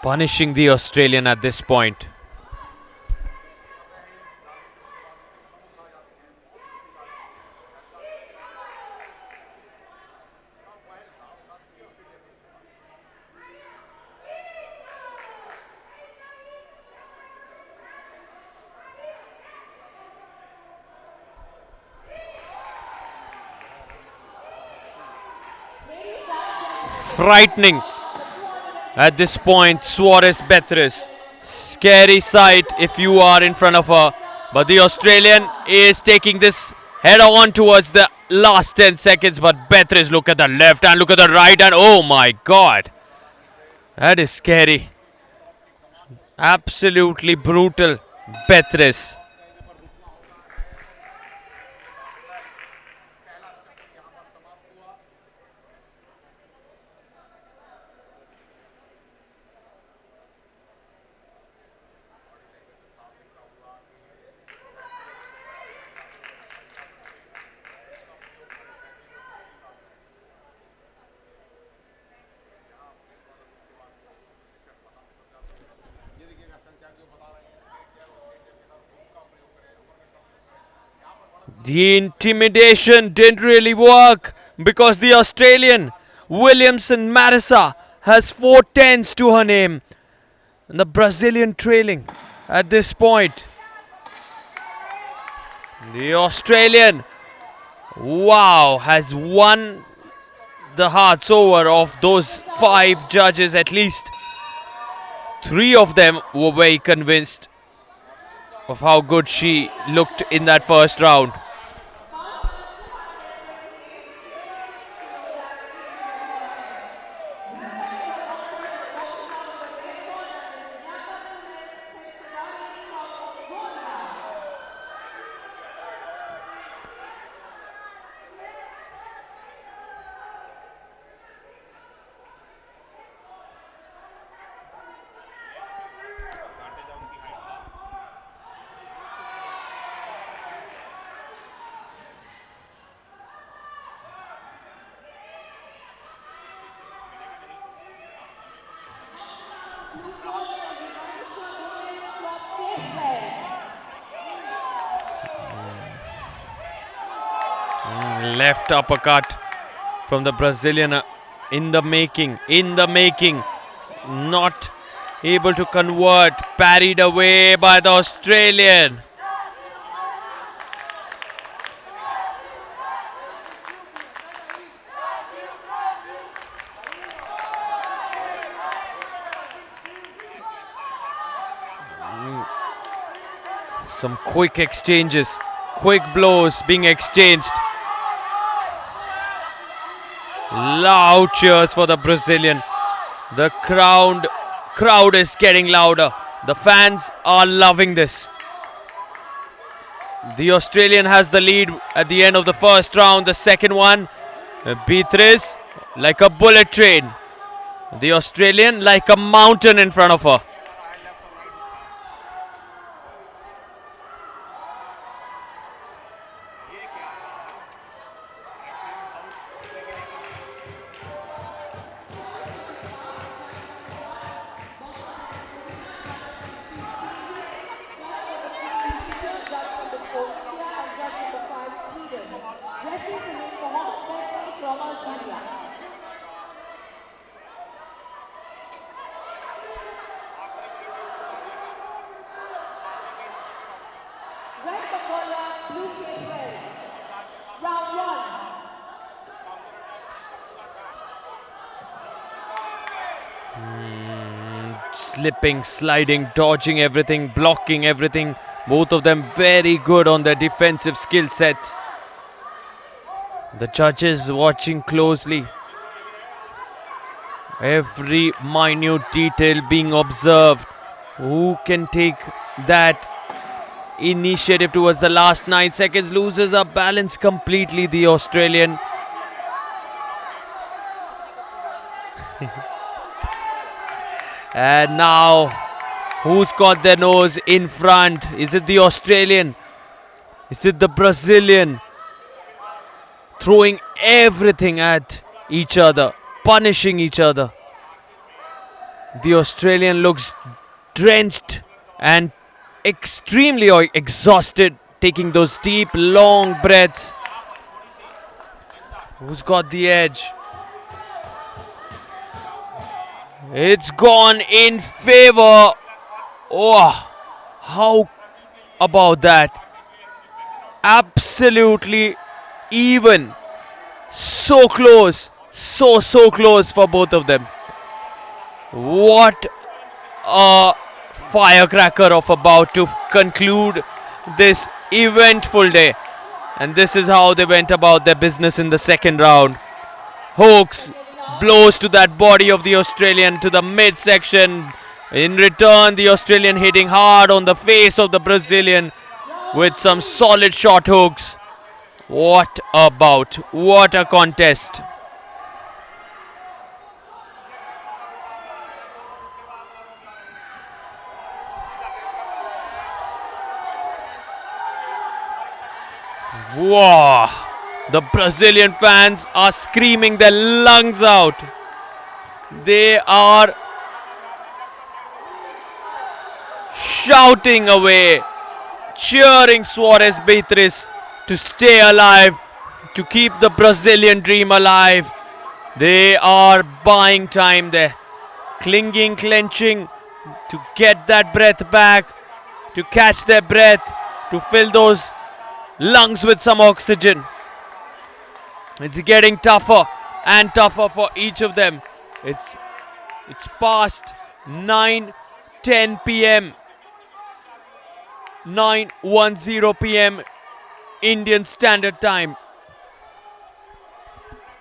punishing the Australian at this point. Frightening at this point. Suarez, BEATRIZ, scary sight if you are in front of her, but the Australian is taking this head on towards the last 10 seconds. But BEATRIZ, look at the left hand, look at the right hand. Oh my god, that is scary. Absolutely brutal. BEATRIZ. The intimidation didn't really work because the Australian Williamson Marisa has 4 10s to her name. And the Brazilian trailing at this point. The Australian, wow, has won the hearts over of those 5 judges. At least 3 of them were very convinced of how good she looked in that first round. Left uppercut from the Brazilian in the making, not able to convert, parried away by the Australian. Some quick exchanges, quick blows being exchanged. Loud cheers for the Brazilian. The crowd is getting louder. The fans are loving this. The Australian has the lead at the end of the first round. The second one, BEATRIZ like a bullet train. The Australian like a mountain in front of her. Referee singing for best from Algeria. Red Mongolia, blue kid red. Round 1. Slipping, sliding, dodging everything, blocking everything. Both of them very good on their defensive skill sets. The judges watching closely. Every minute detail being observed. Who can take that initiative towards the last 9 seconds? Loses her balance completely, the Australian. And now, who's got their nose in front? Is it the Australian? Is it the Brazilian? Throwing everything at each other, punishing each other. The Australian looks drenched and extremely exhausted, taking those deep, long breaths. Who's got the edge? It's gone in favor. Oh, how about that? Absolutely even. So close. So close for both of them. What a firecracker of a bout to conclude this eventful day. And this is how they went about their business in the second round. Hooks, blows to that body of the Australian to the midsection. In return, the Australian hitting hard on the face of the Brazilian with some solid short hooks. What a bout, what a contest. Wow, the Brazilian fans are screaming their lungs out. They are shouting away, cheering Suarez BEATRIZ to stay alive, to keep the Brazilian dream alive. They are buying time there, clinging, clenching to get that breath back, to catch their breath, to fill those lungs with some oxygen. It's getting tougher and tougher for each of them. It's past 9:10 p.m. 9:10 p.m. Indian Standard Time.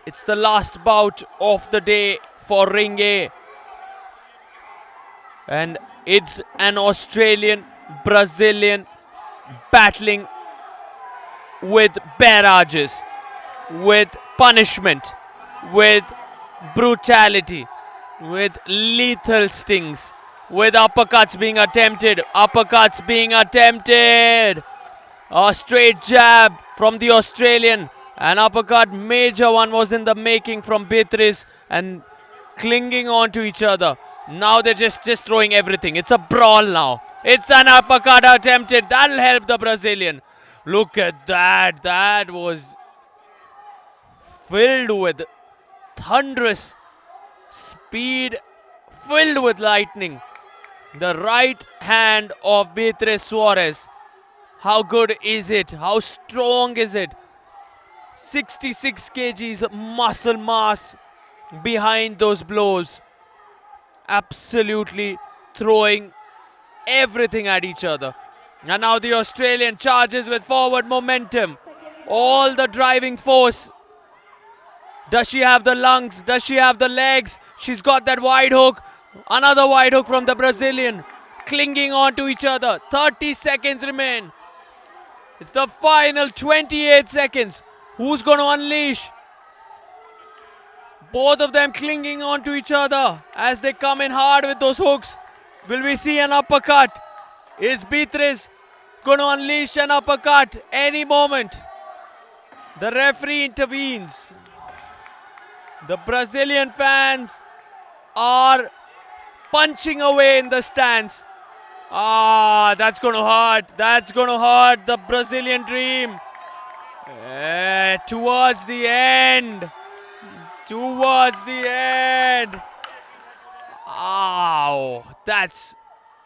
It's the last bout of the day for Ring A. And it's an Australian Brazilian battling with barrages, with punishment, with brutality, with lethal stings, with uppercuts being attempted. A straight jab from the Australian. An uppercut, major one was in the making from BEATRIZ, and clinging on to each other. Now they're just throwing everything. It's a brawl now. It's an uppercut attempted. That'll help the Brazilian. Look at that. That was filled with thunderous speed, filled with lightning. The right hand of BEATRIZ Suarez. How good is it? How strong is it? 66 kgs muscle mass behind those blows. Absolutely throwing everything at each other. And now the Australian charges with forward momentum. All the driving force. Does she have the lungs? Does she have the legs? She's got that wide hook. Another wide hook from the Brazilian. Clinging on to each other. 30 seconds remain. It's the final 28 seconds. Who's going to unleash? Both of them clinging on to each other as they come in hard with those hooks. Will we see an uppercut? Is BEATRIZ going to unleash an uppercut any moment? The referee intervenes. The Brazilian fans are punching away in the stands. That's going to hurt. That's going to hurt the Brazilian dream. Towards the end. Towards the end. Ow. That's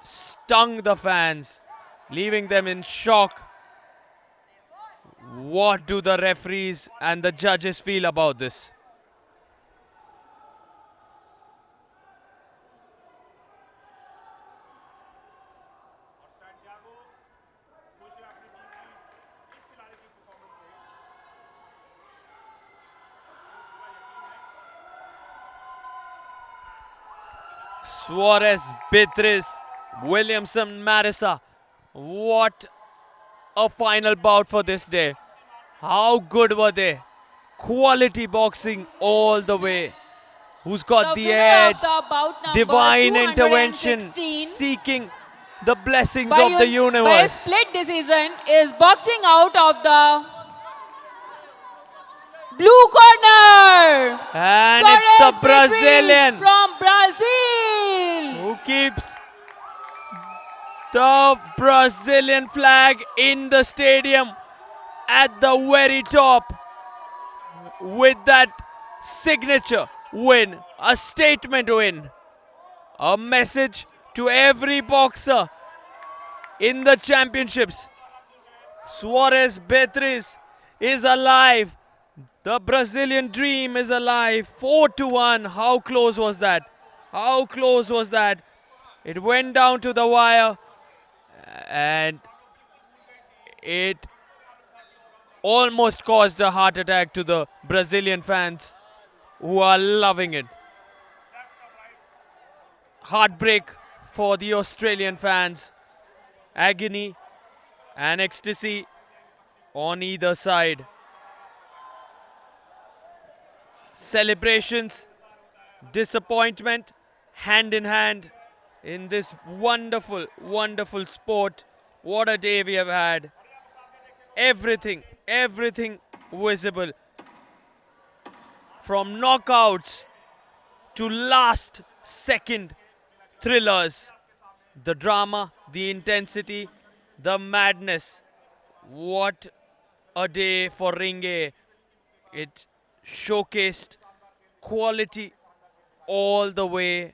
stung the fans, leaving them in shock. What do the referees and the judges feel about this? Suarez, BEATRIZ, Williamson, Marisa. What a final bout for this day. How good were they? Quality boxing all the way. Who's got the winner edge? of the bout number Divine intervention, 216 seeking the blessings by of the by a universe. split decision is boxing out of the blue corner. And it's the Suarez BEATRIZ Brazilian from Brazil. who keeps the Brazilian flag in the stadium at the very top with that signature win, a statement win, a message to every boxer in the championships. Suarez BEATRIZ is alive. The Brazilian dream is alive. 4-1. How close was that? How close was that? It went down to the wire and it almost caused a heart attack to the Brazilian fans who are loving it. Heartbreak for the Australian fans. Agony and ecstasy on either side. Celebrations, disappointment, hand in hand in this wonderful, wonderful sport. What a day we have had. Everything visible. From knockouts to last second thrillers. The drama, the intensity, the madness. What a day for Ring A. It showcased quality all the way,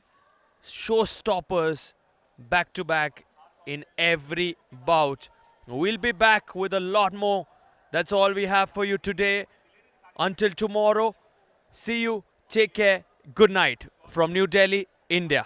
showstoppers back to back in every bout. We'll be back with a lot more. That's all we have for you today. Until tomorrow, see you, take care, good night from New Delhi, India.